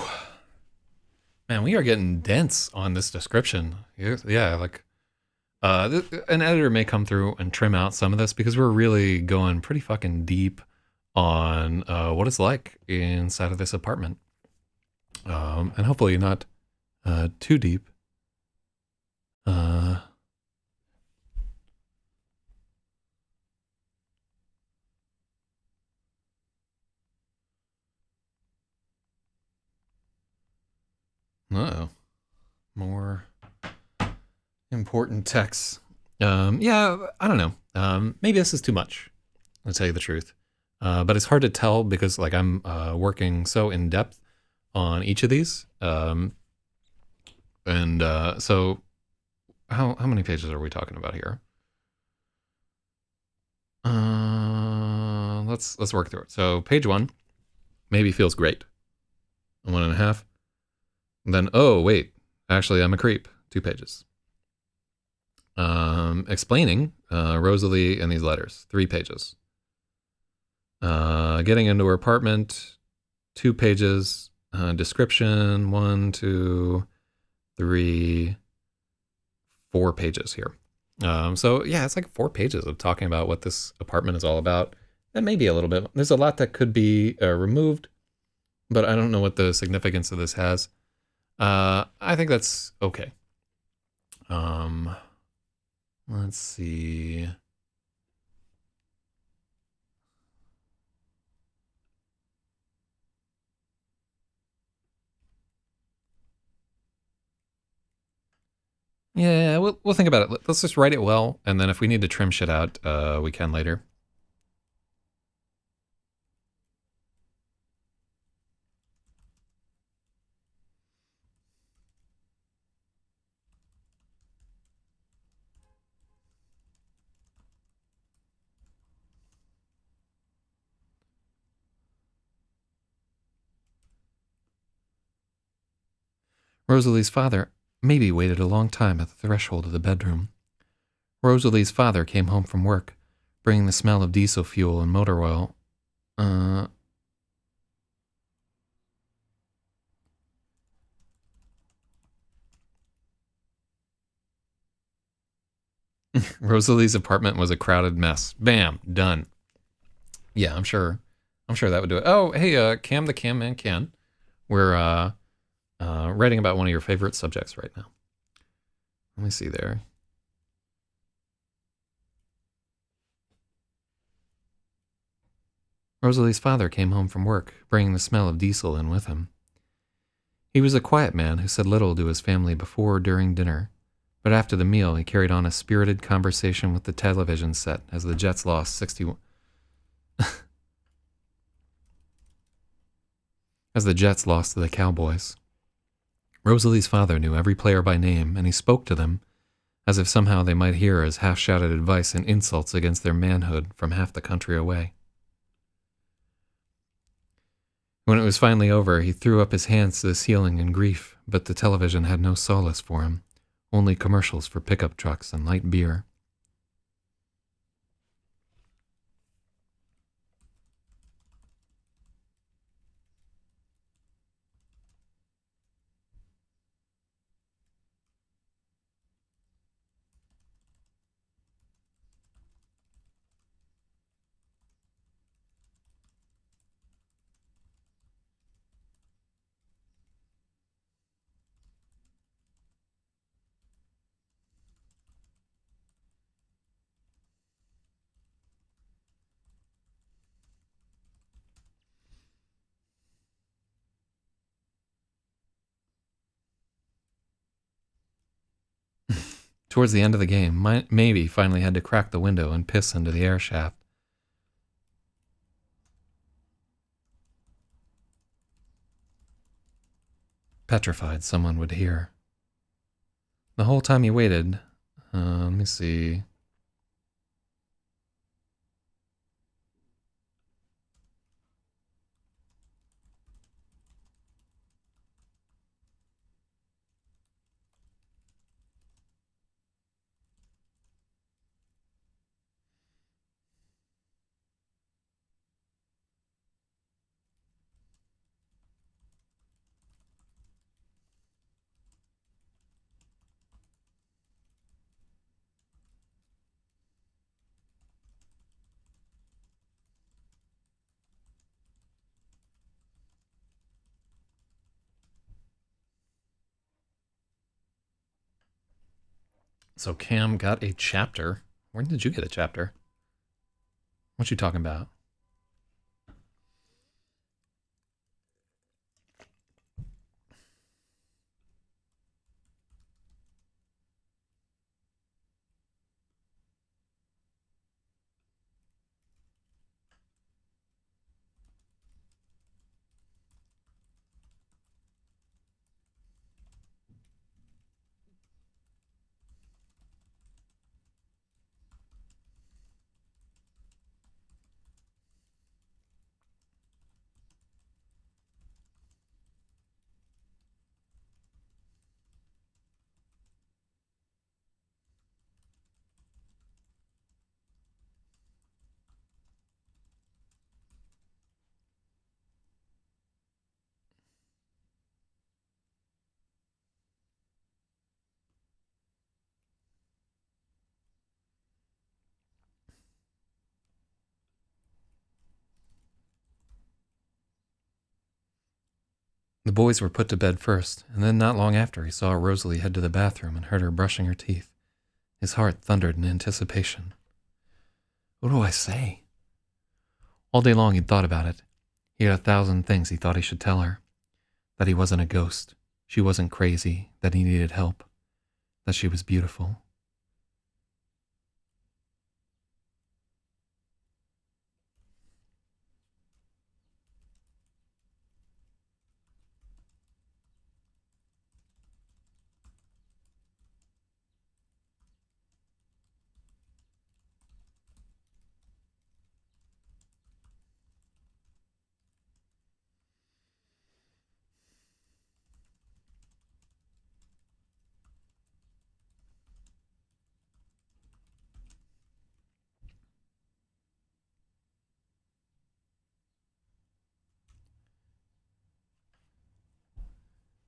Man, we are getting dense on this description. Yeah, like an editor may come through and trim out some of this because we're really going pretty fucking deep on what it's like inside of this apartment. And hopefully not too deep. Uh, oh, more important texts. Yeah, I don't know. Maybe this is too much, to tell you the truth. But it's hard to tell because like I'm working so in depth on each of these. And so how many pages are we talking about here? Let's work through it. So page 1 maybe feels great. 1.5. And then oh wait, actually I'm a creep. 2 pages. Explaining Rosalie and these letters. 3 pages. Getting into her apartment. 2 pages. Description. 1, 2, 3, 4 pages here. So yeah, it's like 4 pages of talking about what this apartment is all about. That may be a little bit. There's a lot that could be removed, but I don't know what the significance of this has. I think that's okay. Let's see. Yeah, we'll think about it. Let's just write it well, and then if we need to trim shit out, we can later. Rosalie's father maybe waited a long time at the threshold of the bedroom. Rosalie's father came home from work, bringing the smell of diesel fuel and motor oil. Rosalie's apartment was a crowded mess. Bam, done. Yeah, I'm sure that would do it. Oh, hey, Cam the Cam Man Can. We're writing about one of your favorite subjects right now. Let me see there. Rosalie's father came home from work, bringing the smell of diesel in with him. He was a quiet man who said little to his family before or during dinner, but after the meal he carried on a spirited conversation with the television set as the Jets lost 61 as the Jets lost to the Cowboys. Rosalie's father knew every player by name, and he spoke to them as if somehow they might hear his half-shouted advice and insults against their manhood from half the country away. When it was finally over, he threw up his hands to the ceiling in grief, but the television had no solace for him, only commercials for pickup trucks and light beer. Towards the end of the game, Maybe finally had to crack the window and piss into the air shaft. Petrified someone would hear. The whole time he waited, let me see. So Cam got a chapter. When did you get a chapter? What you talking about? The boys were put to bed first, and then not long after he saw Rosalie head to the bathroom and heard her brushing her teeth. His heart thundered in anticipation. What do I say? All day long he'd thought about it. He had 1,000 things he thought he should tell her. That he wasn't a ghost. She wasn't crazy. That he needed help. That she was beautiful.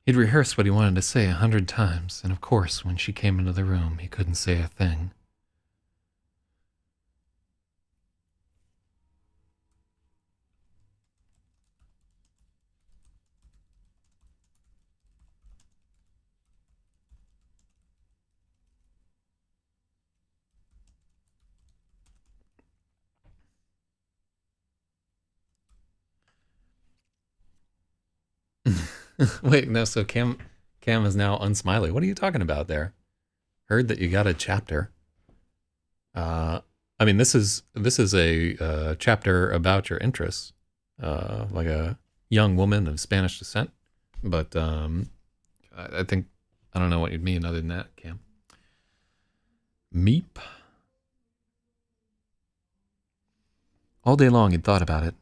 He'd rehearsed what he wanted to say 100 times, and of course, when she came into the room, he couldn't say a thing. Wait, no, so Cam is now unsmiley. What are you talking about there? Heard that you got a chapter. I mean, this is a chapter about your interests, like a young woman of Spanish descent. But I think I don't know what you'd mean other than that, Cam. Meep. All day long he'd thought about it.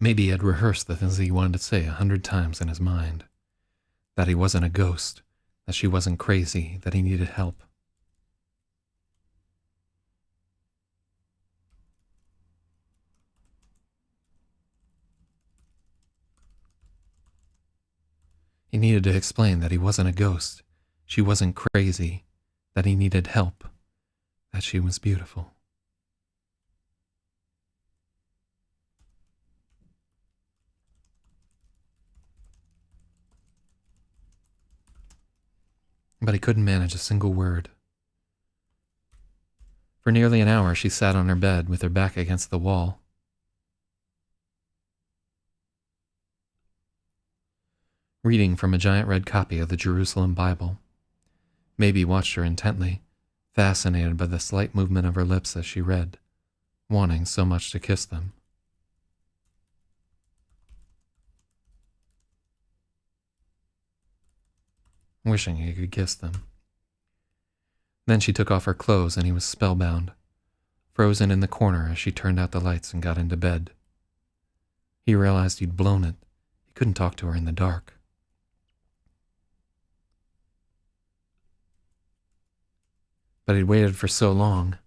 Maybe he had rehearsed the things he wanted to say 100 times in his mind. That he wasn't a ghost, that she wasn't crazy, that he needed help. He needed to explain that he wasn't a ghost, she wasn't crazy, that he needed help, that she was beautiful. But he couldn't manage a single word. For nearly an hour she sat on her bed with her back against the wall. Reading from a giant red copy of the Jerusalem Bible. Maybe watched her intently, fascinated by the slight movement of her lips as she read, wanting so much to kiss them. wishing he could kiss them. Then she took off her clothes and he was spellbound, frozen in the corner as she turned out the lights and got into bed. He realized he'd blown it. He couldn't talk to her in the dark. But he'd waited for so long.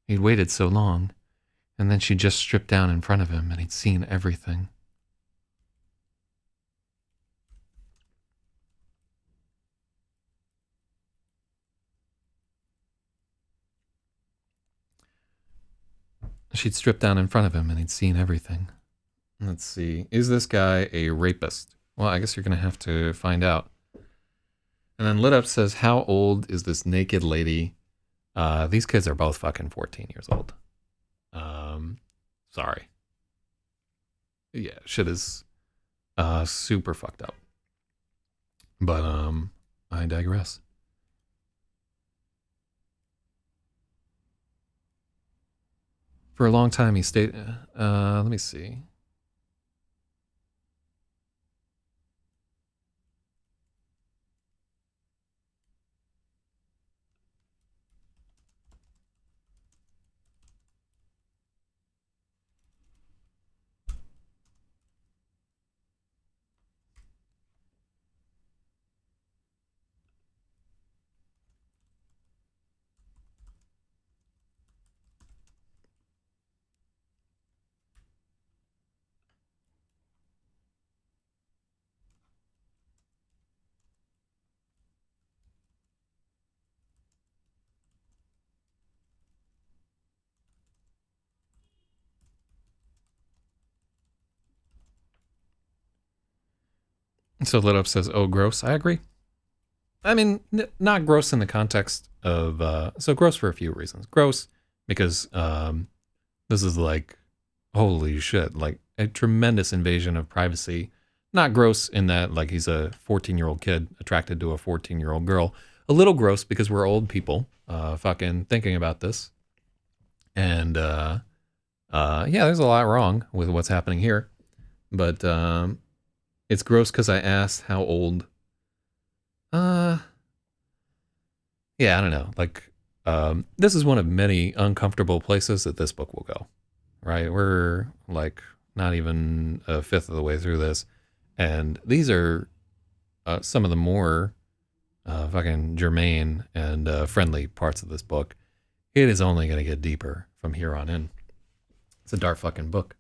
He'd waited so long, and then she just stripped down in front of him and he'd seen everything. She'd stripped down in front of him and he'd seen everything. Let's see. Is this guy a rapist? Well, I guess you're going to have to find out. And then Lit Up says, how old is this naked lady? These kids are both fucking 14 years old. Sorry. Yeah, shit is super fucked up. But I digress. For a long time he stayed... let me see. So Lit Up says, oh, gross. I agree. I mean, not gross in the context of... so gross for a few reasons. Gross because this is like, holy shit, like a tremendous invasion of privacy. Not gross in that, like, he's a 14-year-old kid attracted to a 14-year-old girl. A little gross because we're old people fucking thinking about this. And yeah, there's a lot wrong with what's happening here. But it's gross because I asked how old. Yeah, I don't know. Like, this is one of many uncomfortable places that this book will go. Right? We're like not even a fifth of the way through this. And these are some of the more fucking germane and friendly parts of this book. It is only going to get deeper from here on in. It's a dark fucking book.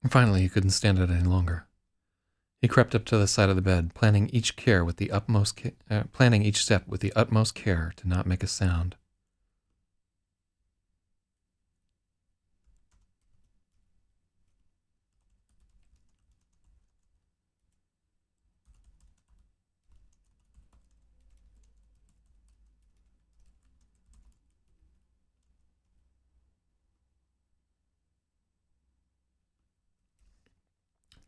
And finally, he couldn't stand it any longer. He crept up to the side of the bed, planning each step with the utmost care to not make a sound.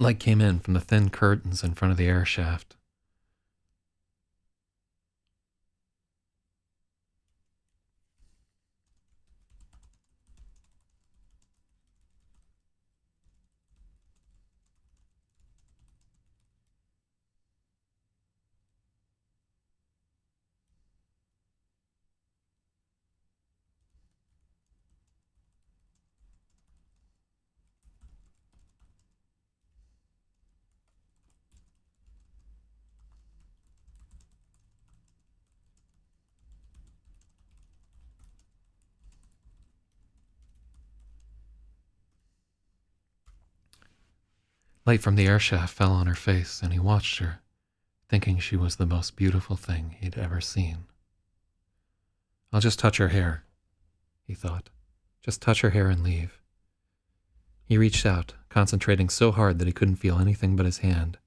Light came in from the thin curtains in front of the air shaft. Light from the air shaft fell on her face, and he watched her, thinking she was the most beautiful thing he'd ever seen. I'll just touch her hair, he thought. Just touch her hair and leave. He reached out, concentrating so hard that he couldn't feel anything but his hand.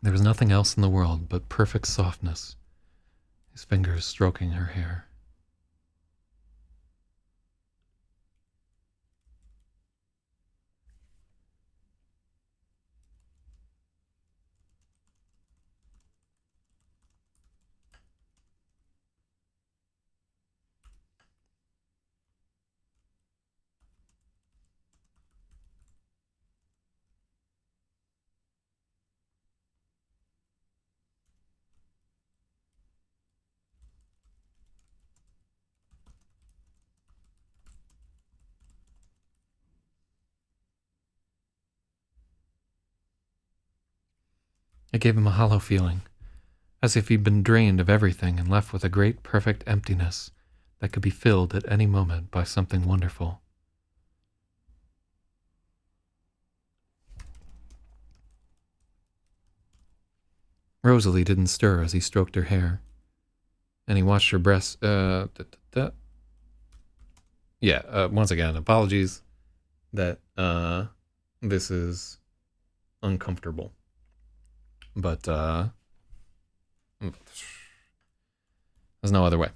There was nothing else in the world but perfect softness, his fingers stroking her hair. It gave him a hollow feeling, as if he'd been drained of everything and left with a great perfect emptiness that could be filled at any moment by something wonderful. Rosalie didn't stir as he stroked her hair, and he watched her breasts. Once again, apologies that this is uncomfortable. But there's no other way.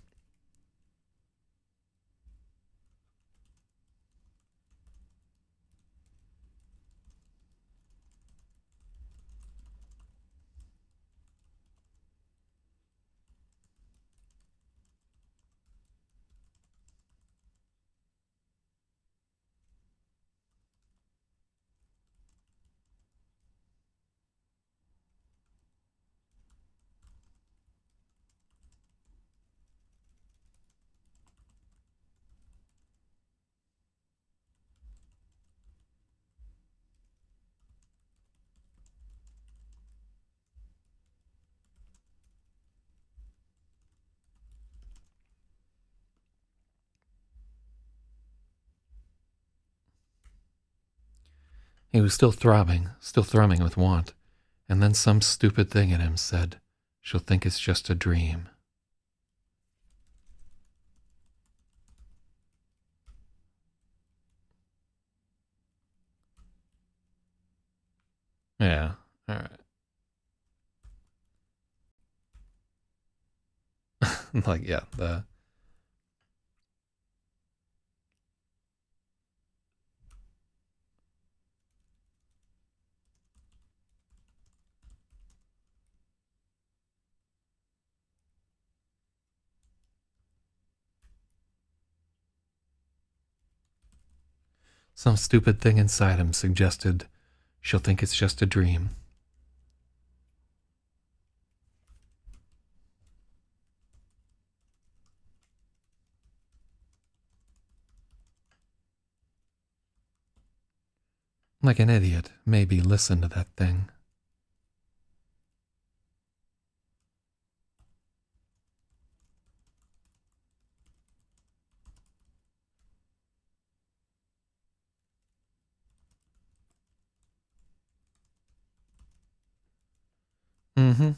He was still throbbing with want, and then some stupid thing in him said, "She'll think it's just a dream." Yeah, alright. Like, yeah, some stupid thing inside him suggested, "She'll think it's just a dream." Like an idiot, maybe listen to that thing. Mm-hmm.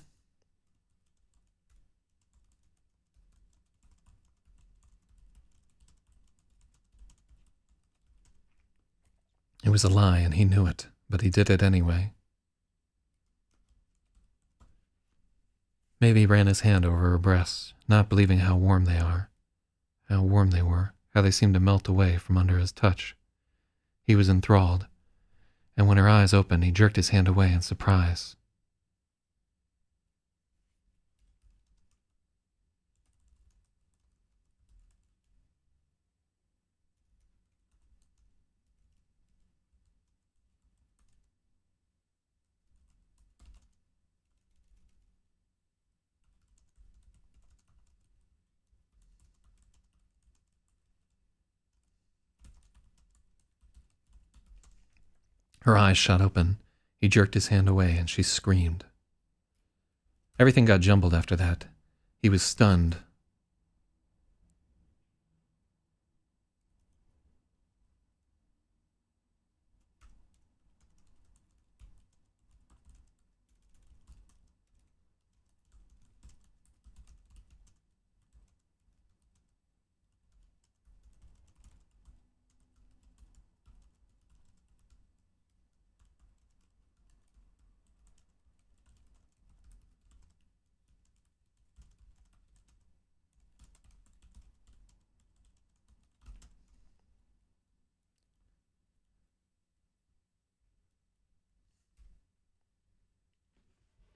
It was a lie and he knew it, but he did it anyway. Maybe he ran his hand over her breasts, not believing how warm they are. How warm they were, how they seemed to melt away from under his touch. He was enthralled, and when her eyes opened, he jerked his hand away in surprise. Her eyes shot open. He jerked his hand away, and she screamed. Everything got jumbled after that. He was stunned.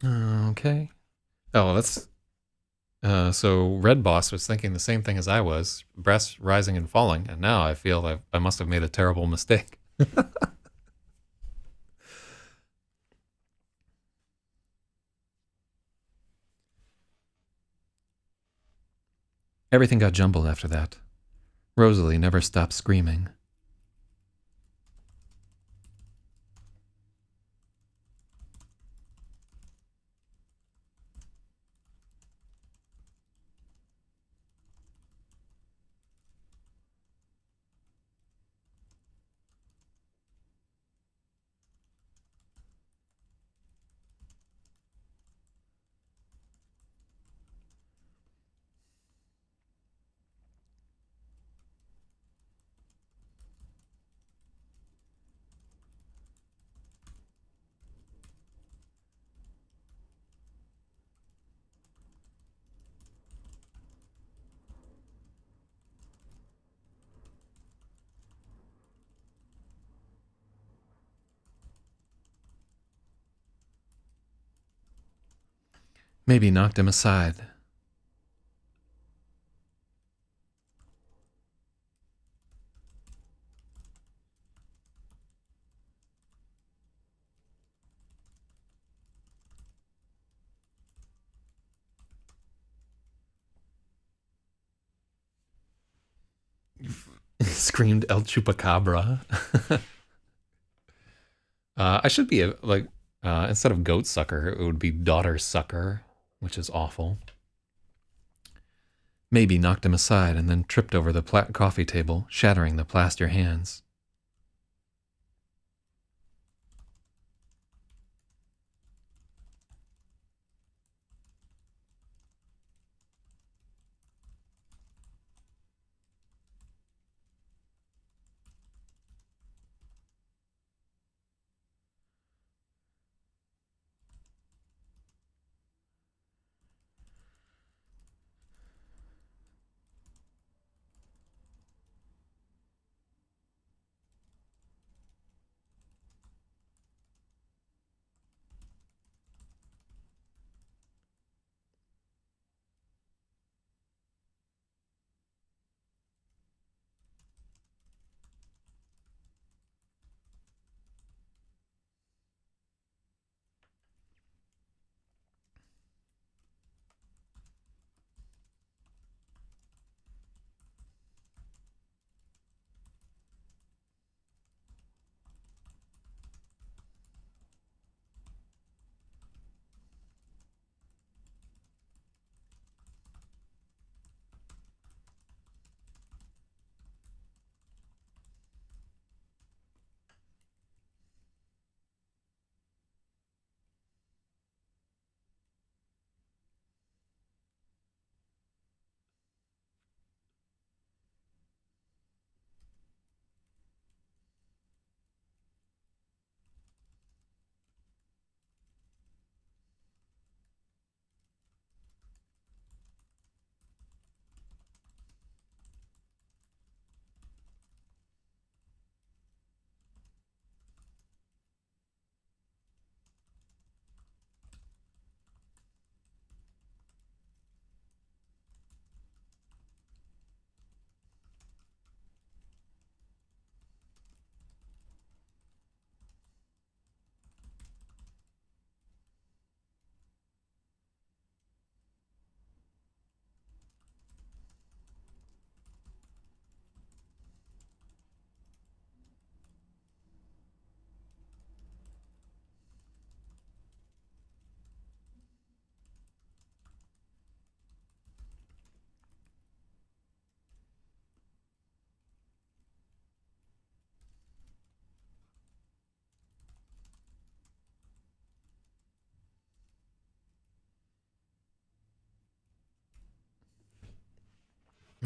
Okay. Oh, that's... so Red Boss was thinking the same thing as I was, breasts rising and falling, and now I feel I must have made a terrible mistake. Everything got jumbled after that. Rosalie never stopped screaming. Maybe knocked him aside. Screamed El Chupacabra. I should be instead of goat sucker, it would be daughter sucker, which is awful. Maybe knocked him aside and then tripped over the coffee table, shattering the plaster hands.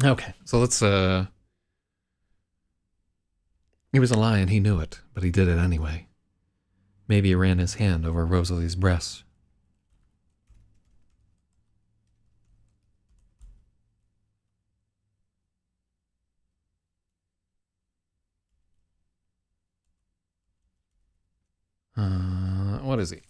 Okay, so let's, It was a lie and he knew it, but he did it anyway. Maybe he ran his hand over Rosalie's breasts. What is he?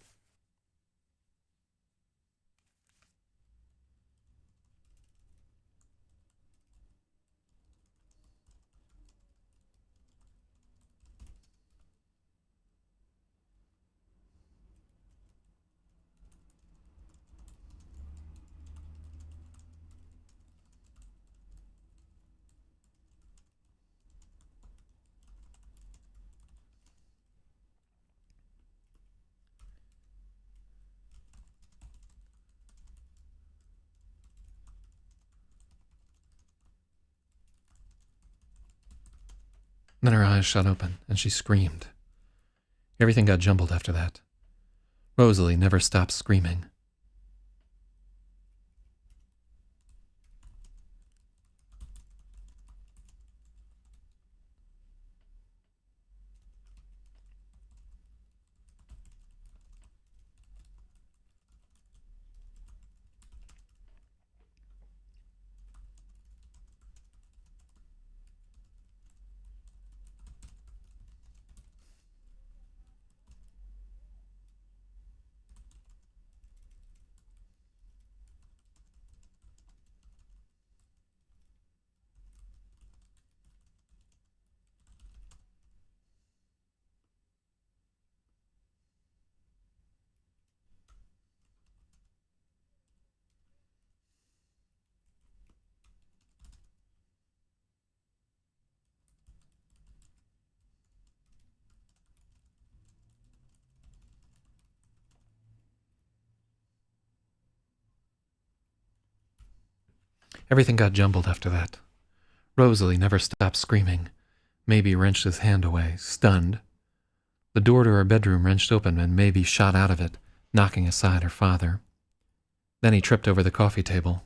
Then her eyes shut open, and she screamed. Everything got jumbled after that. Rosalie never stopped screaming. Everything got jumbled after that. Rosalie never stopped screaming. Maybe wrenched his hand away, stunned. The door to her bedroom wrenched open and Maybe shot out of it, knocking aside her father. Then he tripped over the coffee table.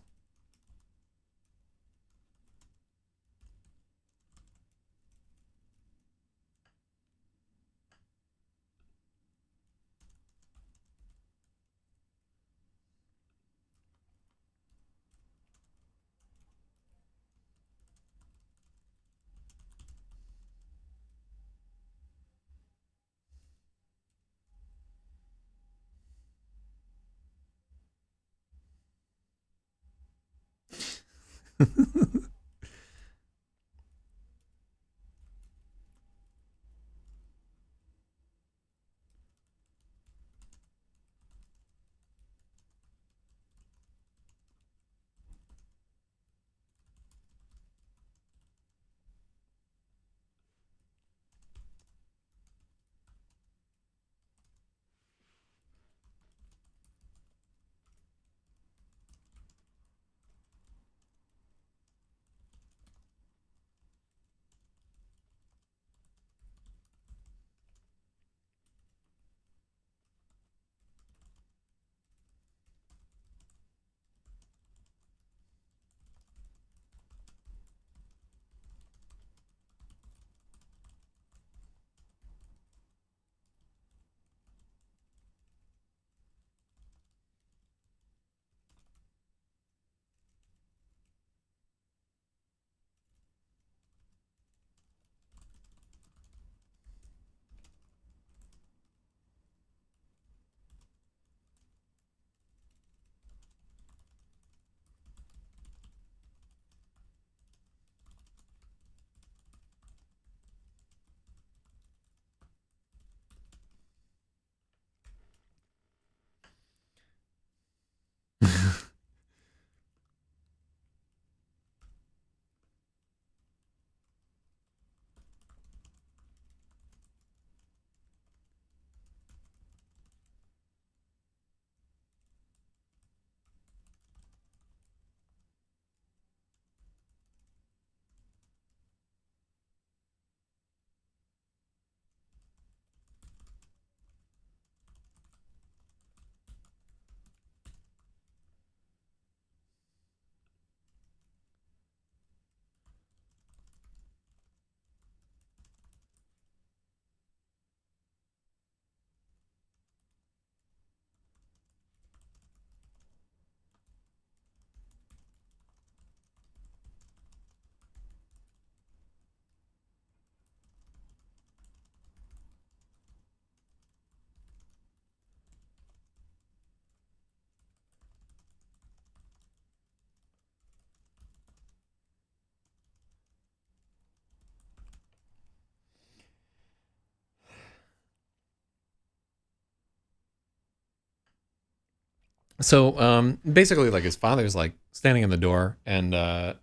So basically, like his father's like standing in the door, and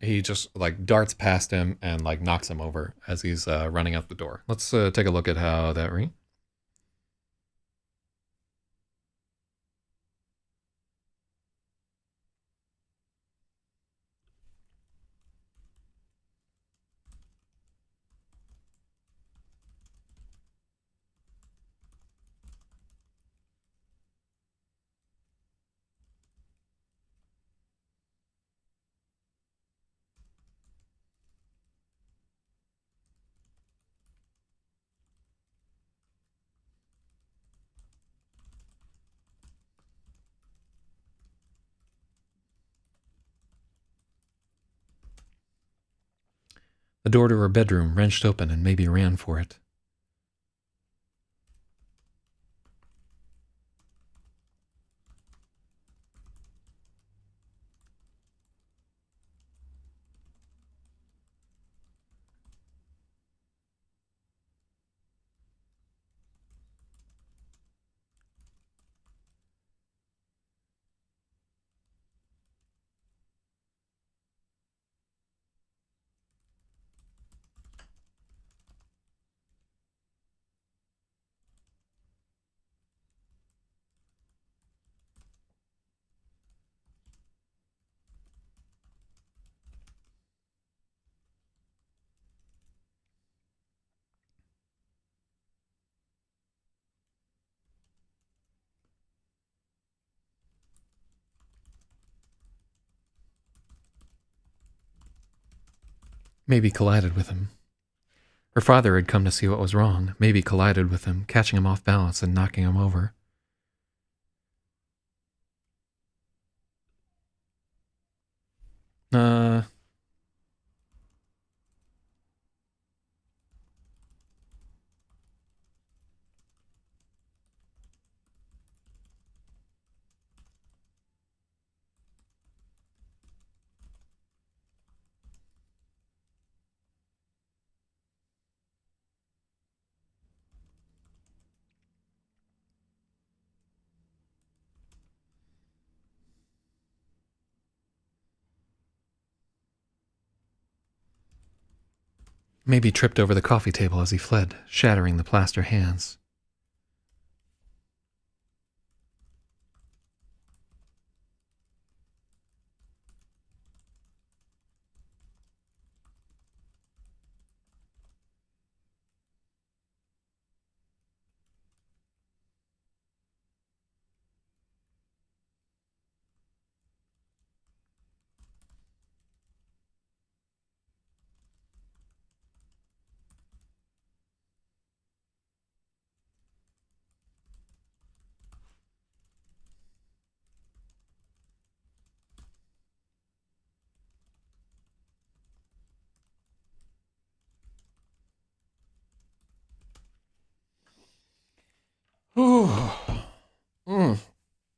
he just like darts past him and like knocks him over as he's running out the door. Let's take a look at how that reads. The door to her bedroom wrenched open and maybe ran for it. Maybe collided with him. Her father had come to see what was wrong, maybe collided with him, catching him off balance and knocking him over. Uh, maybe tripped over the coffee table as he fled, shattering the plaster hands.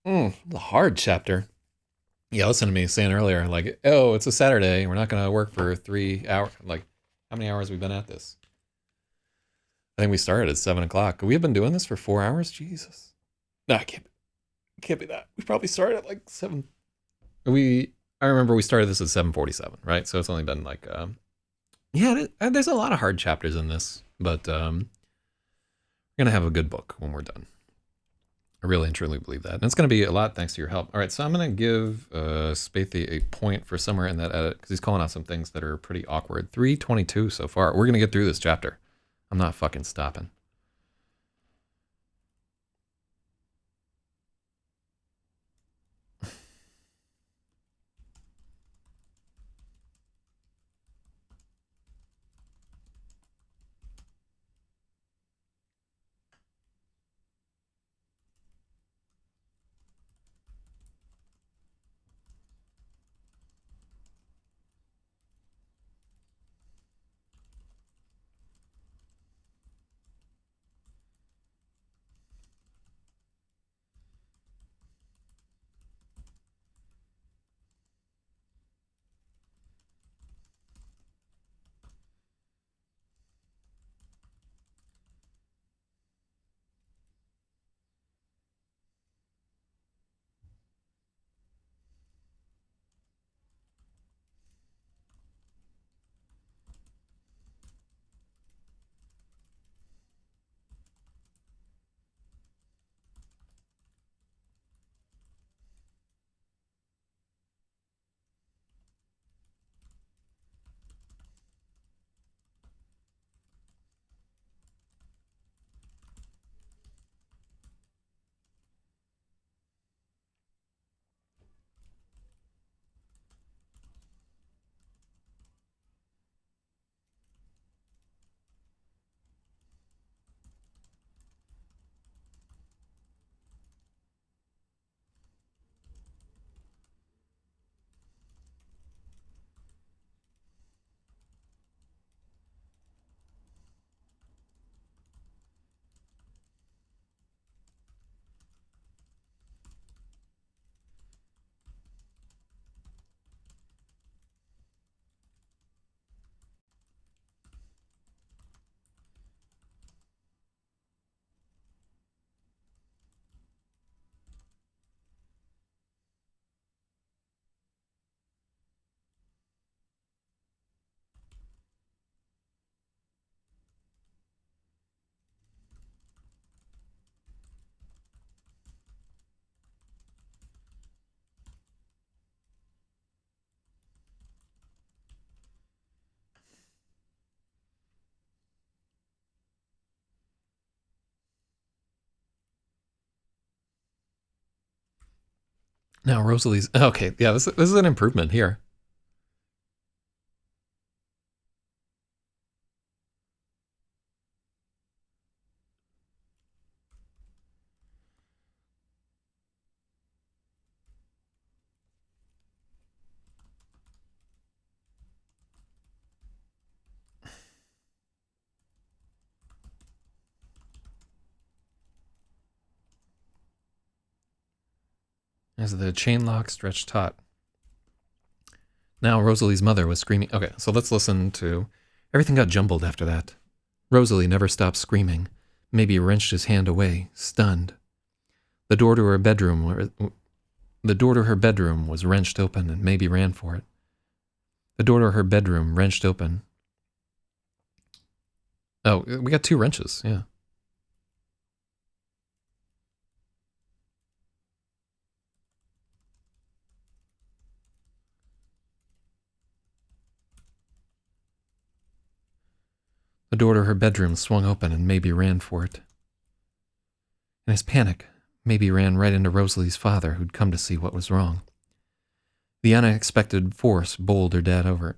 The hard chapter. Yeah, listen to me saying earlier, like, oh, it's a Saturday. We're not going to work for 3 hours. Like, how many hours have we been at this? I think we started at 7 o'clock. We have been doing this for 4 hours? Jesus. No, it can't be that. We probably started at like 7. I remember we started this at 7:47, right? So it's only been like, yeah, there's a lot of hard chapters in this, but we're going to have a good book when we're done. I really and truly believe that. And it's going to be a lot thanks to your help. All right, so I'm going to give Spathy a point for somewhere in that edit because he's calling out some things that are pretty awkward. 322 so far. We're going to get through this chapter. I'm not fucking stopping. Now Rosalie's... Okay, yeah, this is an improvement here. As the chain lock stretched taut. Now Rosalie's mother was screaming. Okay, so let's listen to... Everything got jumbled after that. Rosalie never stopped screaming. Maybe wrenched his hand away, stunned. The door to her bedroom was wrenched open, and Maybe ran for it. The door to her bedroom wrenched open. Oh, we got 2 wrenches, yeah. The door to her bedroom swung open, and Maybe ran for it. In his panic, Maybe ran right into Rosalie's father, who'd come to see what was wrong. The unexpected force bowled her dad over.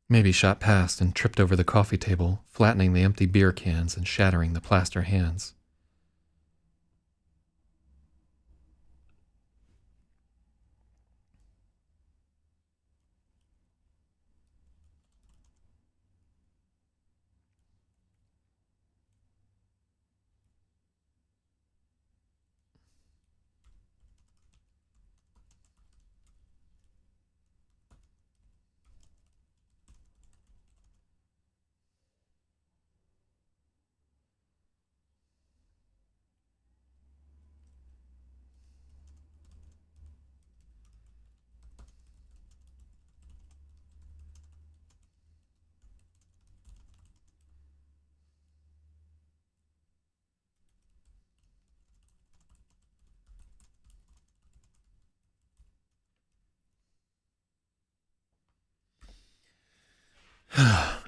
Maybe shot past and tripped over the coffee table, flattening the empty beer cans and shattering the plaster hands.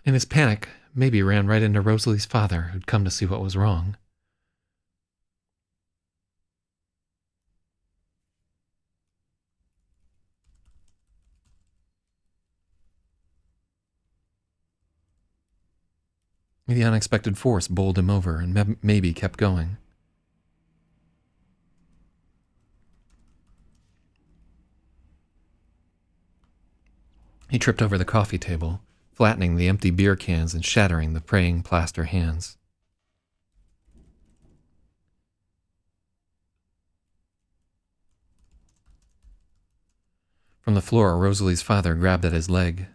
In his panic, Maybe ran right into Rosalie's father, who'd come to see what was wrong. The unexpected force bowled him over, and Maybe kept going. He tripped over the coffee table, flattening the empty beer cans and shattering the praying plaster hands. From the floor, Rosalie's father grabbed at his leg.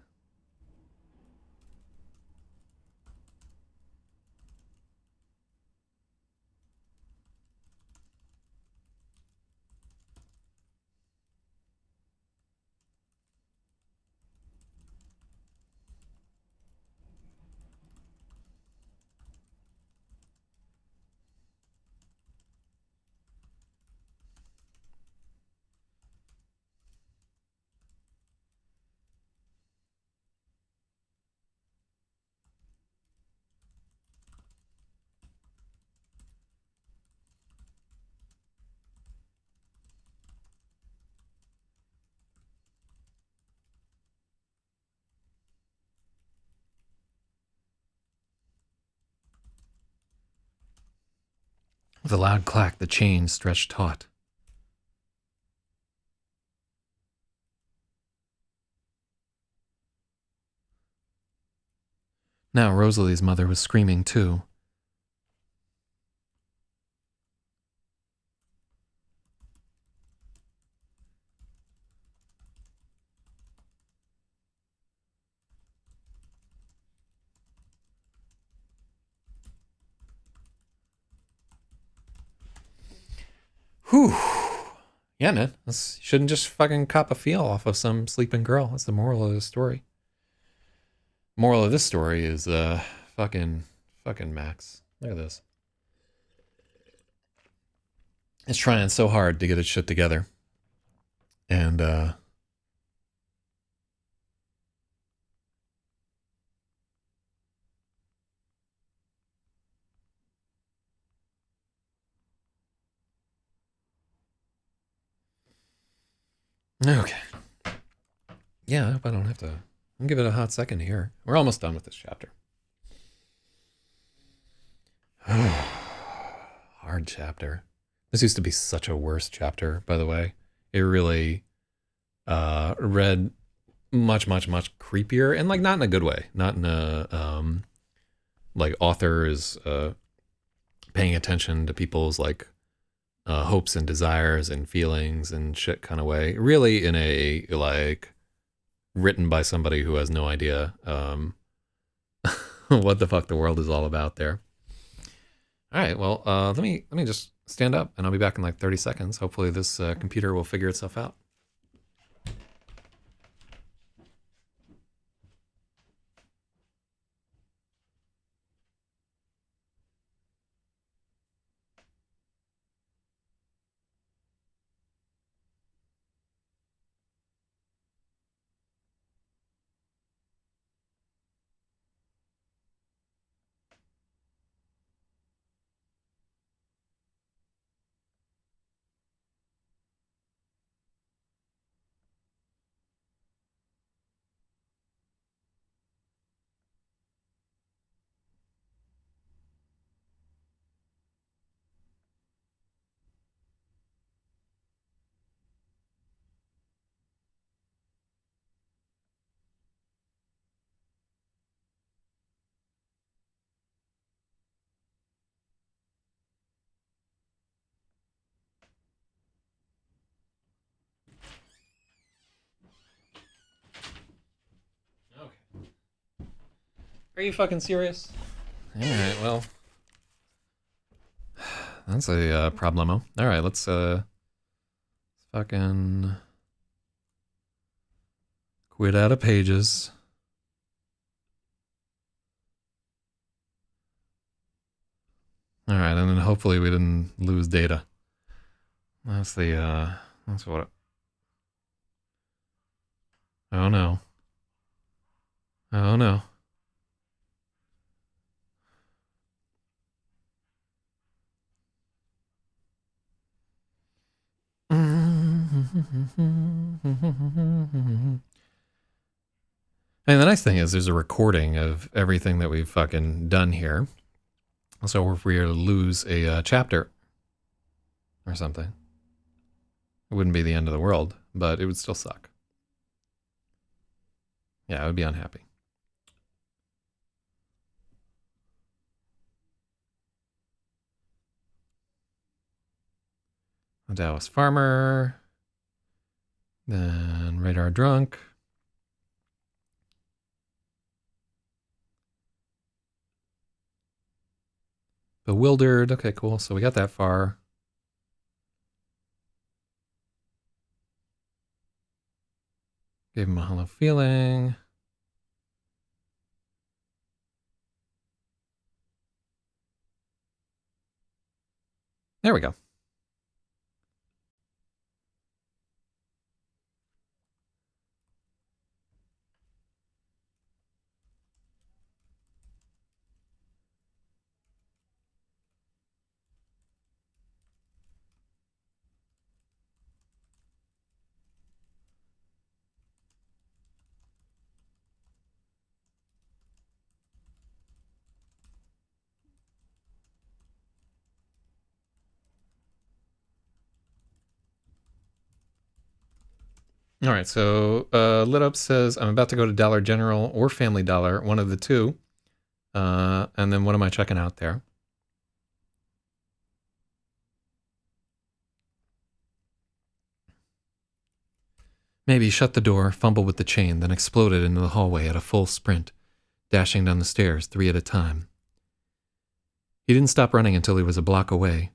With a loud clack, the chain stretched taut. Now Rosalie's mother was screaming too. Whew. Yeah, man. You shouldn't just fucking cop a feel off of some sleeping girl. That's the moral of the story. Moral of this story is fucking Max. Look at this. is trying so hard to get its shit together. And okay. Yeah, I hope I don't have to. I'll give it a hot second here. We're almost done with this chapter. Hard chapter. This used to be such a worse chapter, by the way. It really read much creepier, and like not in a good way. Not in a like author is paying attention to people's like hopes and desires and feelings and shit kind of way. Really in a like written by somebody who has no idea what the fuck the world is all about there. All right, well, let me just stand up, and I'll be back in like 30 seconds. Hopefully this computer will figure itself out. Are you fucking serious? All right, well, that's a problemo. All right, let's fucking quit out of pages. All right, and then hopefully we didn't lose data. That's the that's what. Oh no. Oh no. And the nice thing is there's a recording of everything that we've fucking done here. So if we were to lose a chapter or something, it wouldn't be the end of the world, but it would still suck. Yeah, I would be unhappy. Dallas Farmer. Then Radar Drunk. Bewildered. Okay, cool. So we got that far. Gave him a hollow feeling. There we go. All right, so Lit Up says, I'm about to go to Dollar General or Family Dollar, one of the two. And then what am I checking out there? Maybe he shut the door, fumbled with the chain, then exploded into the hallway at a full sprint, dashing down the stairs 3 at a time. He didn't stop running until he was a block away.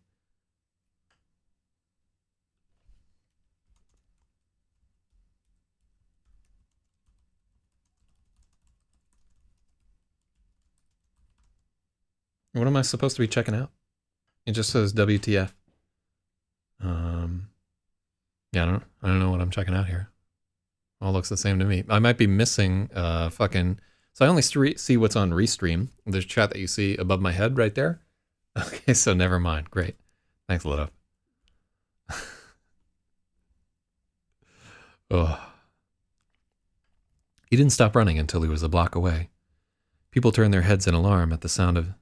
What am I supposed to be checking out? It just says WTF. Yeah, I don't know what I'm checking out here. All looks the same to me. I might be missing fucking. So I only see what's on Restream. There's chat that you see above my head right there. Okay, so never mind. Great. Thanks, Lit Up. Ugh. He didn't stop running until he was a block away. People turned their heads in alarm at the sound of.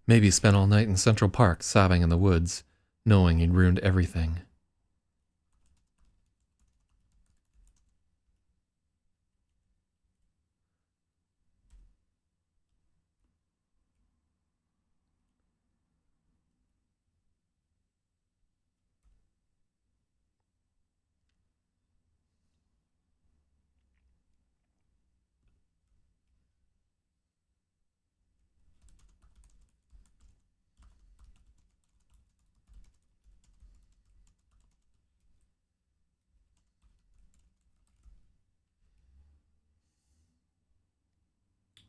Maybe he spent all night in Central Park sobbing in the woods, knowing he'd ruined everything.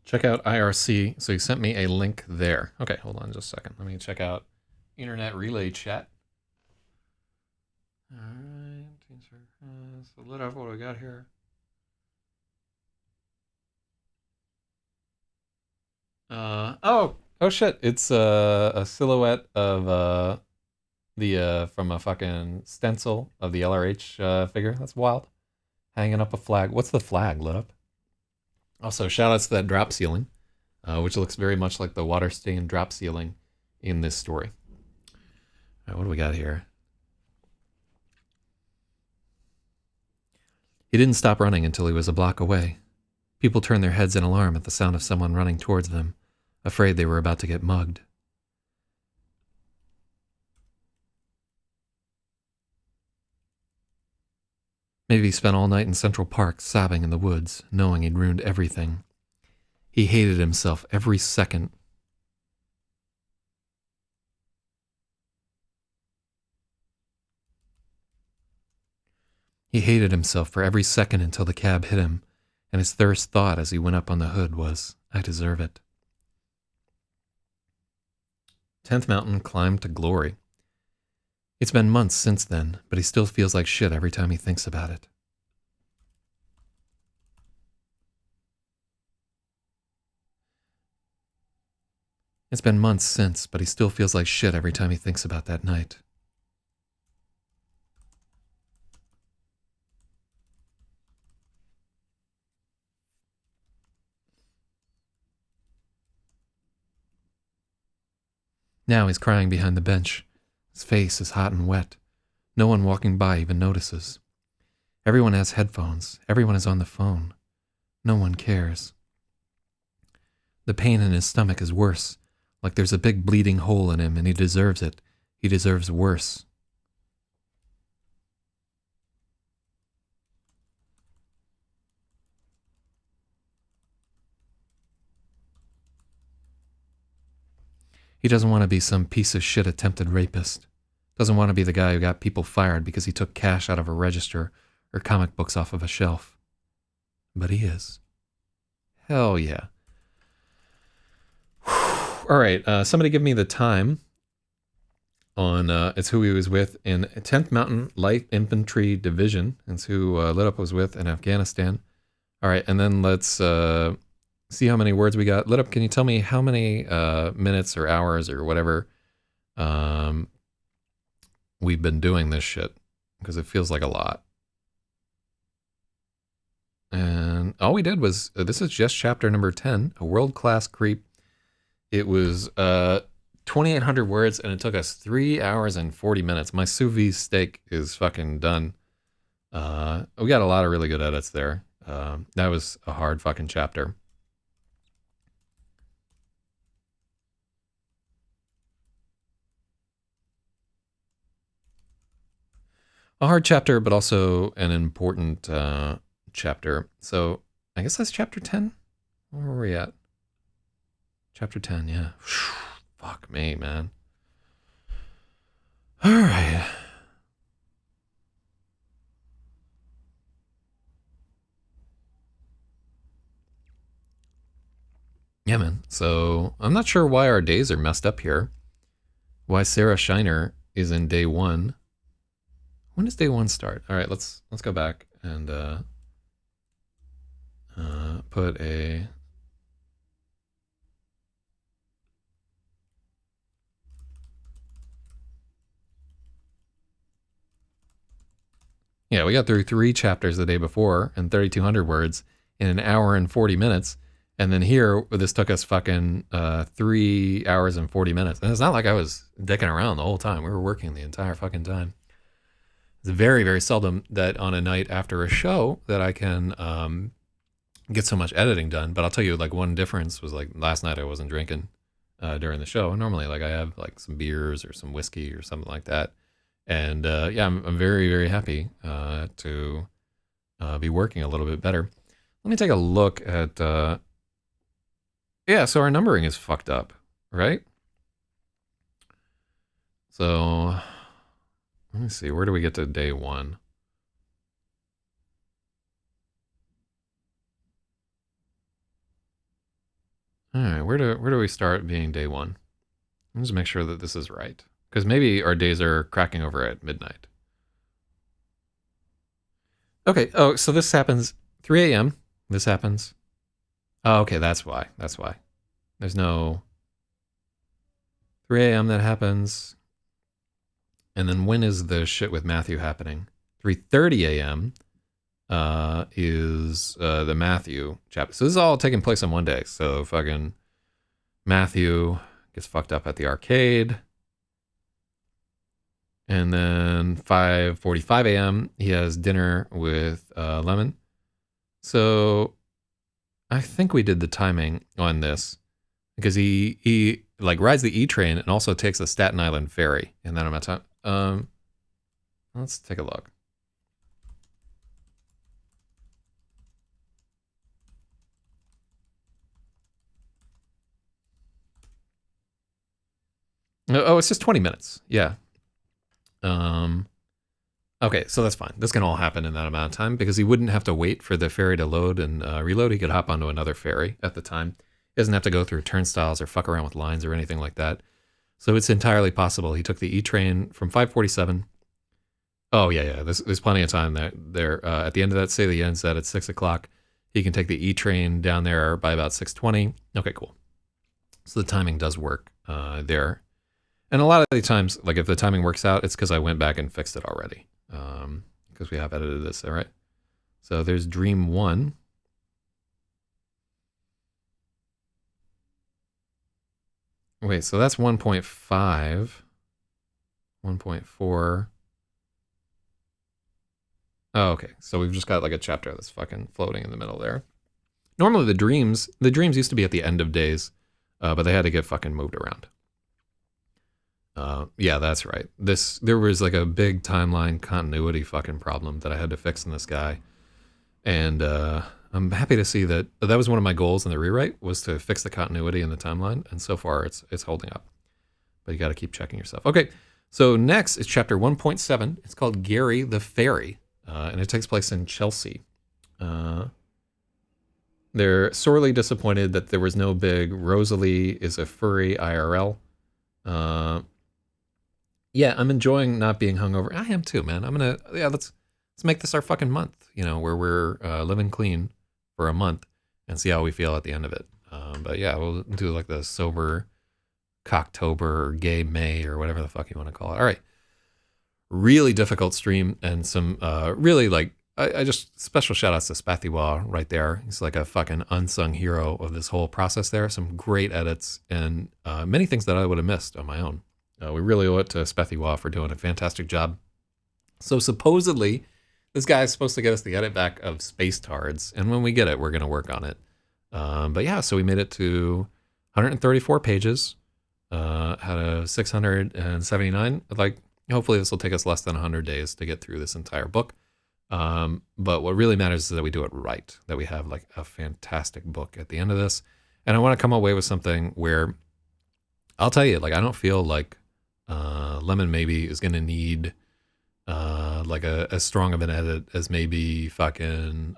Check out IRC. So he sent me a link there. Okay, hold on just a second. Let me check out Internet Relay Chat. All right. So Lit Up, what do we got here? Oh shit! It's a silhouette of the from a fucking stencil of the LRH figure. That's wild. Hanging up a flag. What's the flag, Lit Up? Also, shout outs to that drop ceiling, which looks very much like the water stained drop ceiling in this story. All right, what do we got here? He didn't stop running until he was a block away. People turned their heads in alarm at the sound of someone running towards them, afraid they were about to get mugged. Maybe he spent all night in Central Park sobbing in the woods, knowing he'd ruined everything. He hated himself every second. He hated himself for every second until the cab hit him, and his first thought as he went up on the hood was, I deserve it. 10th Mountain climbed to glory. It's been months since then, but he still feels like shit every time he thinks about it. It's been months since, but he still feels like shit every time he thinks about that night. Now he's crying behind the bench. His face is hot and wet. No one walking by even notices. Everyone has headphones. Everyone is on the phone. No one cares. The pain in his stomach is worse, like there's a big bleeding hole in him and he deserves it. He deserves worse. He doesn't want to be some piece of shit attempted rapist. Doesn't want to be the guy who got people fired because he took cash out of a register or comic books off of a shelf. But he is. Hell yeah. All right, somebody give me the time on, it's who he was with in 10th Mountain Light Infantry Division. It's who Lit Up was with in Afghanistan. All right, and then let's see how many words we got. Lit Up, can you tell me how many minutes or hours or whatever we've been doing this shit? Because it feels like a lot. And all we did was, this is just chapter number 10, A World-Class Creep. It was 2,800 words, and it took us 3 hours and 40 minutes. My sous vide steak is fucking done. We got a lot of really good edits there. That was a hard fucking chapter. a hard chapter, but also an important chapter. So I guess that's chapter 10. Where were we at? Chapter 10, yeah. Fuck me, man. All right. Yeah, man. So I'm not sure why our days are messed up here. Why Sarah Shiner is in day 1. When does day 1 start? All right, let's go back and put a... Yeah, we got through 3 chapters the day before and 3,200 words in an hour and 40 minutes. And then here, this took us fucking 3 hours and 40 minutes. And it's not like I was dicking around the whole time. We were working the entire fucking time. It's very, very seldom that on a night after a show that I can get so much editing done. But I'll tell you, like, one difference was, like, last night I wasn't drinking during the show. And normally, like, I have, like, some beers or some whiskey or something like that. And yeah, I'm very, very happy to be working a little bit better. Let me take a look at... yeah, so our numbering is fucked up, right? So let me see, where do we get to day 1? All right, where do we start being day 1? Let's make sure that this is right, because maybe our days are cracking over at midnight. Okay, oh, so this happens 3 a.m. This happens. Oh, okay, that's why. That's why. There's no 3 a.m. that happens. And then when is the shit with Matthew happening? 3:30 a.m. Is the Matthew chapter. So this is all taking place on one day. So fucking Matthew gets fucked up at the arcade. And then 5:45 a.m. he has dinner with Lemon. So I think we did the timing on this because he like rides the E train and also takes the Staten Island ferry in that amount of time. Let's take a look. Oh, it's just 20 minutes. Yeah. Okay, so that's fine. This can all happen in that amount of time because he wouldn't have to wait for the ferry to load and reload. He could hop onto another ferry at the time. He doesn't have to go through turnstiles or fuck around with lines or anything like that. So it's entirely possible. He took the E train from 5:47. Oh, yeah. There's plenty of time there. At the end of that, say the ends at 6 o'clock. He can take the E train down there by about 6:20. Okay, cool. So the timing does work there. And a lot of the times, like if the timing works out, it's because I went back and fixed it already. Because we have edited this, all right? So there's Dream 1. Wait, so that's 1.5. 1.4. Oh, okay. So we've just got like a chapter that's fucking floating in the middle there. Normally the dreams used to be at the end of days, but they had to get fucking moved around. Yeah, that's right. There was like a big timeline continuity fucking problem that I had to fix in this guy. And I'm happy to see that was one of my goals in the rewrite, was to fix the continuity in the timeline. And so far it's holding up. But you got to keep checking yourself. Okay, so next is chapter 1.7. It's called Gary the Fairy. And it takes place in Chelsea. They're sorely disappointed that there was no big Rosalie is a furry IRL. Yeah, I'm enjoying not being hungover. I am too, man. Let's make this our fucking month, where we're living clean for a month and see how we feel at the end of it. But yeah, we'll do like the sober Cocktober or gay May or whatever the fuck you want to call it. All right. Really difficult stream and some really like, I just special shout outs to Spathiwa right there. He's like a fucking unsung hero of this whole process there. Some great edits and many things that I would have missed on my own. We really owe it to Spathiwa for doing a fantastic job. So supposedly, this guy is supposed to get us the edit back of Space Tards, and when we get it, we're going to work on it. But yeah, so we made it to 134 pages, had a 679. Like, Hopefully this will take us less than 100 days to get through this entire book. But what really matters is that we do it right, that we have like a fantastic book at the end of this. And I want to come away with something where I'll tell you, like, I don't feel like Lemon maybe is going to need like as strong of an edit as maybe fucking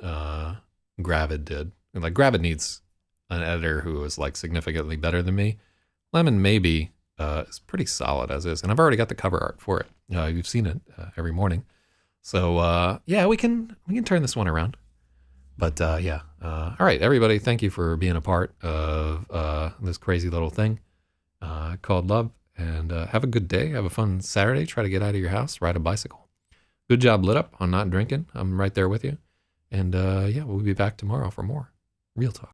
Gravid did. And like Gravid needs an editor who is like significantly better than me. Lemon maybe is pretty solid as is. And I've already got the cover art for it. You've seen it every morning. So yeah, we can turn this one around. But yeah, all right, everybody, thank you for being a part of this crazy little thing called love. And have a good day. Have a fun Saturday. Try to get out of your house. Ride a bicycle. Good job, Lit Up, on not drinking. I'm right there with you. And yeah, we'll be back tomorrow for more Real Talk.